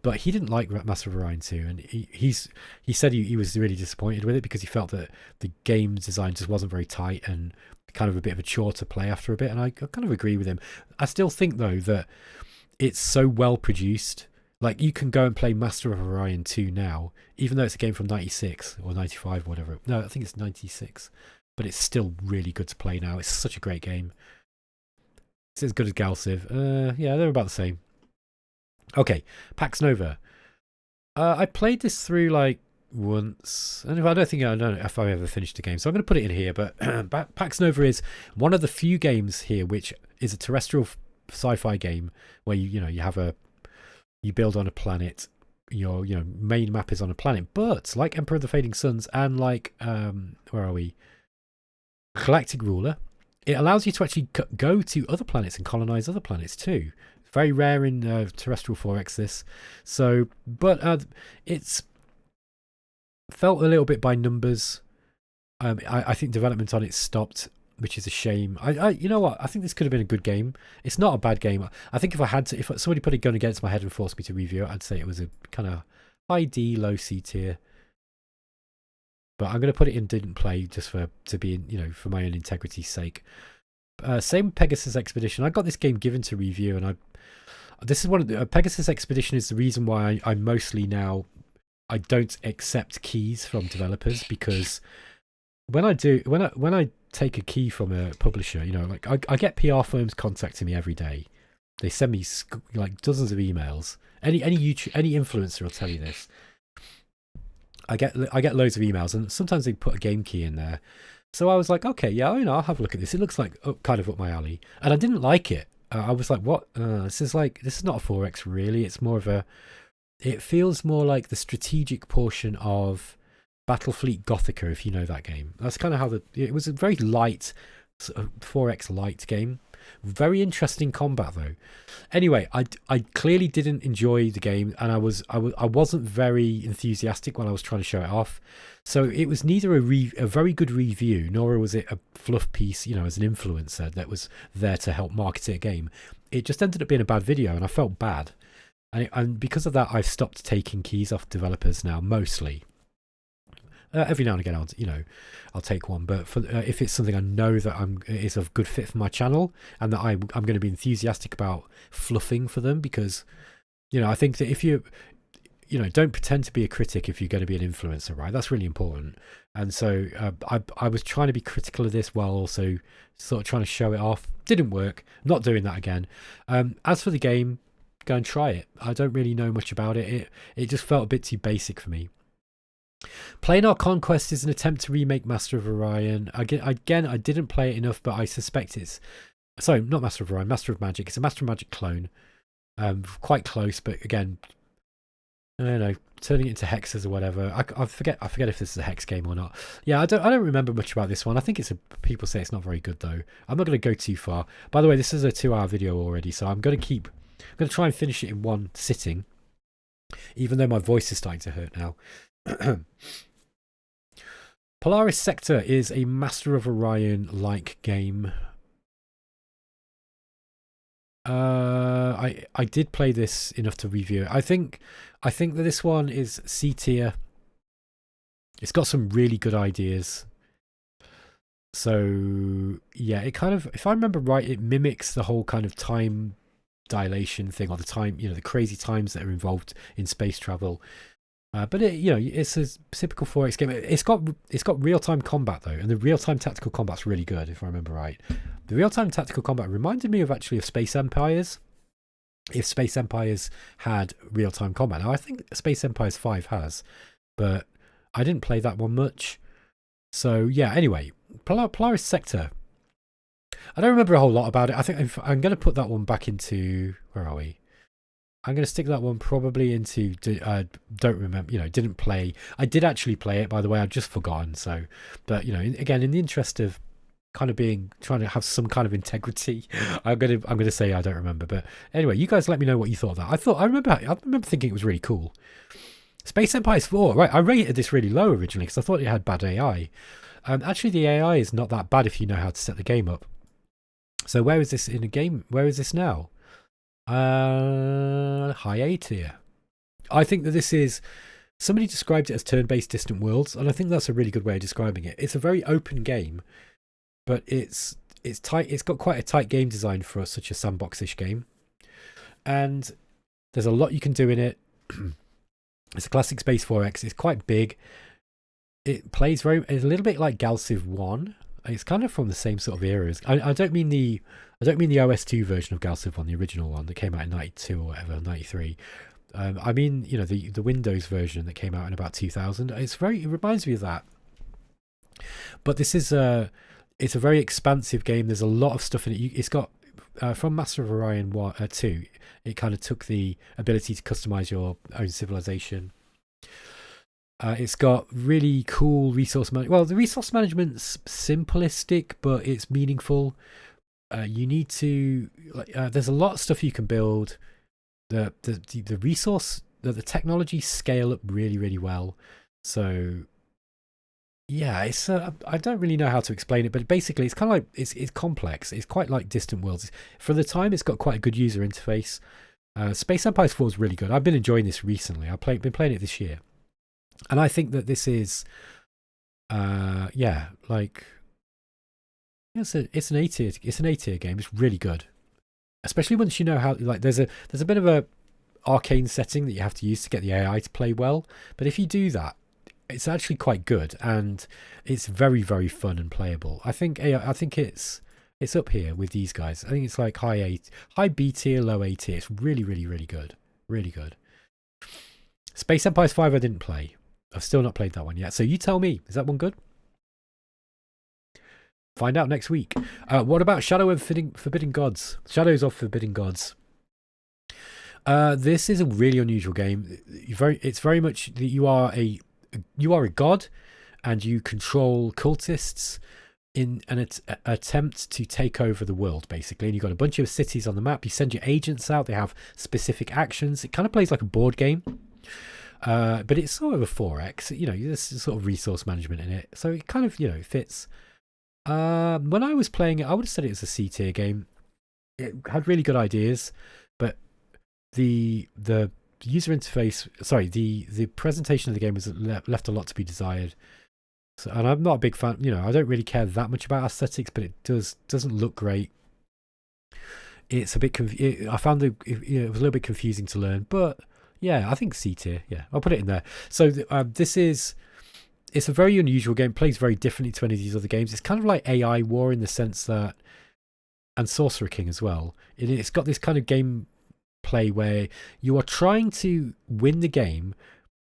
But he didn't like Master of Orion 2, and he said he was really disappointed with it because he felt that the game design just wasn't very tight and kind of a bit of a chore to play after a bit. And I kind of agree with him. I still think though that it's so well produced. Like, you can go and play Master of Orion 2 now, even though it's a game from 96 or 95 or whatever. No, I think it's 96. but it's still really good to play now. It's such a great game. It's as good as Galciv. Yeah, they're about the same. Okay, Pax Nova. I played this through like once, and I don't know if I ever finished a game, so I'm going to put it in here. But Pax Nova is one of the few games here which is a terrestrial sci-fi game where you build on a planet. Your main map is on a planet, but like Emperor of the Fading Suns and like where are we? Galactic Ruler, it allows you to actually go to other planets and colonize other planets too. Very rare in terrestrial 4X this. So, but it's felt a little bit by numbers. I think development on it stopped, which is a shame. You know what? I think this could have been a good game. It's not a bad game. I think if somebody put a gun against my head and forced me to review it, I'd say it was a kind of high D, low C tier. But I'm going to put it in didn't play just for for my own integrity's sake. Same Pegasus Expedition. I got this game given to review, and this is one of the Pegasus Expedition is the reason why I mostly now I don't accept keys from developers, because when I take a key from a publisher, like I get PR firms contacting me every day. They send me like dozens of emails. Any influencer will tell you this. I get loads of emails, and sometimes they put a game key in there. So I was like, okay, yeah, I'll have a look at this. It looks like kind of up my alley, and I didn't like it. I was like, what? This is not a 4X really. It's more of it feels more like the strategic portion of Battlefleet Gothica, if you know that game. That's kind of how it was a very light 4X light game. Very interesting combat though. Anyway, I clearly didn't enjoy the game, and I wasn't very enthusiastic when I was trying to show it off. So it was neither a very good review, nor was it a fluff piece, as an influencer that was there to help market a game. It just ended up being a bad video, and I felt bad. And because of that, I've stopped taking keys off developers now, mostly. Every now and again, I'll take one, but if it's something I know that is a good fit for my channel, and that I'm going to be enthusiastic about fluffing for them, because I think that if you don't pretend to be a critic if you're going to be an influencer, right? That's really important. And so I was trying to be critical of this while also sort of trying to show it off. Didn't work. I'm not doing that again. As for the game, go and try it. I don't really know much about it. It just felt a bit too basic for me. Planar Conquest is an attempt to remake Master of Orion. Again, I didn't play it enough, but I suspect it's... Sorry, not Master of Orion, Master of Magic. It's a Master of Magic clone. Quite close, but again, I don't know, turning it into hexes or whatever. I forget if this is a hex game or not. Yeah, I don't remember much about this one. I think people say it's not very good though. I'm not going to go too far. By the way, this is a 2-hour video already, so I'm going to try and finish it in one sitting, even though my voice is starting to hurt now. Polaris Sector is a Master of Orion-like game. I did play this enough to review it. I think that this one is C tier. It's got some really good ideas. So yeah, it kind of, if I remember right, it mimics the whole kind of time dilation thing, or the time, the crazy times that are involved in space travel. But it's a typical 4X game. It's got real-time combat though, and the real-time tactical combat's really good, if I remember right. The real-time tactical combat reminded me of Space Empires. If Space Empires had real-time combat, now I think Space Empires 5 has, but I didn't play that one much. So yeah. Anyway, Polaris Sector. I don't remember a whole lot about it. I think I'm going to put that one back into, where are we? I'm going to stick that one probably into, don't remember, didn't play. I did actually play it, by the way, I'd just forgotten. So, but, again, in the interest of kind of trying to have some kind of integrity, I'm going to say I don't remember. But anyway, you guys let me know what you thought of that. I remember thinking it was really cool. Space Empires 4, right, I rated this really low originally because I thought it had bad AI. Actually, the AI is not that bad if you know how to set the game up. So where is this in a game? Where is this now? High A tier. I think that this is, somebody described it as turn-based distant worlds, and I think that's a really good way of describing it. It's a very open game, but it's tight. It's got quite a tight game design for such a sandbox-ish game, and there's a lot you can do in it. It's a classic Space 4X. It's quite big. It plays it's a little bit like Galciv 1, It's kind of from the same sort of eras. I don't mean the OS2 version of Gal Civ 1, the original one that came out in 92 or whatever, 93. I mean, you know, the Windows version that came out in about 2000. It reminds me of that. But this is it's a very expansive game. There's a lot of stuff in it. It's got from Master of Orion 2. It kind of took the ability to customize your own civilization. It's got really cool resource management. Well, the resource management's simplistic, but it's meaningful. You need to there's a lot of stuff you can build. The resource, the technology scale up really, really well. So yeah, it's I don't really know how to explain it, but basically it's kind of like it's complex. It's quite like Distant Worlds. For the time, it's got quite a good user interface. Space Empires 4 is really good. I've been enjoying this recently. I've been playing it this year. And I think that this is, yeah, like it's an A tier game. It's really good, especially once you know how. Like, there's a bit of a arcane setting that you have to use to get the AI to play well. But if you do that, it's actually quite good, and it's very, very fun and playable. I think it's up here with these guys. I think it's like high B tier, low A tier. It's really, really, really good, really good. Space Empires 5 I didn't play. I've still not played that one yet. So you tell me, is that one good? Find out next week. What about Shadow of Forbidden Gods? Shadows of Forbidden Gods. This is a really unusual game. It's very much that you are a god, and you control cultists in an attempt to take over the world, basically. And you've got a bunch of cities on the map. You send your agents out. They have specific actions. It kind of plays like a board game. But it's sort of a 4X, you know, there's sort of resource management in it. So it kind of, you know, fits. When I was playing it, I would have said it was a C tier game. It had really good ideas, but the user interface, sorry, the presentation of the game was left a lot to be desired. So, and I'm not a big fan, you know, I don't really care that much about aesthetics, but it doesn't look great. It's a bit, I found it was a little bit confusing to learn, but yeah, I think C tier. Yeah, I'll put it in there. So it's a very unusual game. It plays very differently to any of these other games. It's kind of like AI War in the sense that, and Sorcerer King as well. It's got this kind of gameplay where you are trying to win the game,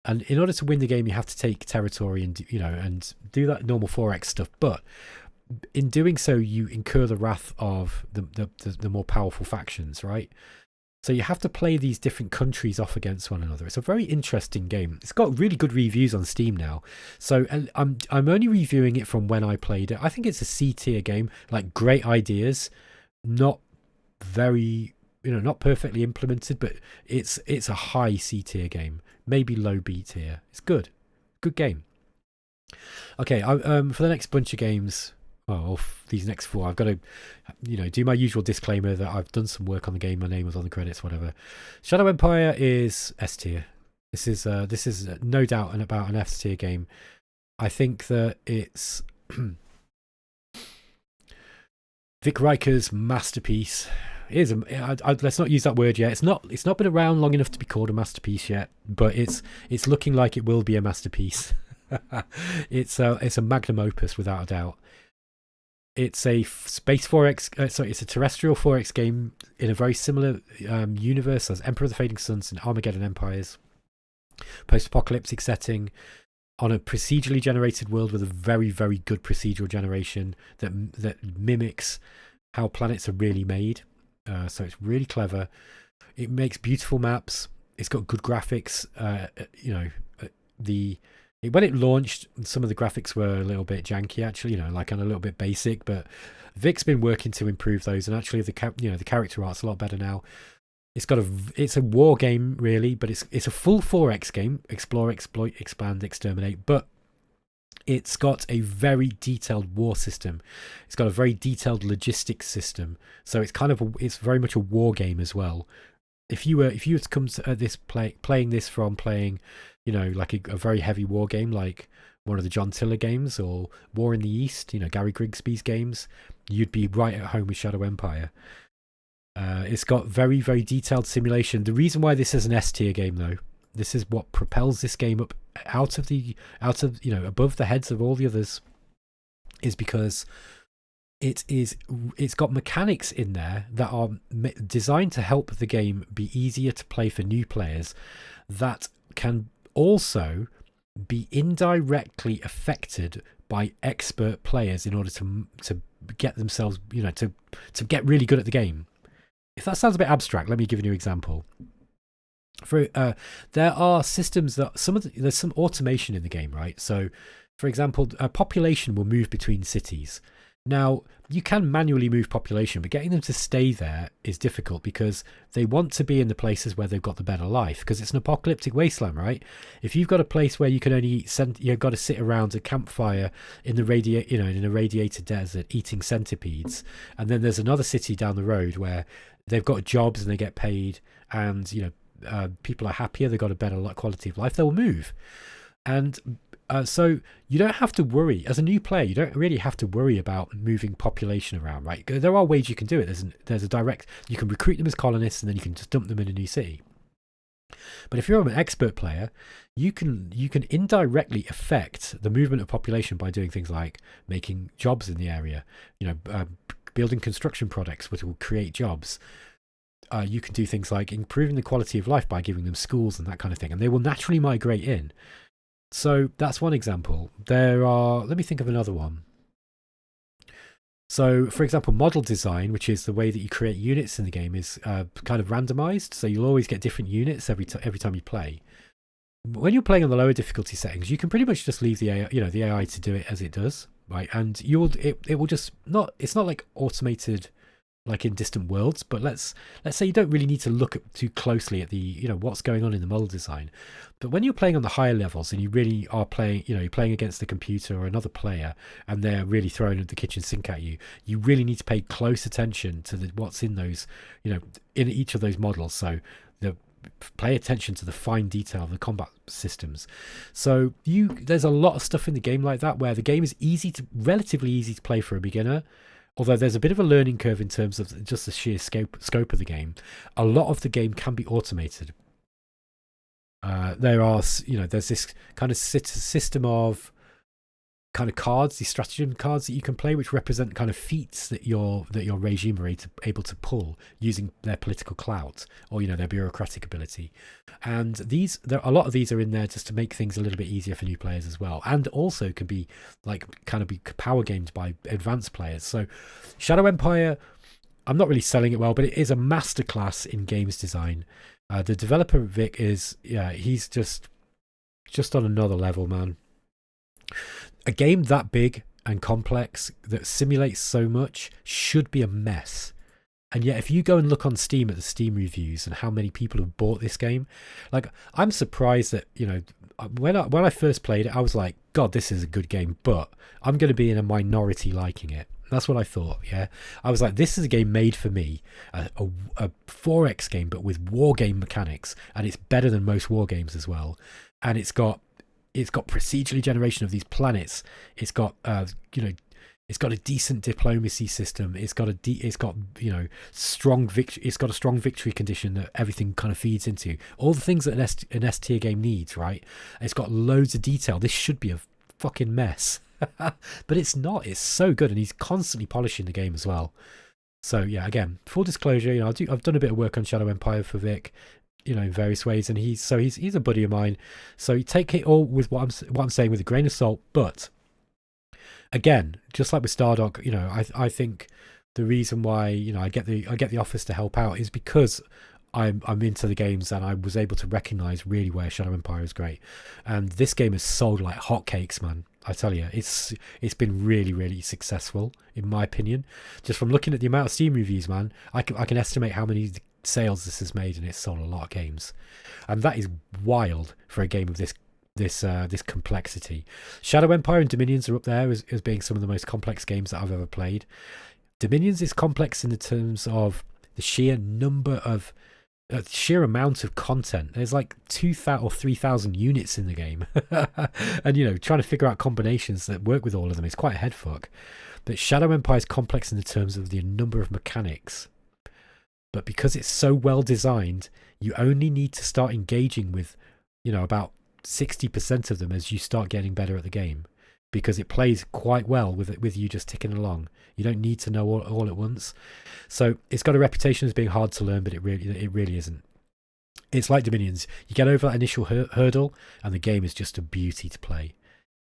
and in order to win the game, you have to take territory and and do that normal 4X stuff. But in doing so, you incur the wrath of the more powerful factions, right? So you have to play these different countries off against one another. It's a very interesting game. It's got really good reviews on Steam now. So I'm only reviewing it from when I played it. I think it's a C tier game. Like, great ideas, not very, not perfectly implemented, but it's a high C tier game, maybe low B tier. It's good game. Okay, for the next bunch of games. Well, these next 4, I've got to, do my usual disclaimer that I've done some work on the game. My name was on the credits, whatever. Shadow Empire is S tier. This is no doubt about an S tier game. I think that it's Vic Riker's masterpiece. Let's not use that word yet. It's not been around long enough to be called a masterpiece yet, but it's looking like it will be a masterpiece. It's a magnum opus without a doubt. It's a space 4X, it's a terrestrial 4X game in a very similar universe as Emperor of the Fading Suns and Armageddon Empires. Post-apocalyptic setting on a procedurally generated world with a very, very good procedural generation that mimics how planets are really made. So it's really clever. It makes beautiful maps. It's got good graphics. When it launched, some of the graphics were a little bit janky, actually, like, and a little bit basic, but Vic's been working to improve those, and actually the character art's a lot better now. It's a war game, really, but it's a full 4X game, explore, exploit, expand, exterminate, but it's got a very detailed war system. It's got a very detailed logistics system, so it's very much a war game as well. If you were to come to this playing this from playing, like a very heavy war game, like one of the John Tiller games or War in the East, Gary Grigsby's games, you'd be right at home with Shadow Empire. It's got very, very detailed simulation. The reason why this is an S tier game, though, this is what propels this game up out of above the heads of all the others, is because it's got mechanics in there that are designed to help the game be easier to play for new players, that can also be indirectly affected by expert players in order to get themselves, to get really good at the game. If that sounds a bit abstract, let me give you an example. There are systems that there's some automation in the game, right? So, for example, a population will move between cities. Now, you can manually move population, but getting them to stay there is difficult because they want to be in the places where they've got the better life, because it's an apocalyptic wasteland, right? If you've got a place where you can only eat, you've got to sit around a campfire in the in a radiated desert eating centipedes, and then there's another city down the road where they've got jobs and they get paid, and people are happier, they've got a better quality of life, they'll move. And so you don't have to worry, as a new player, you don't really have to worry about moving population around, right? There are ways you can do it. There's a direct, you can recruit them as colonists and then you can just dump them in a new city. But if you're an expert player, you can indirectly affect the movement of population by doing things like making jobs in the area, building construction products which will create jobs. You can do things like improving the quality of life by giving them schools and that kind of thing, and they will naturally migrate in. So that's one example. Let me think of another one. So, for example, model design, which is the way that you create units in the game, is kind of randomized. So you'll always get different units every time you play. When you're playing on the lower difficulty settings, you can pretty much just leave the AI to do it as it does, right? And it will just not. It's not like automated, like in Distant Worlds, but let's say you don't really need to look too closely at the what's going on in the model design. But when you're playing on the higher levels and you really are playing, you're playing against the computer or another player, and they're really throwing the kitchen sink at you, you really need to pay close attention to what's in those, in each of those models. So pay attention to the fine detail of the combat systems. So there's a lot of stuff in the game like that, where the game is relatively easy to play for a beginner. Although there's a bit of a learning curve in terms of just the sheer scope of the game. A lot of the game can be automated. There's this kind of system of kind of cards, these stratagem cards that you can play, which represent kind of feats that your regime are able to pull using their political clout or their bureaucratic ability. And a lot of these are in there just to make things a little bit easier for new players as well, and also can be be power gamed by advanced players. So Shadow Empire, I'm not really selling it well, but it is a masterclass in games design. The developer Vic he's just on another level, man. A game that big and complex that simulates so much should be a mess. And yet if you go and look on Steam at the Steam reviews and how many people have bought this game, I'm surprised that when I first played it, I was like, God, this is a good game, but I'm going to be in a minority liking it. That's what I thought. Yeah, I was like, this is a game made for me, a 4X game but with war game mechanics, and it's better than most war games as well. And it's got procedurally generation of these planets. It's got it's got a decent diplomacy system. It's got strong victory. It's got a strong victory condition that everything kind of feeds into. All the things that an S tier game needs, right? It's got loads of detail. This should be a fucking mess, but it's not. It's so good, and he's constantly polishing the game as well. So yeah, again, full disclosure, I've done a bit of work on Shadow Empire for Vic, in various ways, and he's a buddy of mine. So you take it all with what I'm saying with a grain of salt. But again, just like with Stardock, I think the reason why I get the offers to help out is because I'm into the games, and I was able to recognize really where Shadow Empire is great. And this game has sold like hotcakes, man. I tell you, it's been really, really successful in my opinion. Just from looking at the amount of Steam reviews, man, I can estimate how many sales this has made, and it's sold a lot of games, and that is wild for a game of this complexity. Shadow Empire and Dominions are up there as being some of the most complex games that I've ever played. Dominions is complex in the terms of the sheer amount of content. There's like 2,000 or 3,000 units in the game, and trying to figure out combinations that work with all of them is quite a head fuck. But Shadow Empire is complex in the terms of the number of mechanics. But because it's so well designed, you only need to start engaging with, about 60% of them as you start getting better at the game. because it plays quite well with you just ticking along. You don't need to know all at once. So it's got a reputation as being hard to learn, but it really isn't. It's like Dominions. You get over that initial hurdle, and the game is just a beauty to play.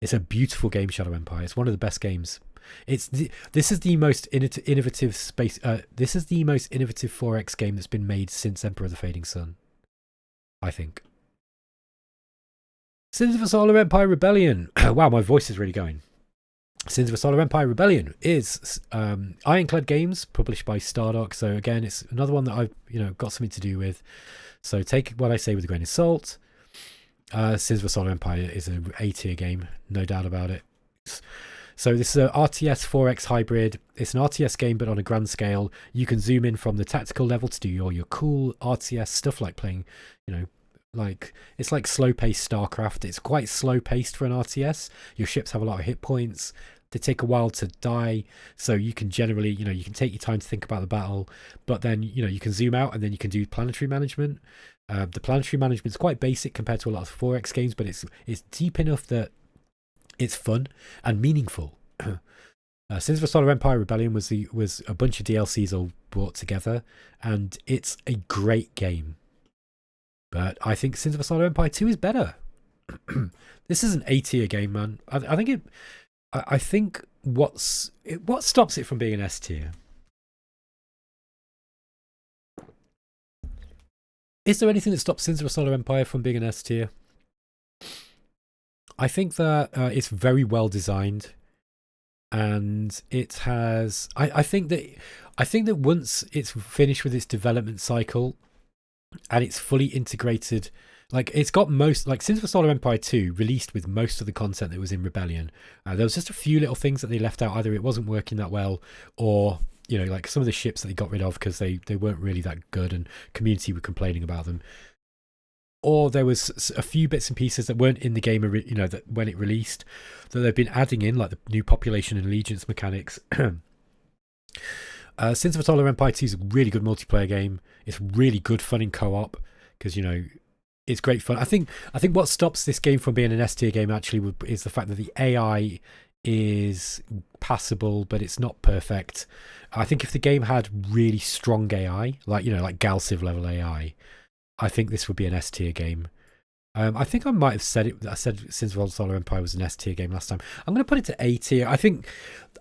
It's a beautiful game, Shadow Empire. It's one of the best games. This is the most innovative space. This is the most innovative 4X game that's been made since Emperor of the Fading Sun, I think. Sins of a Solar Empire Rebellion. Wow, my voice is really going. Sins of a Solar Empire Rebellion is Ironclad Games, published by Stardock. So again, it's another one that I've got something to do with. So take what I say with a grain of salt. Sins of a Solar Empire is an A-tier game, no doubt about it. So this is a RTS 4X hybrid. It's an RTS game, but on a grand scale. You can zoom in from the tactical level to do all your cool RTS stuff, like playing, like it's like slow-paced StarCraft. It's quite slow-paced for an RTS. Your ships have a lot of hit points. They take a while to die, so you can generally, you can take your time to think about the battle, but then, you can zoom out and then you can do planetary management. The planetary management is quite basic compared to a lot of 4X games, but it's deep enough that it's fun and meaningful. Sins of a Solar Empire Rebellion was a bunch of DLCs all brought together, and it's a great game. But I think Sins of a Solar Empire 2 is better. This is an A-tier game, man. I think what stops it from being an S tier? Is there anything that stops Sins of a Solar Empire from being an S tier? I think that it's very well designed, and it has. I think that once it's finished with its development cycle, and it's fully integrated. Like, it's got Sins of a Solar Empire 2 released with most of the content that was in Rebellion. There was just a few little things that they left out. Either it wasn't working that well, or, like some of the ships that they got rid of because they weren't really that good and community were complaining about them. Or there was a few bits and pieces that weren't in the game, that when it released, that they've been adding in, like the new population and allegiance mechanics. Sins of a Solar Empire 2 is a really good multiplayer game. It's really good fun in co-op because, it's great fun. I think what stops this game from being an S tier game actually is the fact that the AI is passable, but it's not perfect. I think if the game had really strong AI, like Galciv level AI, I think this would be an S tier game. I think I might have said it. I said Sins of a Solar Empire was an S tier game last time. I'm going to put it to A tier. I think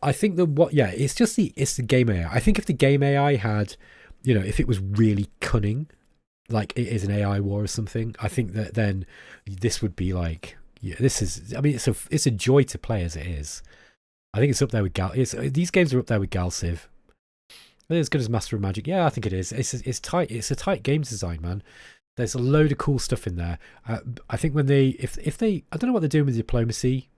that it's the game AI. I think if the game AI had, if it was really cunning, like it is an AI war or something, I think that then this would be like, it's a joy to play as it is. I think it's up there with these games are up there with Galciv. As good as Master of Magic. Yeah, I think it is. It's tight. It's a tight games design, man. There's a load of cool stuff in there. I think when if they, I don't know what they're doing with diplomacy,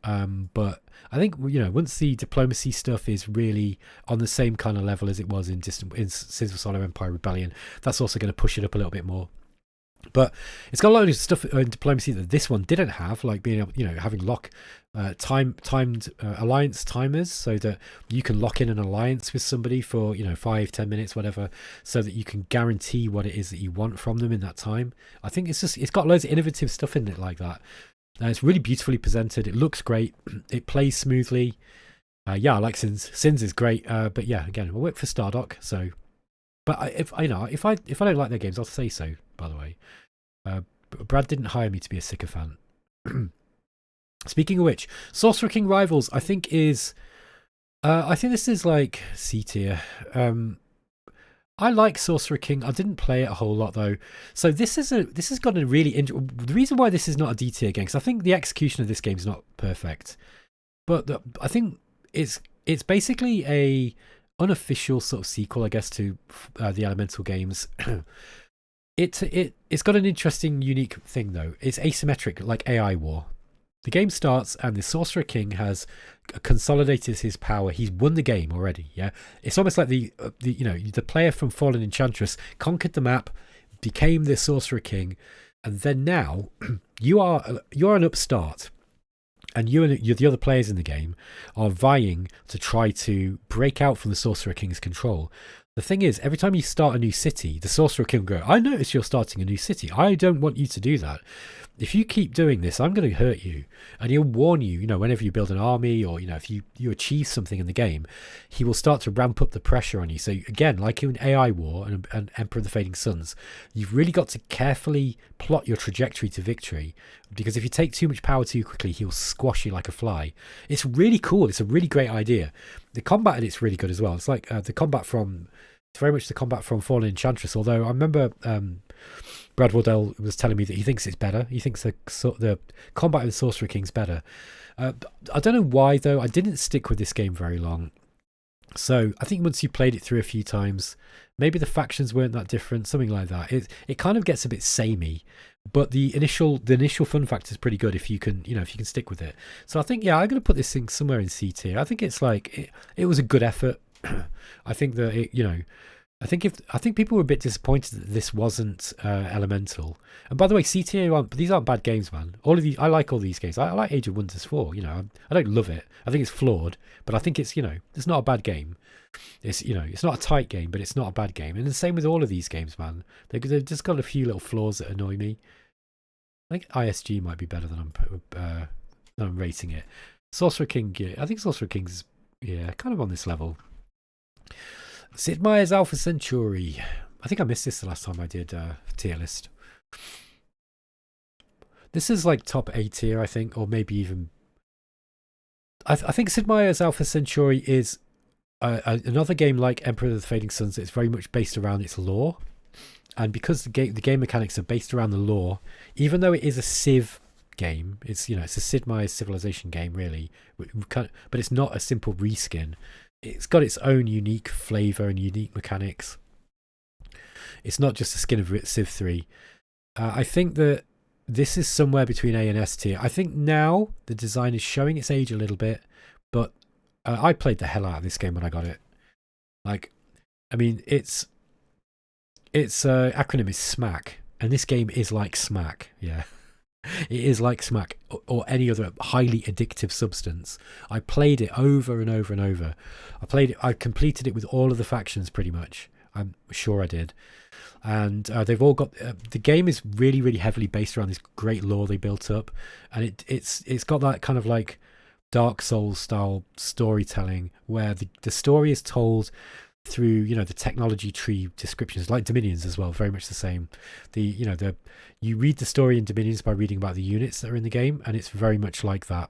but I think once the diplomacy stuff is really on the same kind of level as it was in Sins of Solar Empire Rebellion, that's also going to push it up a little bit more. But it's got a lot of stuff in diplomacy that this one didn't have, like being able, having timed alliance timers, so that you can lock in an alliance with somebody for 5-10 minutes, whatever, so that you can guarantee what it is that you want from them in that time. I think it's got loads of innovative stuff in it like that. It's really beautifully presented. It looks great. It plays smoothly. I like Sins. Sins is great. But yeah, again, I work for Stardock, so. But if I don't like their games, I'll say so. By the way, Brad didn't hire me to be a sycophant. Speaking of which, Sorcerer King Rivals, I think this is like C tier. I like Sorcerer King. I didn't play it a whole lot though. So this has got a really the reason why this is not a D tier game, because I think the execution of this game is not perfect, but I think it's basically a unofficial sort of sequel, I guess, to the Elemental games. It's got an interesting, unique thing though. It's asymmetric, like AI War. The game starts and the Sorcerer King has consolidated his power. He's won the game already. Yeah, it's almost like the player from Fallen Enchantress conquered the map, became the Sorcerer King, and then now you're an upstart, and you and the other players in the game are vying to try to break out from the Sorcerer King's control. The thing is, every time you start a new city, the Sorcerer King will go, I notice you're starting a new city. I don't want you to do that. If you keep doing this, I'm going to hurt you. And he'll warn you, whenever you build an army or, if you achieve something in the game, he will start to ramp up the pressure on you. So again, like in AI War and Emperor of the Fading Suns, you've really got to carefully plot your trajectory to victory, because if you take too much power too quickly, he'll squash you like a fly. It's really cool. It's a really great idea. The combat in it's really good as well. It's like it's very much the combat from Fallen Enchantress, although I remember Brad Wardell was telling me that he thinks it's better. He thinks the combat in Sorcerer King's better. I don't know why, though. I didn't stick with this game very long. So I think once you played it through a few times, maybe the factions weren't that different, something like that. It kind of gets a bit samey, but the initial fun factor is pretty good if you can stick with it. So I think, I'm going to put this thing somewhere in C tier. I think it's like it was a good effort. I think that I think people were a bit disappointed that this wasn't Elemental. And by the way, C tier, these aren't bad games, man. All of these, I like all these games. I like Age of Wonders 4. I don't love it. I think it's flawed, but I think it's it's not a bad game. It's it's not a tight game, but it's not a bad game. And the same with all of these games, man. They've just got a few little flaws that annoy me. I think ISG might be better than I'm rating it. Sorcerer King, I think Sorcerer King's kind of on this level. Sid Meier's Alpha Centauri. I think I missed this the last time I did tier list. This is like top A tier, I think, or maybe even. I think Sid Meier's Alpha Centauri is another game like Emperor of the Fading Suns. It's very much based around its lore, and because the game mechanics are based around the lore, even though it is a Civ game, it's it's a Sid Meier's Civilization game, really, but it's not a simple reskin. It's got its own unique flavour and unique mechanics. It's not just a skin of Civ 3. I think that this is somewhere between A and S tier. I think now the design is showing its age a little bit, but I played the hell out of this game when I got it. Its acronym is SMAC, and this game is like smack. Yeah. It is like smack or any other highly addictive substance. I played it over and over and over. I completed it with all of the factions pretty much. I'm sure I did. And they've all got the game is really, really heavily based around this great lore they built up, and it's got that kind of like Dark Souls style storytelling where the story is told through the technology tree descriptions, like Dominions as well, very much the same. You read the story in Dominions by reading about the units that are in the game, and it's very much like that.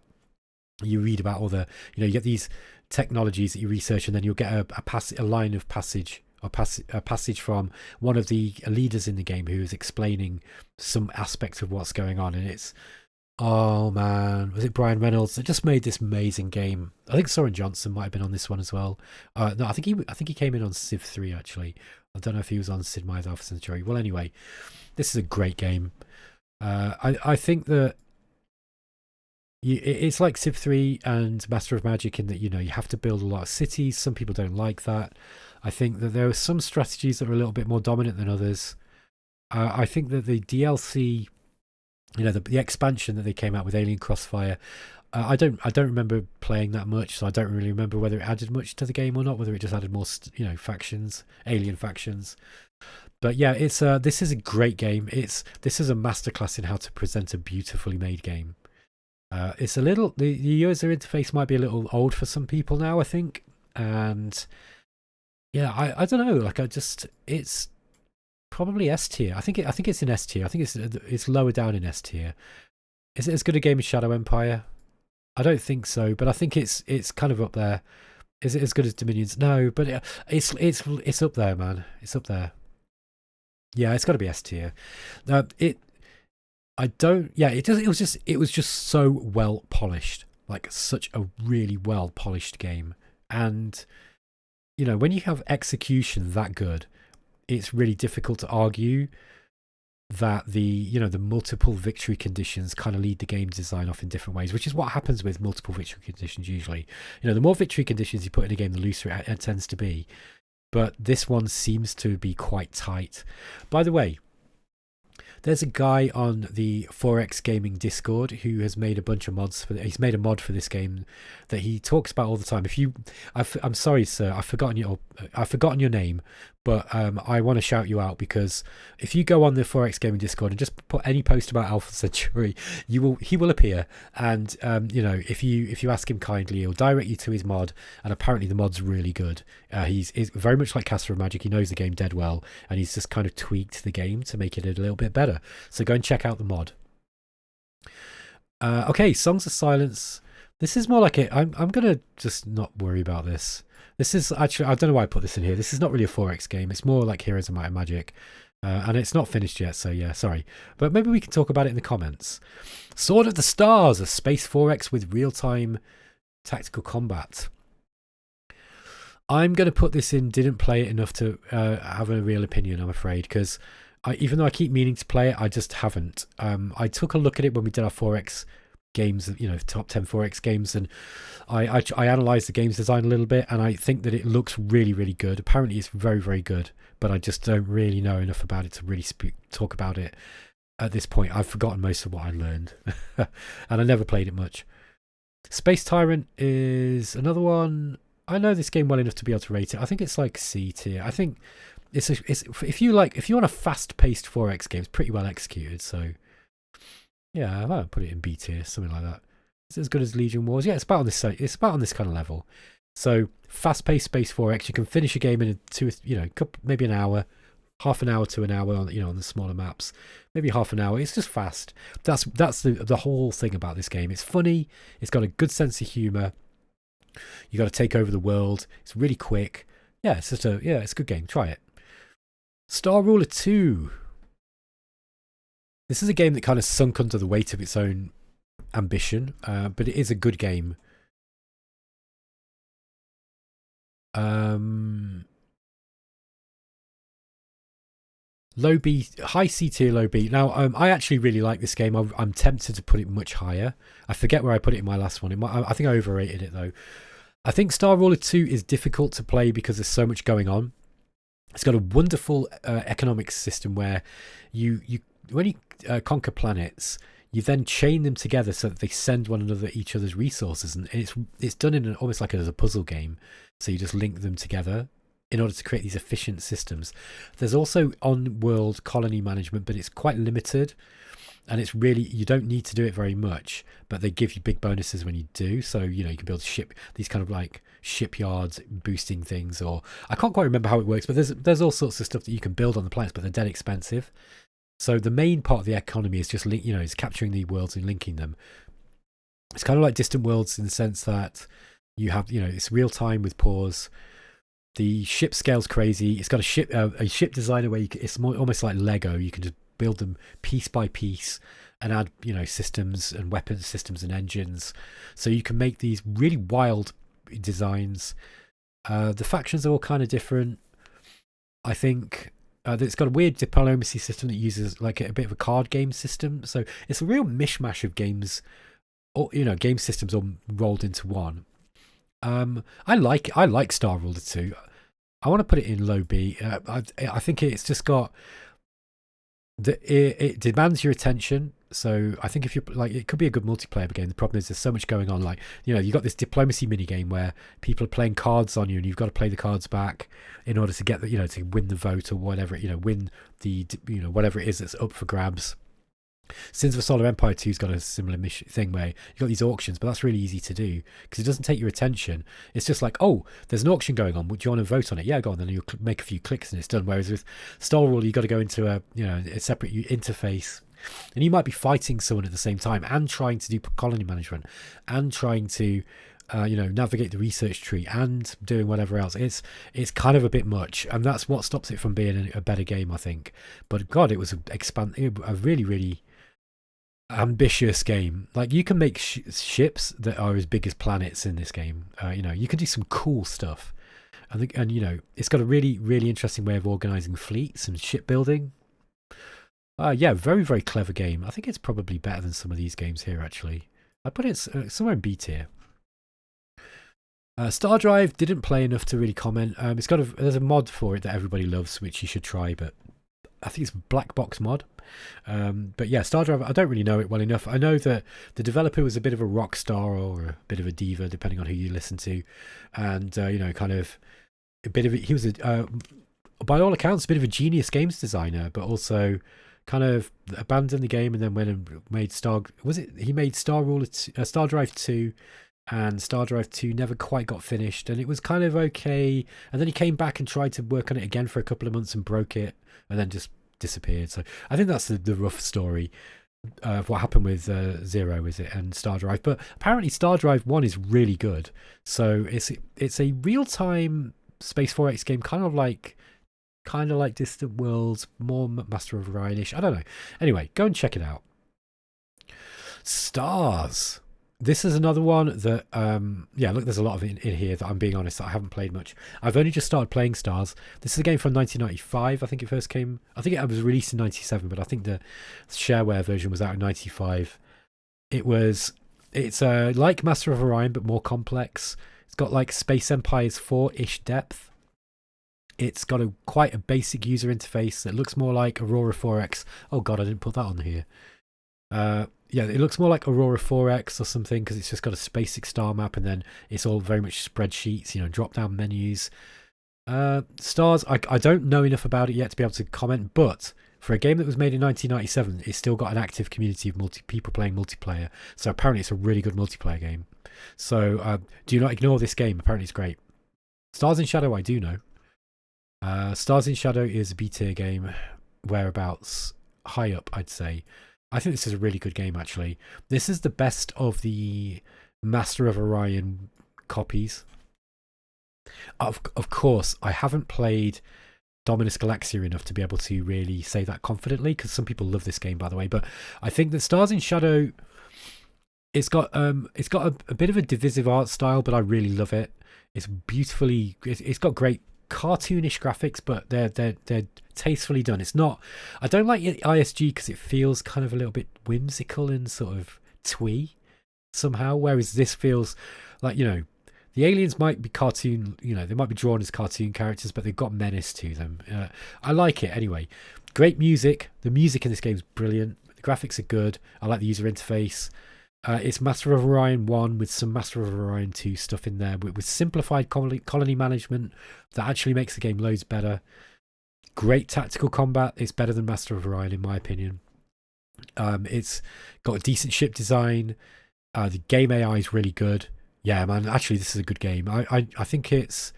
You read about all the you get these technologies that you research, and then you'll get a line of passage or a passage from one of the leaders in the game who is explaining some aspect of what's going on, and it's oh man, was it Brian Reynolds that just made this amazing game? I think Soren Johnson might have been on this one as well. No, I think he came in on Civ 3 actually. I don't know if he was on Sid Meier's Alpha Centauri. Well, anyway, this is a great game. I think that it's like Civ 3 and Master of Magic in that you have to build a lot of cities. Some people don't like that. I think that there are some strategies that are a little bit more dominant than others. I think that the DLC, the expansion that they came out with, Alien Crossfire, I don't remember playing that much, so I don't really remember whether it added much to the game or not, whether it just added more factions, alien factions. But yeah, this is a great game. This is a masterclass in how to present a beautifully made game. It's a little, the user interface might be a little old for some people now, I think, and yeah, I don't know, it's probably S tier. I think it's in S tier. I think it's lower down in S tier. Is it as good a game as Shadow Empire? I don't think so, but I think it's kind of up there. Is it as good as Dominions? No, but it's up there, man. It's up there. Yeah, it's got to be S tier. It was just so well polished, like such a really well polished game. And when you have execution that good, it's really difficult to argue that the multiple victory conditions kind of lead the game design off in different ways, which is what happens with multiple victory conditions usually. The more victory conditions you put in a game, the looser it tends to be. But this one seems to be quite tight. By the way, There's a guy on the 4X Gaming Discord who has made a bunch of mods for. He's made a mod for this game that he talks about all the time. If you, I'm sorry, sir, I've forgotten your name, but I want to shout you out because if you go on the 4X Gaming Discord and just put any post about Alpha Centauri, he will appear. And you know, if you ask him kindly, he'll direct you to his mod. And apparently the mod's really good. He's very much like Caster of Magic. He knows the game dead well, and he's just kind of tweaked the game to make it a little bit better. So go and check out the mod. Okay, Songs of Silence. This is more like it. I'm gonna just not worry about this. This is actually, I don't know why I put this in here. This is not really a 4X game. It's more like Heroes of Might and Magic. And it's not finished yet, so yeah, sorry. But maybe we can talk about it in the comments. Sword of the Stars, a space 4X with real-time tactical combat. I'm going to put this in, didn't play it enough to have a real opinion, I'm afraid, because even though I keep meaning to play it, I just haven't. I took a look at it when we did our 4X games, you know, top 10 4X games, and I analysed the game's design a little bit, and I think that it looks really, really good. Apparently it's very, very good, but I just don't really know enough about it to really talk about it at this point. I've forgotten most of what I learned, and I never played it much. Space Tyrant is another one. I know this game well enough to be able to rate it. I think it's like C tier. I think it's if you want a fast-paced 4X game, it's pretty well executed. So yeah, I'll put it in B tier, something like that. It's as good as Legion Wars. Yeah, it's about on this kind of level. So fast-paced space 4X, you can finish a game in maybe an hour, half an hour to an hour on on the smaller maps, maybe half an hour. It's just fast. That's the whole thing about this game. It's funny. It's got a good sense of humor. You got to take over the world. It's really quick. Yeah, it's a good game. Try it. Star Ruler 2. This is a game that kind of sunk under the weight of its own ambition, but it is a good game. Low B, high C tier, low B. Now, I actually really like this game. I'm tempted to put it much higher. I forget where I put it in my last one. I think I overrated it though. I think Star Ruler 2 is difficult to play because there's so much going on. It's got a wonderful economic system where when you conquer planets, you then chain them together so that they send one another each other's resources, and it's done in almost like as a puzzle game. So you just link them together in order to create these efficient systems. There's also on-world colony management, but it's quite limited, and it's really, you don't need to do it very much, but they give you big bonuses when you do. So you can build these kind of like shipyards boosting things, or I can't quite remember how it works, but there's all sorts of stuff that you can build on the planets, but they're dead expensive. So the main part of the economy is just is capturing the worlds and linking them. It's kind of like Distant Worlds in the sense that you have it's real time with pause. The ship scale's crazy. It's got a ship designer where it's almost like Lego. You can just build them piece by piece and add systems and weapons systems and engines. So you can make these really wild designs. The factions are all kind of different. I think it's got a weird diplomacy system that uses like a bit of a card game system. So it's a real mishmash of games, or game systems all rolled into one. I like Star Ruler 2. I want to put it in low B. I think it's just got it demands your attention. So I think if you it could be a good multiplayer game. The problem is there's so much going on. Like you got this diplomacy mini game where people are playing cards on you, and you've got to play the cards back in order to get to win the vote or whatever. Win the whatever it is that's up for grabs. Sins of a Solar Empire 2's got a similar thing where you've got these auctions, but that's really easy to do because it doesn't take your attention. It's just like, oh, there's an auction going on. Would you want to vote on it? Yeah, go on. Then you'll make a few clicks and it's done. Whereas with Star Ruler, you've got to go into a separate interface, and you might be fighting someone at the same time and trying to do colony management and trying to navigate the research tree and doing whatever else. It's kind of a bit much, and that's what stops it from being a better game, I think. But God, it was a really, really ambitious game. Like you can make ships that are as big as planets in this game. You can do some cool stuff. I think, and it's got a really, really interesting way of organizing fleets and shipbuilding. Yeah, very, very clever game. I think it's probably better than some of these games here. Actually, I put it somewhere in B tier. Star Drive, didn't play enough to really comment. There's a mod for it that everybody loves, which you should try, but I think it's Black Box Mod. But yeah, Star Drive, I don't really know it well enough. I know that the developer was a bit of a rock star or a bit of a diva, depending on who you listen to. And, kind of a bit of he was, by all accounts, a bit of a genius games designer, but also kind of abandoned the game and then went and made he made Star Drive 2, and Star Drive 2 never quite got finished, and it was kind of okay. And then he came back and tried to work on it again for a couple of months and broke it, and then just disappeared. So I think that's the rough story of what happened with Zero, is it, and Star Drive. But apparently Star Drive 1 is really good. So it's a real-time Space 4X game, kind of like Distant Worlds, more Master of Orion-ish. I don't know. Anyway, go and check it out. Stars. This is another one that, look, there's a lot of it in here that I'm being honest, that I haven't played much. I've only just started playing Stars. This is a game from 1995, I think it first came. I think it was released in 97, but I think the shareware version was out in 95. It's like Master of Orion, but more complex. It's got like Space Empires 4-ish depth. It's got quite a basic user interface that looks more like Aurora 4X. Oh god, I didn't put that on here. It looks more like Aurora 4X or something, because it's just got a basic star map, and then it's all very much spreadsheets, drop down menus. Stars, I don't know enough about it yet to be able to comment, but for a game that was made in 1997, it's still got an active community of people playing multiplayer. So apparently it's a really good multiplayer game. So do not ignore this game. Apparently it's great. Stars in Shadow, I do know. Stars in Shadow is a B-tier game, whereabouts high up, I'd say. I think this is a really good game, actually. This is the best of the Master of Orion copies. Of course, I haven't played Dominus Galaxia enough to be able to really say that confidently, because some people love this game, by the way. But I think that Stars in Shadow, it's got a bit of a divisive art style, but I really love it. It's beautifully, it's got great cartoonish graphics, but they're tastefully done. It's not, I don't like ISG because it feels kind of a little bit whimsical and sort of twee somehow, whereas this feels like, the aliens might be cartoon, they might be drawn as cartoon characters, but they've got menace to them. I like it anyway. Great music. The music in this game is brilliant. The graphics are good. I like the user interface. It's Master of Orion 1 with some Master of Orion 2 stuff in there, with simplified colony management that actually makes the game loads better. Great tactical combat. It's better than Master of Orion, in my opinion. It's got a decent ship design. The game AI is really good. Yeah, man, actually, this is a good game. I think it's...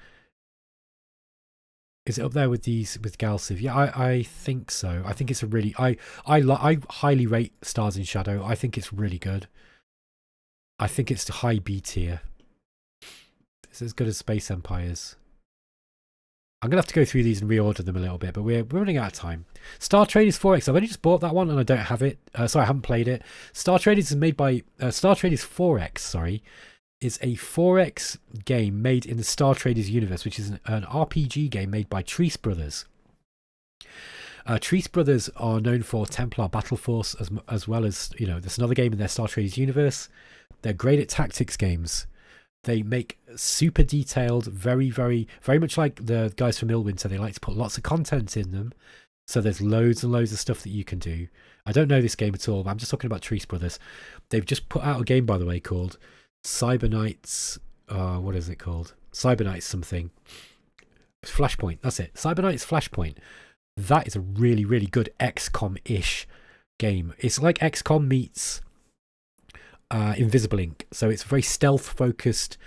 Is it up there with Galciv? Yeah, I think so. I think it's a really... I highly rate Stars in Shadow. I think it's really good. I think it's high B tier. It's as good as Space Empires. I'm going to have to go through these and reorder them a little bit, but we're running out of time. Star Traders 4X. I've only just bought that one and I don't have it. Sorry, I haven't played it. Star Traders is made by... Star Traders 4X, sorry, is a 4X game made in the Star Traders universe, which is an RPG game made by Treese Brothers. Treese Brothers are known for Templar Battle Force, as well as, there's another game in their Star Traders universe. They're great at tactics games. They make super detailed, very, very, very much like the guys from Illwinter. They like to put lots of content in them. So there's loads and loads of stuff that you can do. I don't know this game at all, but I'm just talking about Treese Brothers. They've just put out a game, by the way, called Cyberknights. What is it called? Cyberknights something. Flashpoint. That's it. Cyberknights Flashpoint. That is a really, really good XCOM-ish game. It's like XCOM meets Invisible Ink. So it's a very stealth-focused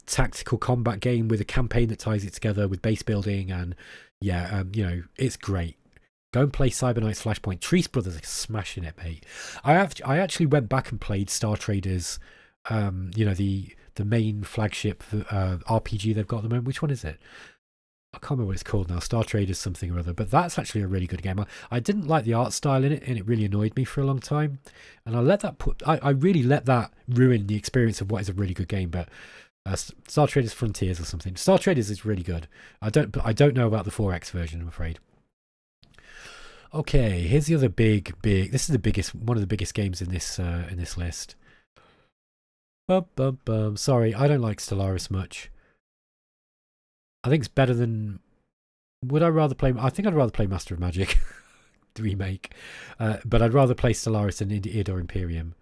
tactical combat game with a campaign that ties it together with base building, and it's great. Go and play Cyberknights Flashpoint. Treese Brothers are smashing it, mate. I actually went back and played Star Traders, the main flagship RPG they've got at the moment. Which one is it? I can't remember what it's called now. Star Traders something or other. But that's actually a really good game. I didn't like the art style in it, and it really annoyed me for a long time. And I really let that ruin the experience of what is a really good game. But Star Traders Frontiers or something. Star Traders is really good. I don't know about the 4X version, I'm afraid. Okay, here's the other big. This is one of the biggest games in this list. Sorry, I don't like Stellaris much. I think it's better than... I think I'd rather play Master of Magic. remake. But I'd rather play Stellaris than id or Imperium.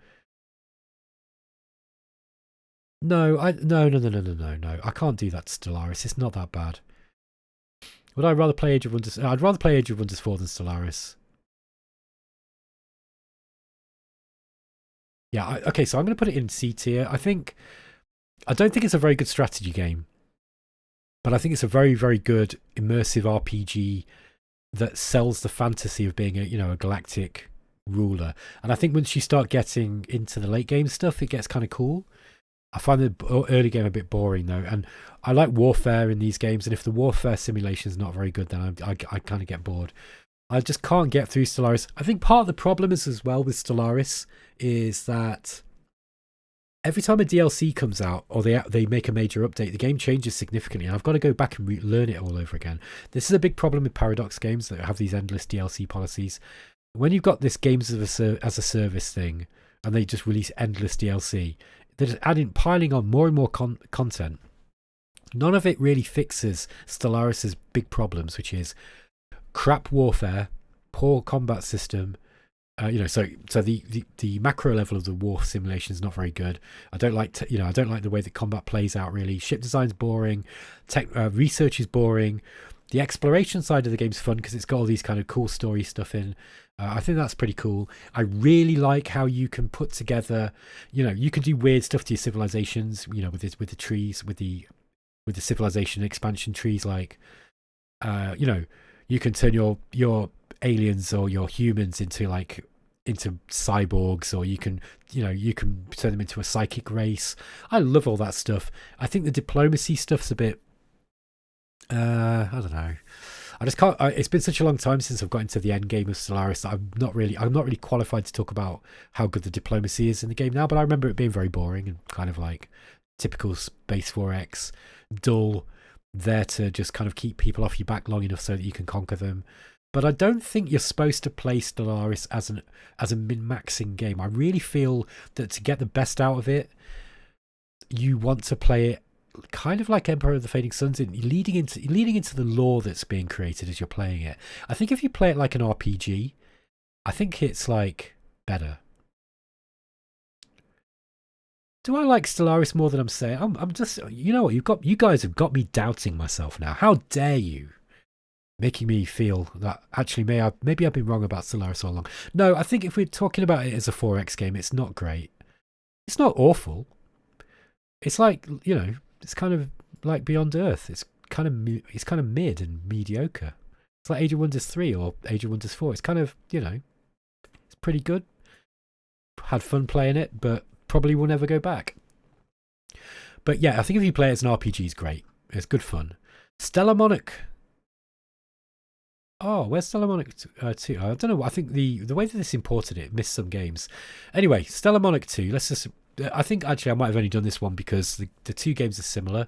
No, no. I can't do that to Stellaris. It's not that bad. Would I rather play Age of Wonders? I'd rather play Age of Wonders 4 than Stellaris. Yeah, okay, so I'm going to put it in C tier. I don't think it's a very good strategy game, but I think it's a very, very good immersive RPG that sells the fantasy of being a galactic ruler. And I think once you start getting into the late game stuff, it gets kind of cool. I find the early game a bit boring though, and I like warfare in these games, and if the warfare simulation is not very good, then I kind of get bored. I just can't get through Stellaris. I think part of the problem is as well with Stellaris is that every time a DLC comes out or they make a major update, the game changes significantly, and I've got to go back and learn it all over again. This is a big problem with Paradox games that have these endless DLC policies. When you've got this games as a service thing, and they just release endless DLC, they're just piling on more and more content. None of it really fixes Stellaris' big problems, which is crap warfare, poor combat system. So the macro level of the war simulation is not very good. I don't like the way that combat plays out. Really, ship design's boring. Research is boring. The exploration side of the game's fun because it's got all these kind of cool story stuff in. I think that's pretty cool. I really like how you can put together, you can do weird stuff to your civilizations, with the trees, with the civilization expansion trees, like, you can turn your aliens or your humans into cyborgs, or you can turn them into a psychic race. I love all that stuff. I think the diplomacy stuff's a bit, I don't know. I just can't. It's been such a long time since I've got into the end game of Stellaris that I'm not really qualified to talk about how good the diplomacy is in the game now. But I remember it being very boring and kind of like typical Space 4X, dull, there to just kind of keep people off your back long enough so that you can conquer them. But I don't think you're supposed to play Stellaris as a min-maxing game. I really feel that to get the best out of it, you want to play it kind of like Empire of the Fading Suns, leading into the lore that's being created as you're playing it. I think if you play it like an RPG, I think it's like better. Do I like Stellaris more than I'm saying? I'm just, what, you guys have got me doubting myself now. How dare you? Making me feel that actually maybe I've been wrong about Stellaris all along. No, I think if we're talking about it as a 4X game, it's not great. It's not awful. It's like, it's kind of like Beyond Earth. It's kind of mid and mediocre. It's like Age of Wonders 3 or Age of Wonders 4. It's kind of, it's pretty good. Had fun playing it, but probably will never go back. But yeah, I think if you play it as an RPG, it's great. It's good fun. Stellar Monarch. Oh, where's Stellar Monarch 2? I don't know. I think the way that this imported it missed some games. Anyway, Stellar Monarch 2. I think actually I might have only done this one because the two games are similar.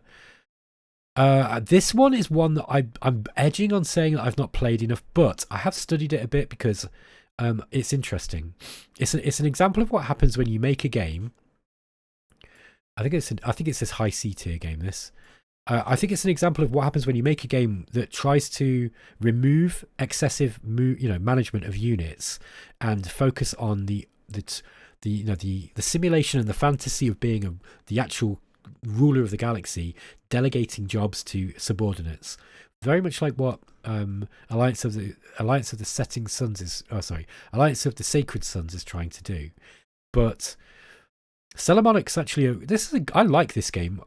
This one is one that I'm edging on saying that I've not played enough, but I have studied it a bit because it's interesting. It's an example of what happens when you make a game. I think it's this high C tier game. I think it's an example of what happens when you make a game that tries to remove excessive management of units and focus on the simulation and the fantasy of being the actual ruler of the galaxy, delegating jobs to subordinates. Very much like what Alliance of the Sacred Sons is trying to do. But Stellar Monarch's actually I like this game.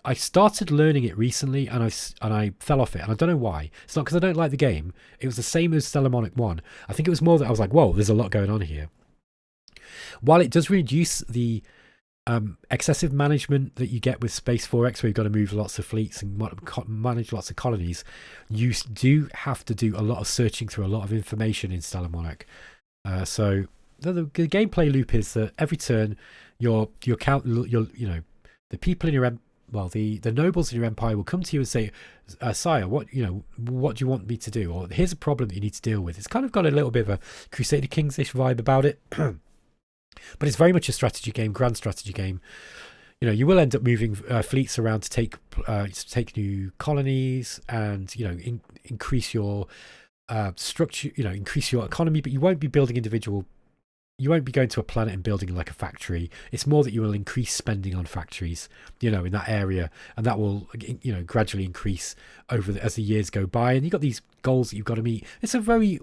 I started learning it recently and I fell off it, and I don't know why. It's not because I don't like the game. It was the same as Stellar Monarch 1. I think it was more that I was like, whoa, there's a lot going on here. While it does reduce the excessive management that you get with Space 4X, where you've got to move lots of fleets and manage lots of colonies, you do have to do a lot of searching through a lot of information in Stellar Monarch. So the gameplay loop is that every turn, the people in your the nobles in your empire will come to you and say, sire, what do you want me to do? Or here's a problem that you need to deal with. It's kind of got a little bit of a Crusader Kings-ish vibe about it. But it's very much a strategy game, grand strategy game. You will end up moving fleets around to take new colonies and increase your structure, increase your economy, but you won't be building individual. You won't be going to a planet and building like a factory. It's more that you will increase spending on factories, in that area, and that will, gradually increase as the years go by. And you've got these goals that you've got to meet. It's a very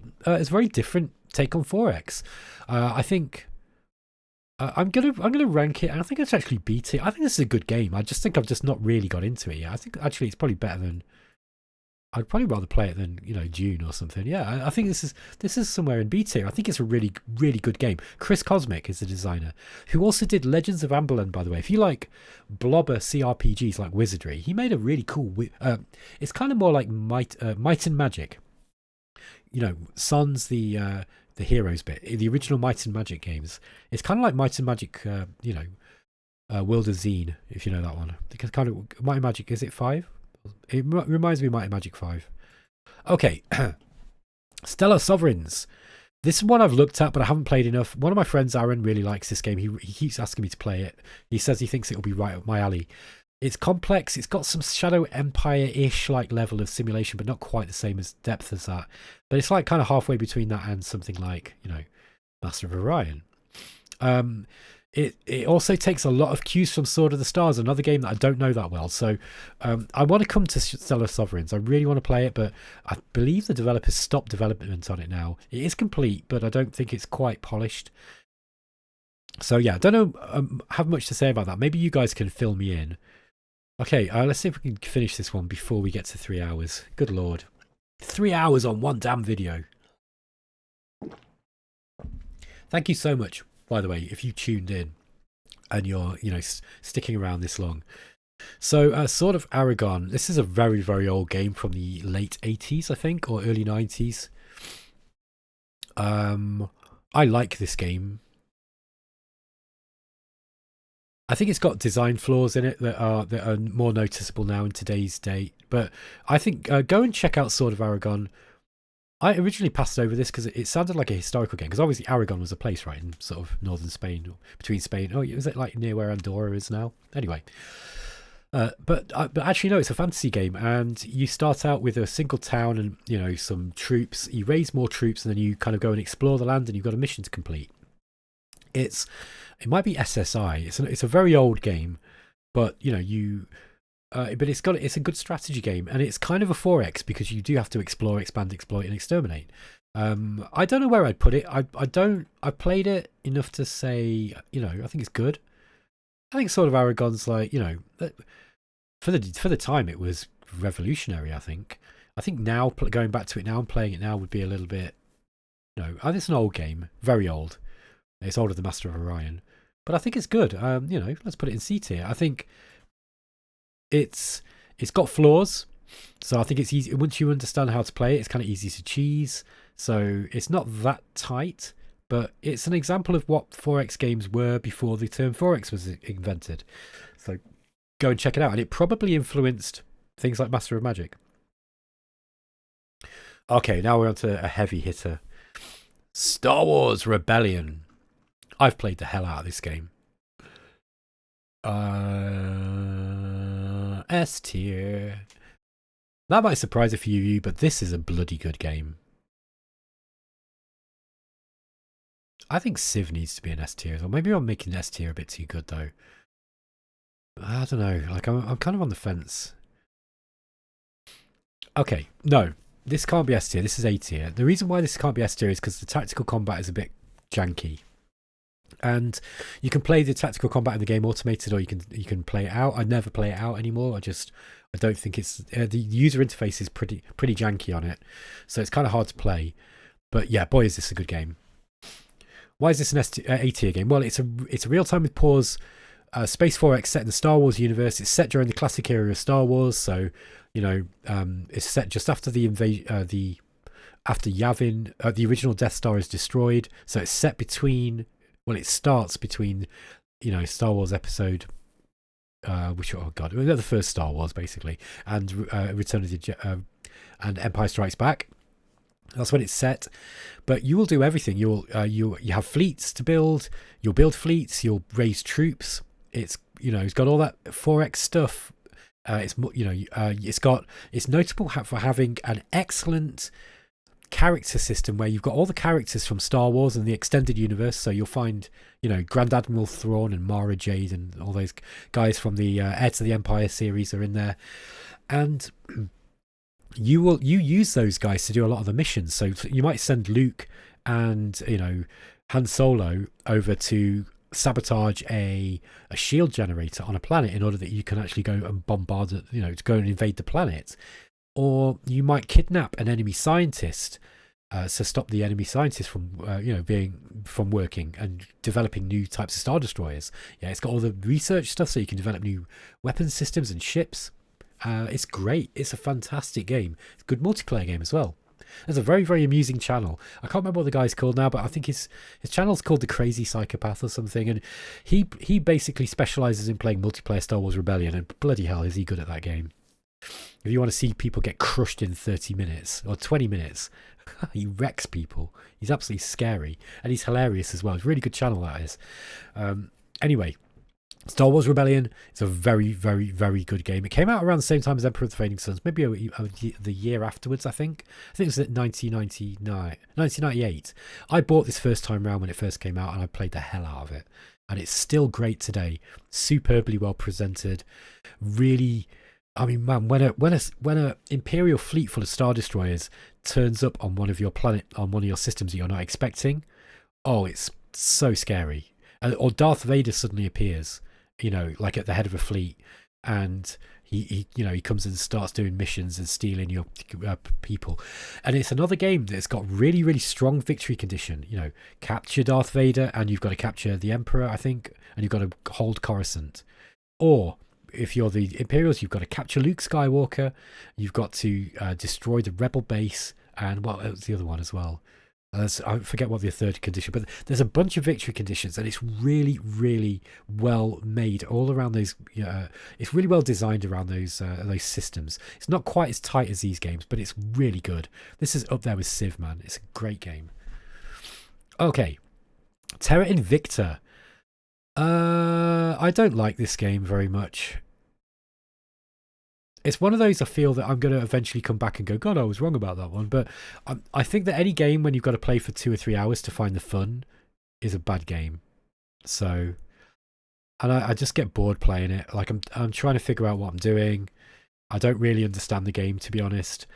different take on 4X. I think I'm gonna rank it, and I think it's actually beat it. I think this is a good game. I just think I've just not really got into it yet. I think actually it's probably better than. I'd probably rather play it than Dune or something. Yeah, I think this is somewhere in B tier. I think it's a really really good game. Chris Cosmic is the designer, who also did Legends of Amberland, by the way. If you like blobber CRPGs like Wizardry, he made a really cool. It's kind of more like Might and Magic. Sans the heroes bit. The original Might and Magic games. It's kind of like Might and Magic. World of Zine, if you know that one. Because kind of Might and Magic, is it 5? It reminds me of Might and Magic 5. Okay. Stellar Sovereigns. This is one I've looked at, but I haven't played enough. One of my friends, Aaron, really likes this game. He keeps asking me to play it. He says he thinks it'll be right up my alley. It's complex. It's got some Shadow Empire-ish like level of simulation, but not quite the same as depth as that. But it's like kind of halfway between that and something like, Master of Orion. It also takes a lot of cues from Sword of the Stars, another game that I don't know that well. So I want to come to Stellar Sovereigns. I really want to play it, but I believe the developers stopped development on it now. It is complete, but I don't think it's quite polished. So yeah, I don't know, have much to say about that. Maybe you guys can fill me in. Okay, let's see if we can finish this one before we get to 3 hours. Good lord. 3 hours on one damn video. Thank you so much, by the way, if you tuned in and you're, sticking around this long. So, Sword of Aragon. This is a very, very old game from the late 80s, I think, or early 90s. I like this game. I think it's got design flaws in it that are more noticeable now in today's date. But I think go and check out Sword of Aragon. I originally passed over this because it sounded like a historical game. Because obviously Aragon was a place, right, in sort of northern Spain, or between Spain. Oh, is it like near where Andorra is now? Anyway. But actually, no, it's a fantasy game. And you start out with a single town and, some troops. You raise more troops and then you kind of go and explore the land and you've got a mission to complete. It might be SSI. It's a very old game, but but it's a good strategy game, and it's kind of a 4X because you do have to explore, expand, exploit, and exterminate. I don't know where I'd put it. I played it enough to say, I think it's good. I think Sword of Aragon's like, for the time it was revolutionary. I think now going back to it now and playing it now would be a little bit, it's an old game, very old. It's older than Master of Orion, but I think it's good. Let's put it in C tier. I think it's got flaws, so I think it's easy once you understand how to play it. It's kind of easy to cheese, so it's not that tight. But it's an example of what 4X games were before the term 4X was invented. So go and check it out, and it probably influenced things like Master of Magic. Okay, now we're on to a heavy hitter. Star Wars Rebellion. I've played the hell out of this game. S tier. That might surprise a few of you, but this is a bloody good game. I think Civ needs to be an S tier, or maybe I'm making S tier a bit too good though. I don't know. Like I'm kind of on the fence. Okay, no, this can't be S tier. This is A tier. The reason why this can't be S tier is because the tactical combat is a bit janky. And you can play the tactical combat in the game automated, or you can play it out. I never play it out anymore. I don't think it's the user interface is pretty janky on it, so it's kind of hard to play. But yeah, boy, is this a good game. Why is this an A tier game? Well, it's a real time with pause space 4X set in the Star Wars universe. It's set during the classic era of Star Wars, so it's set just after the invasion, after Yavin, the original Death Star is destroyed. So it's set between. Well, it starts between, Star Wars episode, the first Star Wars basically, and Return of the and Empire Strikes Back. That's when it's set. But you will do everything. You have fleets to build. You'll build fleets. You'll raise troops. It's got all that 4X stuff. It's notable for having an excellent character system where you've got all the characters from Star Wars and the extended universe. So you'll find, Grand Admiral Thrawn and Mara Jade and all those guys from the Heir to the Empire series are in there. And you use those guys to do a lot of the missions. So you might send Luke and, Han Solo over to sabotage a shield generator on a planet in order that you can actually go and bombard it, to go and invade the planet. Or you might kidnap an enemy scientist to stop the enemy scientist from from working and developing new types of Star Destroyers. Yeah, it's got all the research stuff so you can develop new weapon systems and ships. It's great. It's a fantastic game. It's a good multiplayer game as well. There's a very, very amusing channel. I can't remember what the guy's called now, but I think his channel's called The Crazy Psychopath or something. And he basically specialises in playing multiplayer Star Wars Rebellion, and bloody hell is he good at that game. If you want to see people get crushed in 30 minutes or 20 minutes, he wrecks people. He's absolutely scary. And he's hilarious as well. It's a really good channel, that is. Anyway, Star Wars Rebellion is a very, very, very good game. It came out around the same time as Emperor of the Fading Suns, maybe the year afterwards, I think. I think it was at 1998. I bought this first time around when it first came out, and I played the hell out of it. And it's still great today. Superbly well presented. Really, I mean, man, when a Imperial fleet full of Star Destroyers turns up on one of your systems that you're not expecting, oh, it's so scary. Or Darth Vader suddenly appears, like at the head of a fleet, and he comes and starts doing missions and stealing your people. And it's another game that's got really, really strong victory condition. Capture Darth Vader, and you've got to capture the Emperor, I think, and you've got to hold Coruscant. Or if you're the Imperials, you've got to capture Luke Skywalker, you've got to destroy the Rebel base, and what was the other one as well? I forget what the third condition, but there's a bunch of victory conditions, and it's really, really well made all around those. It's really well designed around those systems. It's not quite as tight as these games, but it's really good. This is up there with Civ, man. It's a great game. Okay, Terra Invicta. I don't like this game very much. It's one of those I feel that I'm going to eventually come back and go, God, I was wrong about that one. But I think that any game when you've got to play for 2 or 3 hours to find the fun is a bad game. So, and I just get bored playing it. Like I'm trying to figure out what I'm doing. I don't really understand the game, to be honest.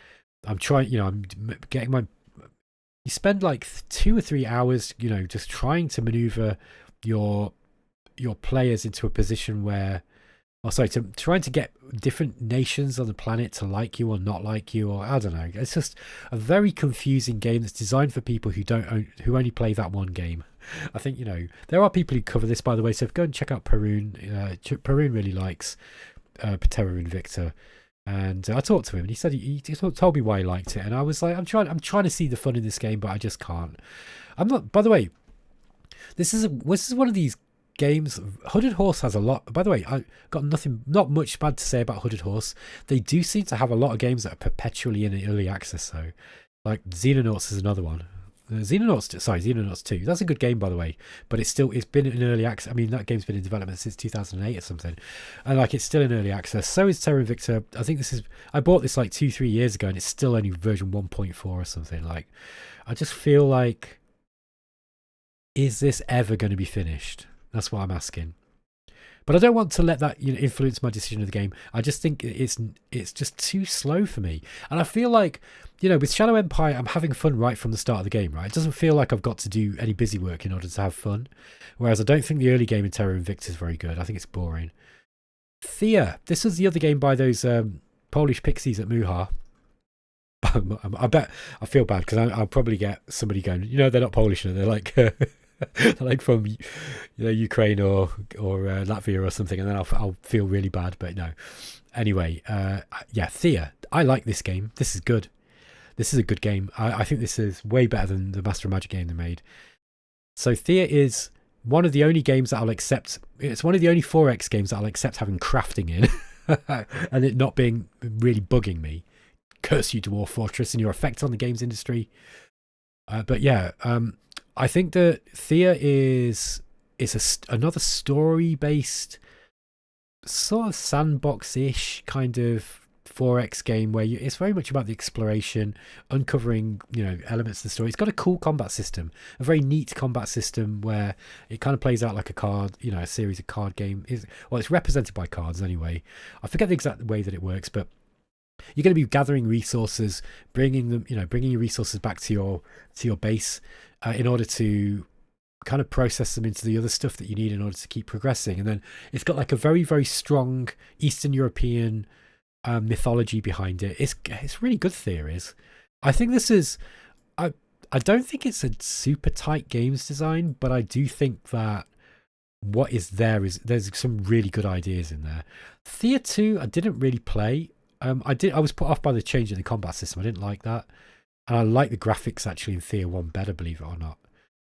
I'm trying, I'm getting my... You spend like 2 or 3 hours, just trying to maneuver your players into a position where... trying to get different nations on the planet to like you or not like you, or I don't know. It's just a very confusing game that's designed for people who only play that one game. I think, there are people who cover this, by the way, so go and check out Perun. Perun really likes Terra Invicta. And I talked to him, and he said he told me why he liked it, and I was like, I'm trying to see the fun in this game, but I just can't. I'm not. By the way, this is one of these games. Hooded Horse has a lot. By the way, I got not much bad to say about Hooded Horse. They do seem to have a lot of games that are perpetually in early access, though. Like Xenonauts is another one. Xenonauts 2. That's a good game, by the way, but it's been in early access. I mean, that game's been in development since 2008 or something, and like it's still in early access. So is Terra Invicta. I think I bought this like 2-3 years ago, and it's still only version 1.4 or something. Like, I just feel like, is this ever going to be finished? That's what I'm asking. But I don't want to let that influence my decision of the game. I just think it's just too slow for me. And I feel like, with Shadow Empire, I'm having fun right from the start of the game, right? It doesn't feel like I've got to do any busy work in order to have fun. Whereas I don't think the early game in Terra Invicta is very good. I think it's boring. Thea. This was the other game by those Polish pixies at Muha. I bet I feel bad because I'll probably get somebody going, they're not Polish, they're like... like from Ukraine or Latvia or something, and then I'll feel really bad, but no. Anyway, Thea. I like this game. This is good. This is a good game. I think this is way better than the Master of Magic game they made. So Thea is one of the only games that I'll accept. It's one of the only 4X games that I'll accept having crafting in, and it not being really bugging me. Curse you, Dwarf Fortress, and your effect on the games industry. But yeah, I think that Thea is another story-based, sort of sandbox-ish kind of 4X game where it's very much about the exploration, uncovering, elements of the story. It's got a cool combat system, a very neat combat system where it kind of plays out like a card, a series of card game. It's represented by cards anyway. I forget the exact way that it works, but you're going to be gathering resources, bringing your resources back to your base in order to kind of process them into the other stuff that you need in order to keep progressing. And then it's got like a very, very strong Eastern European mythology behind it. It's really good theories. I think this is I don't think it's a super tight games design, but I do think that what is there's some really good ideas in there. Tier 2 I didn't really play. I was put off by the change in the combat system. I didn't like that, and I like the graphics actually in Tier 1 better, believe it or not.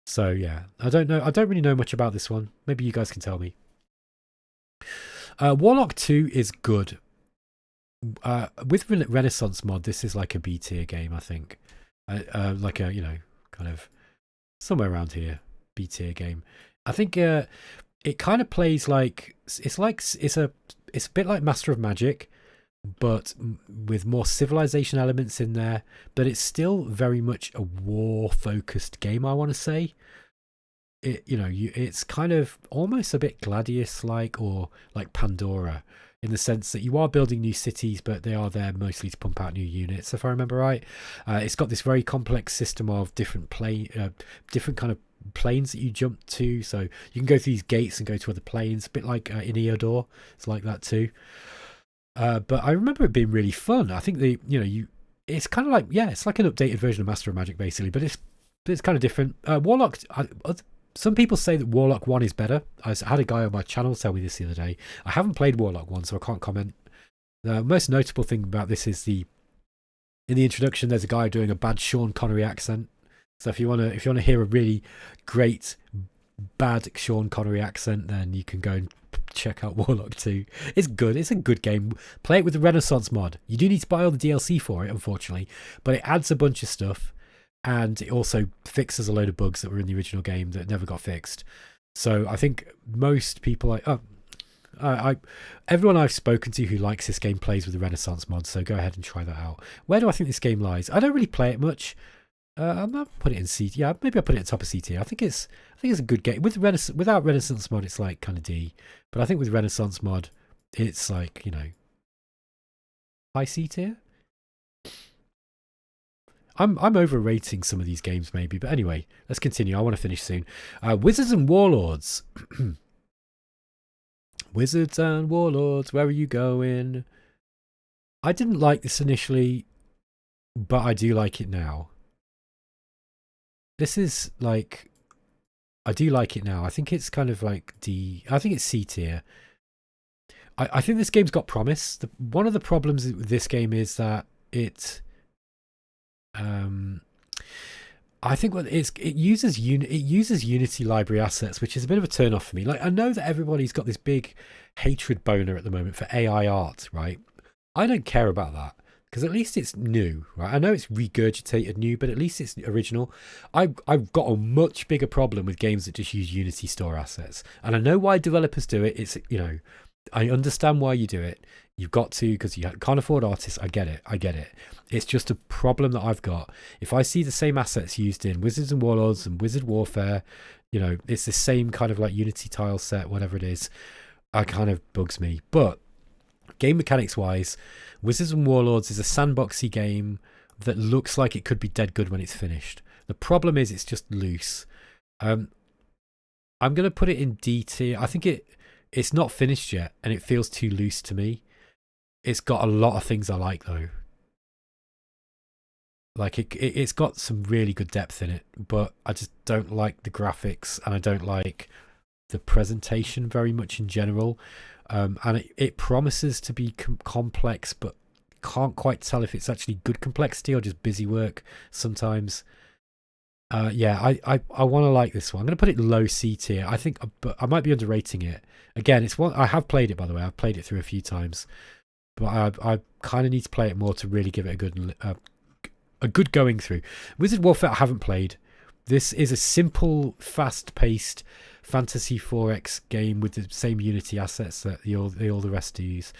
So yeah, I don't really know much about this one. Maybe you guys can tell me. Warlock 2 is good. With Renaissance mod, this is like a B tier game, I think. Like a kind of somewhere around here, B tier game. I think it kind of plays like it's a bit like Master of Magic, but with more civilization elements in there. But it's still very much a war focused game, I want to say. It's kind of almost a bit Gladius like, or like Pandora, in the sense that you are building new cities, but they are there mostly to pump out new units, if I remember right. It's got this very complex system of different kind of planes that you jump to, so you can go through these gates and go to other planes, a bit like in Eodor. It's like that too. But I remember it being really fun. I think it's kind of like, it's like an updated version of Master of Magic basically, but it's kind of different. Warlock, some people say that Warlock 1 is better. I had a guy on my channel tell me this the other day. I haven't played Warlock 1, so I can't comment. The most notable thing about this is in the introduction, there's a guy doing a bad Sean Connery accent. So if you want to hear a really great bad Sean Connery accent, then you can go and check out Warlock 2. It's good. It's a good game. Play it with the Renaissance mod. You do need to buy all the DLC for it, unfortunately, but it adds a bunch of stuff. And it also fixes a load of bugs that were in the original game that never got fixed. So I think most people everyone I've spoken to who likes this game plays with the Renaissance mod. So go ahead and try that out. Where do I think this game lies? I don't really play it much. I'm not put it in C. Yeah, maybe I'll put it in top of C tier. I think it's a good game. Without Renaissance mod, it's like kind of D. But I think with Renaissance mod, it's like high C tier. I'm overrating some of these games maybe, but anyway, let's continue. I want to finish soon. Wizards and Warlords. Wizards and Warlords, where are you going? I didn't like this initially, but I do like it now. This is like, I do like it now. I think it's kind of like D. I think it's C tier. I think this game's got promise. One of the problems with this game is that I think it uses Unity library assets, which is a bit of a turn off for me. Like, I know that everybody's got this big hatred boner at the moment for AI art, right? I don't care about that, because at least it's new, right? I know it's regurgitated new, but at least it's original. I've got a much bigger problem with games that just use Unity store assets, and I know why developers do it. It's I understand why you do it. You've got to, because you can't afford artists. I get it. It's just a problem that I've got. If I see the same assets used in Wizards and Warlords and Wizard Warfare, it's the same kind of like Unity tile set, whatever it is, it kind of bugs me. But game mechanics wise, Wizards and Warlords is a sandboxy game that looks like it could be dead good when it's finished. The problem is it's just loose. I'm going to put it in D tier. I think it's not finished yet, and it feels too loose to me. It's got a lot of things I like though. Like it's got some really good depth in it, but I just don't like the graphics, and I don't like the presentation very much in general. And it promises to be complex, but can't quite tell if it's actually good complexity or just busy work sometimes. I want to like this one. I'm going to put it low C tier. I think, but I might be underrating it. Again, it's one I have played it, by the way. I've played it through a few times, but I kind of need to play it more to really give it a good going through. Wizard Warfare I haven't played. This is a simple, fast-paced fantasy 4X game with the same Unity assets that all the rest use.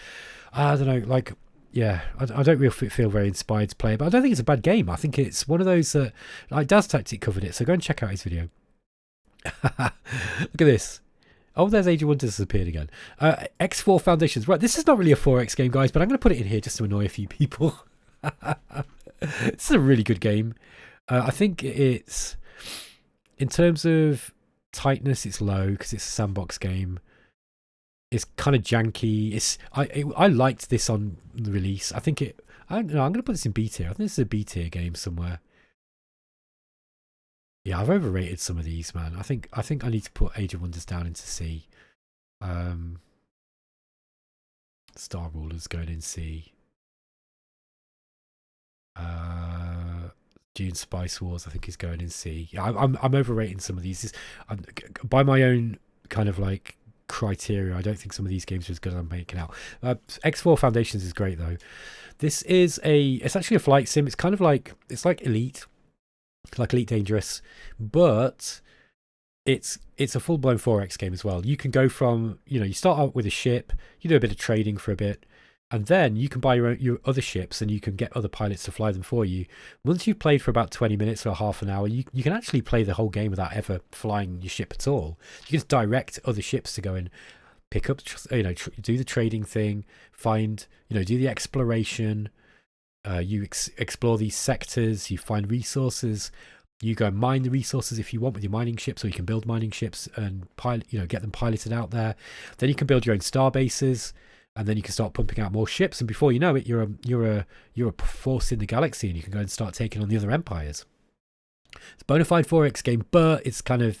I don't know, like yeah, I don't really feel very inspired to play it, but I don't think it's a bad game. I think it's one of those that, like, Daz Tactic covered it, so go and check out his video. Look at this. Oh, there's Age of Wonders disappeared again. X4 Foundations. Right, this is not really a 4X game, guys, but I'm going to put it in here just to annoy a few people. This is a really good game. I think it's, in terms of tightness, it's low because it's a sandbox game. It's kind of janky. I liked this on the release. I think it. I don't know. I'm going to put this in B tier. I think this is a B tier game somewhere. Yeah, I've overrated some of these, man. I think I need to put Age of Wonders down into C. Star Rulers going in C. Dune Spice Wars, I think, is going in C. Yeah, I'm overrating some of these. By my own kind of like criteria, I don't think some of these games are as good as I'm making out. X4 Foundations is great though. This is it's actually a flight sim. It's kind of like, it's like Elite Dangerous, but it's a full-blown 4X game as well. You can go from, you start out with a ship, you do a bit of trading for a bit, and then you can buy your other ships and you can get other pilots to fly them for you. Once you've played for about 20 minutes or half an hour, you can actually play the whole game without ever flying your ship at all. You can just direct other ships to go and pick up, do the trading thing, find, do the exploration. You explore these sectors, you find resources, you go mine the resources if you want with your mining ships, or you can build mining ships and get them piloted out there. Then you can build your own star bases, and then you can start pumping out more ships, and before you know it, you're a force in the galaxy, and you can go and start taking on the other empires. It's a bona fide 4X game, but it's kind of,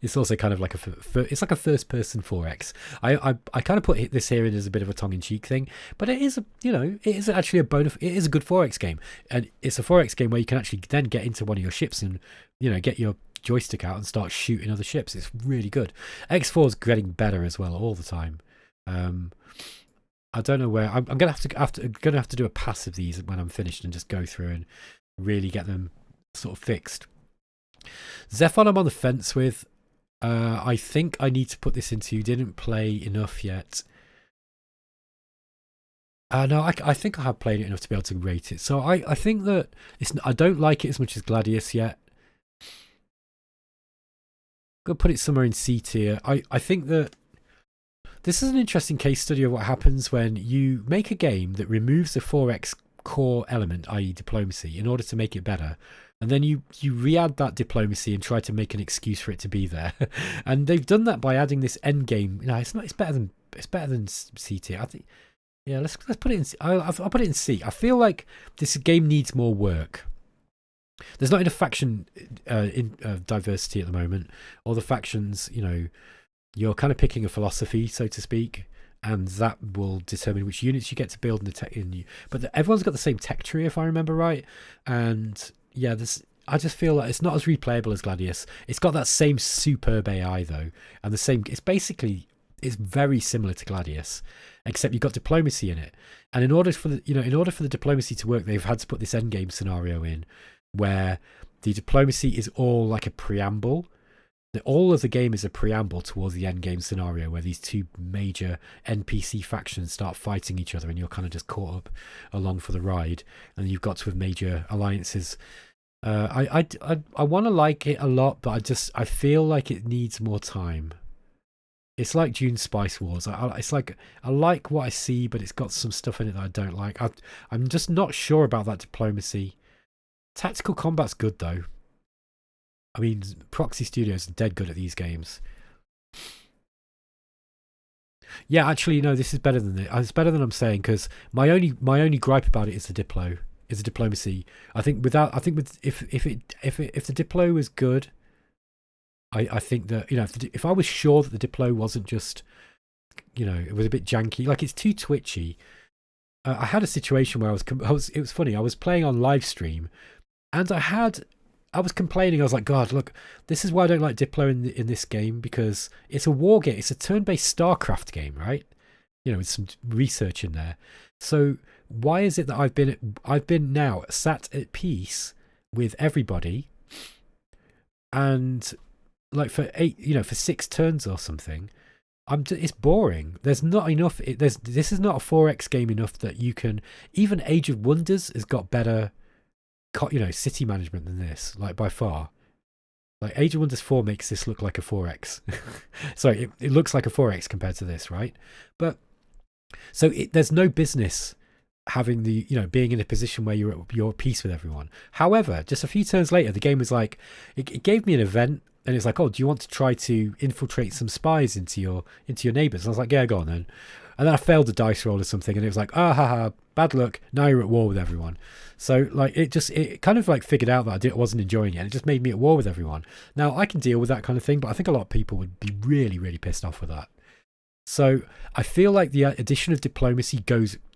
it's also kind of like it's like a first person 4X. I kind of put this here in as a bit of a tongue-in-cheek thing, but it is it is actually it is a good 4X game, and it's a 4X game where you can actually then get into one of your ships and get your joystick out and start shooting other ships. It's really good. X4 is getting better as well all the time. I don't know where I'm gonna have to do a pass of these when I'm finished and just go through and really get them sort of fixed. Zephon I'm on the fence with. I think I need to put this into didn't play enough yet. No, I think I have played it enough to be able to rate it. So I think that I don't like it as much as Gladius yet. I'm gonna put it somewhere in C tier. I think that this is an interesting case study of what happens when you make a game that removes the 4X core element, i.e. diplomacy, in order to make it better. And then you re-add that diplomacy and try to make an excuse for it to be there. And they've done that by adding this end game. It's better than C tier. I think. Yeah, let's put it in. I'll put it in C. I feel like this game needs more work. There's not enough faction diversity at the moment. All the factions, you're kind of picking a philosophy, so to speak, and that will determine which units you get to build in the tech. But everyone's got the same tech tree, if I remember right. And yeah, I just feel like it's not as replayable as Gladius. It's got that same superb AI though, and it's very similar to Gladius, except you've got diplomacy in it. And in order for the diplomacy to work, they've had to put this endgame scenario in, where the diplomacy is all like a preamble. All of the game is a preamble towards the endgame scenario, where these two major NPC factions start fighting each other, and you're kind of just caught up along for the ride. And you've got to have major alliances. I want to like it a lot, but I feel like it needs more time. It's like Dune Spice Wars. It's like I like what I see, but it's got some stuff in it that I don't like. I'm just not sure about that diplomacy. Tactical combat's good though. I mean, Proxy Studios are dead good at these games. Yeah, actually, no, this is better than it. It's better than I'm saying, because my only gripe about it is the diplomacy. I think if the Diplo was good, I think that if I was sure that the Diplo wasn't just it was a bit janky, like it's too twitchy. I had a situation where it was funny. I was playing on live stream, and I was complaining. I was like, God, look, this is why I don't like Diplo in this game, because it's a war game. It's a turn-based StarCraft game, right? With some research in there. So why is it that I've been now sat at peace with everybody, and like for 6 turns or something, It's boring. There's not enough. This is not a 4X game enough that you can. Even Age of Wonders has got better, city management than this, like by far. Like Age of Wonders 4 makes this look like a 4X. Sorry, it looks like a 4X compared to this, right? But so there's no business having being in a position where you're at peace with everyone. However, just a few turns later, the game was like, it gave me an event, and it's like, oh, do you want to try to infiltrate some spies into your neighbours? And I was like, yeah, go on then. And then I failed a dice roll or something, and it was like, haha, bad luck. Now you're at war with everyone. So like it kind of like figured out that I wasn't enjoying it, and it just made me at war with everyone. Now I can deal with that kind of thing, but I think a lot of people would be really, really pissed off with that. So I feel like the addition of diplomacy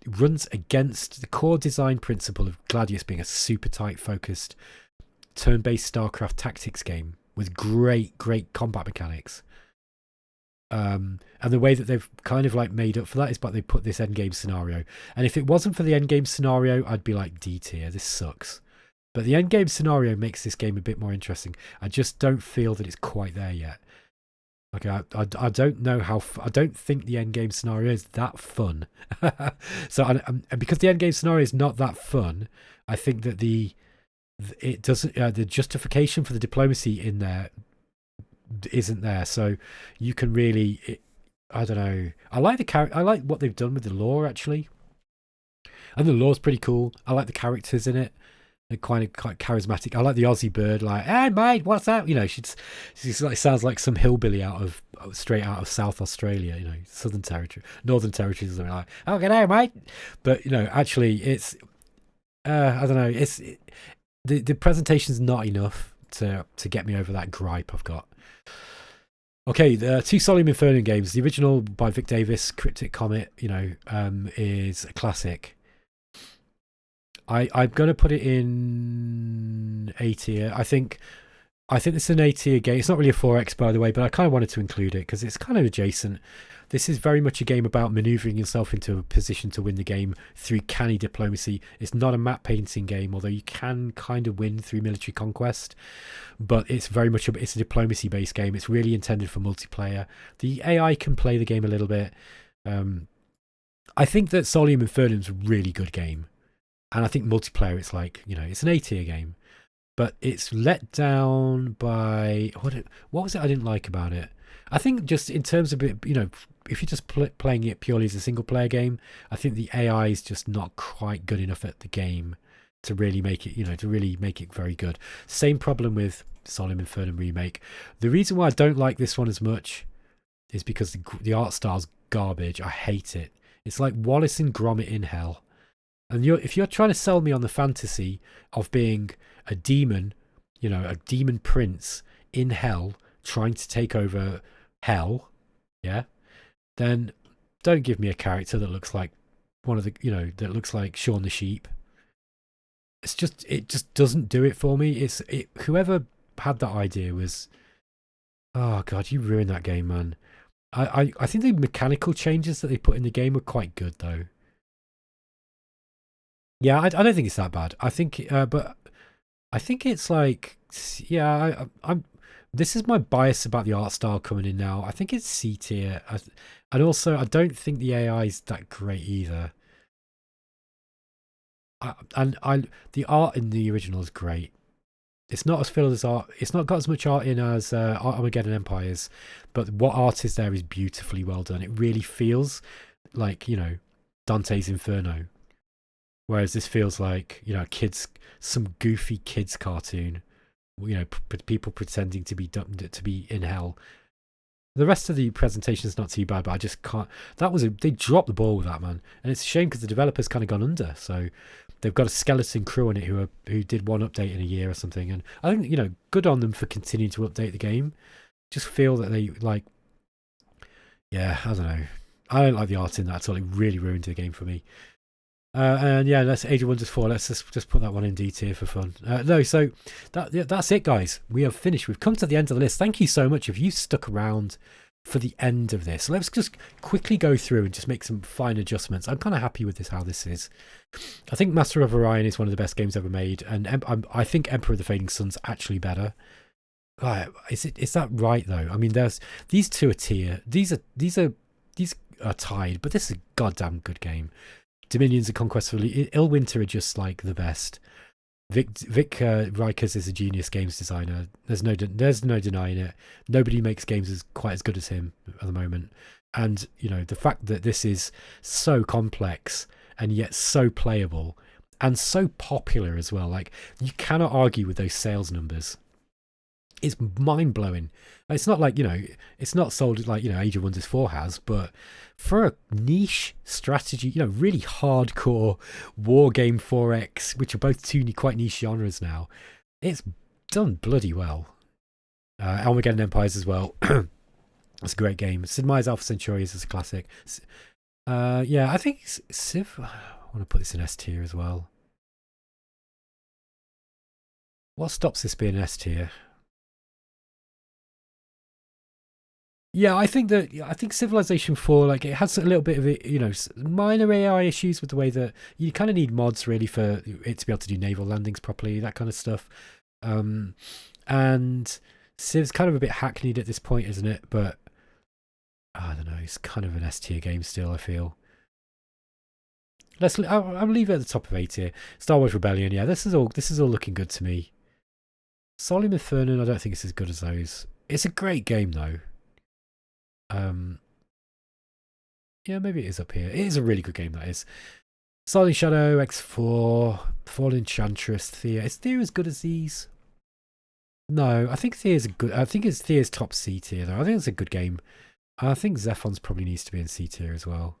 runs against the core design principle of Gladius being a super tight focused turn-based StarCraft tactics game with great combat mechanics. And the way that they've kind of like made up for that is by they put this endgame scenario. And if it wasn't for the endgame scenario, I'd be like, D tier, this sucks. But the endgame scenario makes this game a bit more interesting. I just don't feel that it's quite there yet. Like I don't know I don't think the endgame scenario is that fun. So and because the endgame scenario is not that fun, I think that the justification for the diplomacy in there isn't there. So you can really, I don't know. I like what they've done with the lore actually, and the lore's pretty cool. I like the characters in it. They're quite charismatic. I like the Aussie bird, like, hey mate, what's that? She's like sounds like some hillbilly straight out of South Australia, Southern Territory, Northern Territory, or something like. Oh, g'day, mate. But actually, it's I don't know. The presentation's not enough to get me over that gripe I've got. Okay, the two Solium Inferno games. The original by Vic Davis, Cryptic Comet, is a classic. I'm going to put it in A tier. I think it's an A tier game. It's not really a 4X, by the way, but I kind of wanted to include it because it's kind of adjacent. This is very much a game about maneuvering yourself into a position to win the game through canny diplomacy. It's not a map painting game, although you can kind of win through military conquest. But it's very much it's a diplomacy based game. It's really intended for multiplayer. The AI can play the game a little bit. I think that Solium Inferno is a really good game. And I think multiplayer, it's like, it's an A tier game. But it's let down by... What was it I didn't like about it? I think just in terms of it, if you're just playing it purely as a single player game, I think the AI is just not quite good enough at the game to really make it, very good. Same problem with Solium Inferno Remake. The reason why I don't like this one as much is because the art style's garbage. I hate it. It's like Wallace and Gromit in hell. And if you're trying to sell me on the fantasy of being a demon, a demon prince in hell trying to take over hell, yeah, then don't give me a character that looks like that looks like Shaun the Sheep. It just doesn't do it for me. Whoever had that idea was, oh god, you ruined that game, man. I think the mechanical changes that they put in the game were quite good though. Yeah, I don't think it's that bad. I think, but I think it's like, yeah, I'm. This is my bias about the art style coming in now. I think it's C tier, and also I don't think the AI is that great either. The art in the original is great. It's not as filled as art. It's not got as much art in as Armageddon Empires, but what art is there is beautifully well done. It really feels like Dante's Inferno. Whereas this feels like, some goofy kids cartoon, people pretending to be in hell. The rest of the presentation is not too bad, but I just can't. They dropped the ball with that, man, and it's a shame because the developer's kind of gone under. So they've got a skeleton crew on it who did one update in a year or something, and I think good on them for continuing to update the game. Just feel that they I don't know. I don't like the art in that at all. It really ruined the game for me. And yeah, that's Age of Wonders 4. Let's just put that one in D tier for fun. So that's it, guys. We have finished. We've come to the end of the list. Thank you so much if you stuck around for the end of this. Let's just quickly go through and just make some fine adjustments. I'm kind of happy with how this is. I think Master of Orion is one of the best games ever made, and I think Emperor of the Fading Sun's actually better. Right, is that right though? I mean, there's these two are tier. These are tied, but this is a goddamn good game. Dominions and Conquest of Illwinter are just like the best. Vic Rikers is a genius games designer. There's no denying it. Nobody makes games quite as good as him at the moment. And you know, the fact that this is so complex and yet so playable and so popular as well. Like, you cannot argue with those sales numbers. It's mind blowing. It's not like, you know, it's not sold like, you know, Age of Wonders 4 has, but for a niche strategy, you know, really hardcore war game 4X, which are both two quite niche genres now, it's done bloody well. Armageddon Empires as well. It's a great game. Sid Meier's Alpha Centaurius is a classic. Yeah, I think Civ. I want to put this in S tier as well. What stops this being S tier? Yeah, I think Civilization 4, like, it has a little bit of it, you know, minor AI issues with the way that you kind of need mods really for it to be able to do naval landings properly, that kind of stuff. And Civ's kind of a bit hackneyed at this point, isn't it? But I don't know, it's kind of an S tier game still, I feel. I'll leave it at the top of A tier. Star Wars Rebellion, yeah, this is all looking good to me. Solim Inferno, I don't think it's as good as those. It's a great game though. Yeah, maybe it is up here. It is a really good game, that is. Silent Shadow, X4, Fallen Enchantress, Thea. Is Thea as good as these? No, I think Thea's Thea's top C tier though. I think it's a good game. I think Zephon's probably needs to be in C tier as well.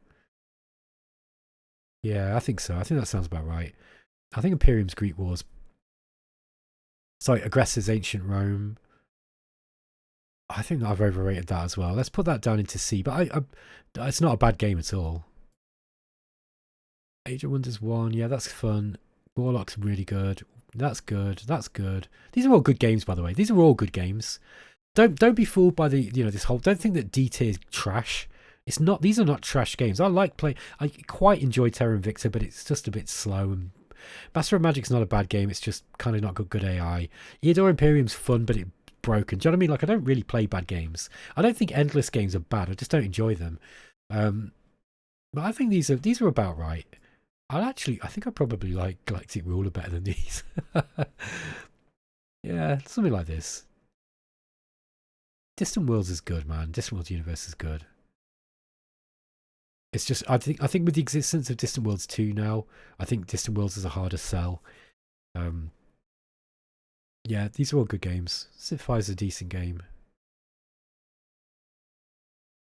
Yeah, I think so. I think that sounds about right. I think Imperium's Greek Wars. Sorry, Aggressors Ancient Rome. I think that I've overrated that as well. Let's put that down into C, but it's not a bad game at all. Age of Wonders 1, yeah, that's fun. Warlock's really good. That's good. That's good. These are all good games, by the way. These are all good games. Don't be fooled by the, you know, this whole. Don't think that D tier is trash. It's not. These are not trash games. I quite enjoy Terra Invicta, but it's just a bit slow. And Master of Magic's not a bad game. It's just kind of not good AI. Eudor Imperium's fun, but it's broken. Do you know what I mean? Like, I don't really play bad games. I don't think endless games are bad. I just don't enjoy them. But I think these are about right. I think I probably like Galactic Ruler better than these. Yeah, something like this. Distant Worlds is good, man. Distant Worlds Universe is good. It's just I think with the existence of Distant Worlds 2 now, I think Distant Worlds is a harder sell. Yeah, these are all good games. Civ 5 is a decent game.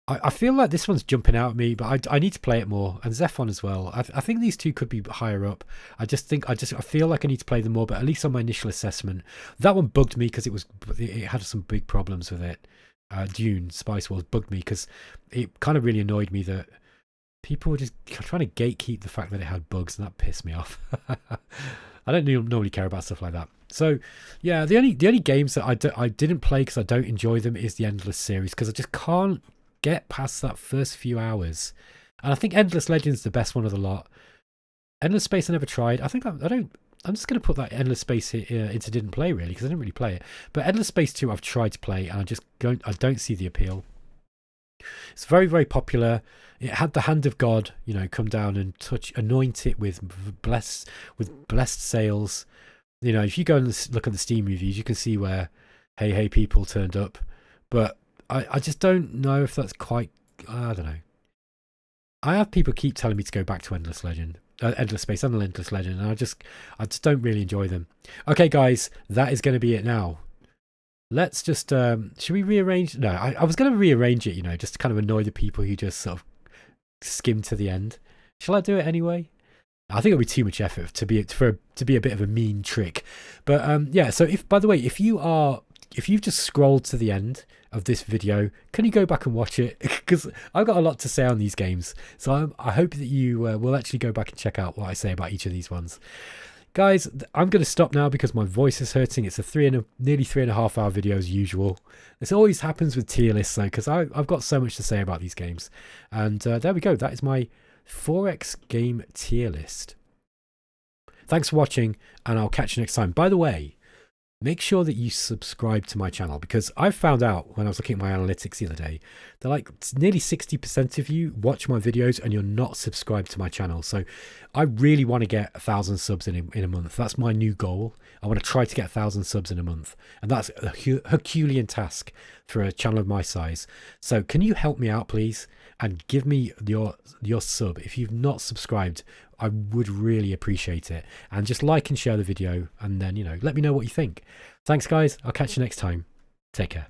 I feel like this one's jumping out at me, but I need to play it more, and Zephon as well. I think these two could be higher up. I feel like I need to play them more, but at least on my initial assessment, that one bugged me because it had some big problems with it. Dune Spice Wars bugged me because it kind of really annoyed me that people were just trying to gatekeep the fact that it had bugs, and that pissed me off. I don't normally care about stuff like that. So yeah, the only games that I didn't play because I don't enjoy them is the Endless series, because I just can't get past that first few hours. And I think Endless Legend's the best one of the lot. Endless Space I never tried. I'm just going to put that Endless Space into didn't play really, because I didn't really play it. But Endless Space 2 I've tried to play, and I don't see the appeal. It's very, very popular. It had the hand of God, you know, come down and anoint it with blessed sails. You know, if you go and look at the Steam reviews, you can see where hey people turned up. But I just don't know if that's quite. I don't know. I have people keep telling me to go back to Endless Space and Endless Legend, and I just don't really enjoy them. Okay, guys, that is going to be it now. Let's just should we rearrange? No, I was going to rearrange it, you know, just to kind of annoy the people who just sort of skim to the end. Shall I do it anyway? I think it'll be too much effort to be a bit of a mean trick. But yeah, so by the way, if you've just scrolled to the end of this video, can you go back and watch it? Because I've got a lot to say on these games, so I hope that you will actually go back and check out what I say about each of these ones. Guys, I'm going to stop now because my voice is hurting. It's a nearly 3.5 hour video as usual. This always happens with tier lists though, because I've got so much to say about these games. And there we go. That is my 4X game tier list. Thanks for watching, and I'll catch you next time. By the way, make sure that you subscribe to my channel, because I found out when I was looking at my analytics the other day that like nearly 60% of you watch my videos and you're not subscribed to my channel. So I really want to get 1,000 subs in a month. That's my new goal. I want to try to get 1,000 subs in a month, and that's a Herculean task for a channel of my size. So can you help me out, please, and give me your sub? If you've not subscribed, I would really appreciate it. And just like and share the video, and then, you know, let me know what you think. Thanks, guys. I'll catch you next time. Take care.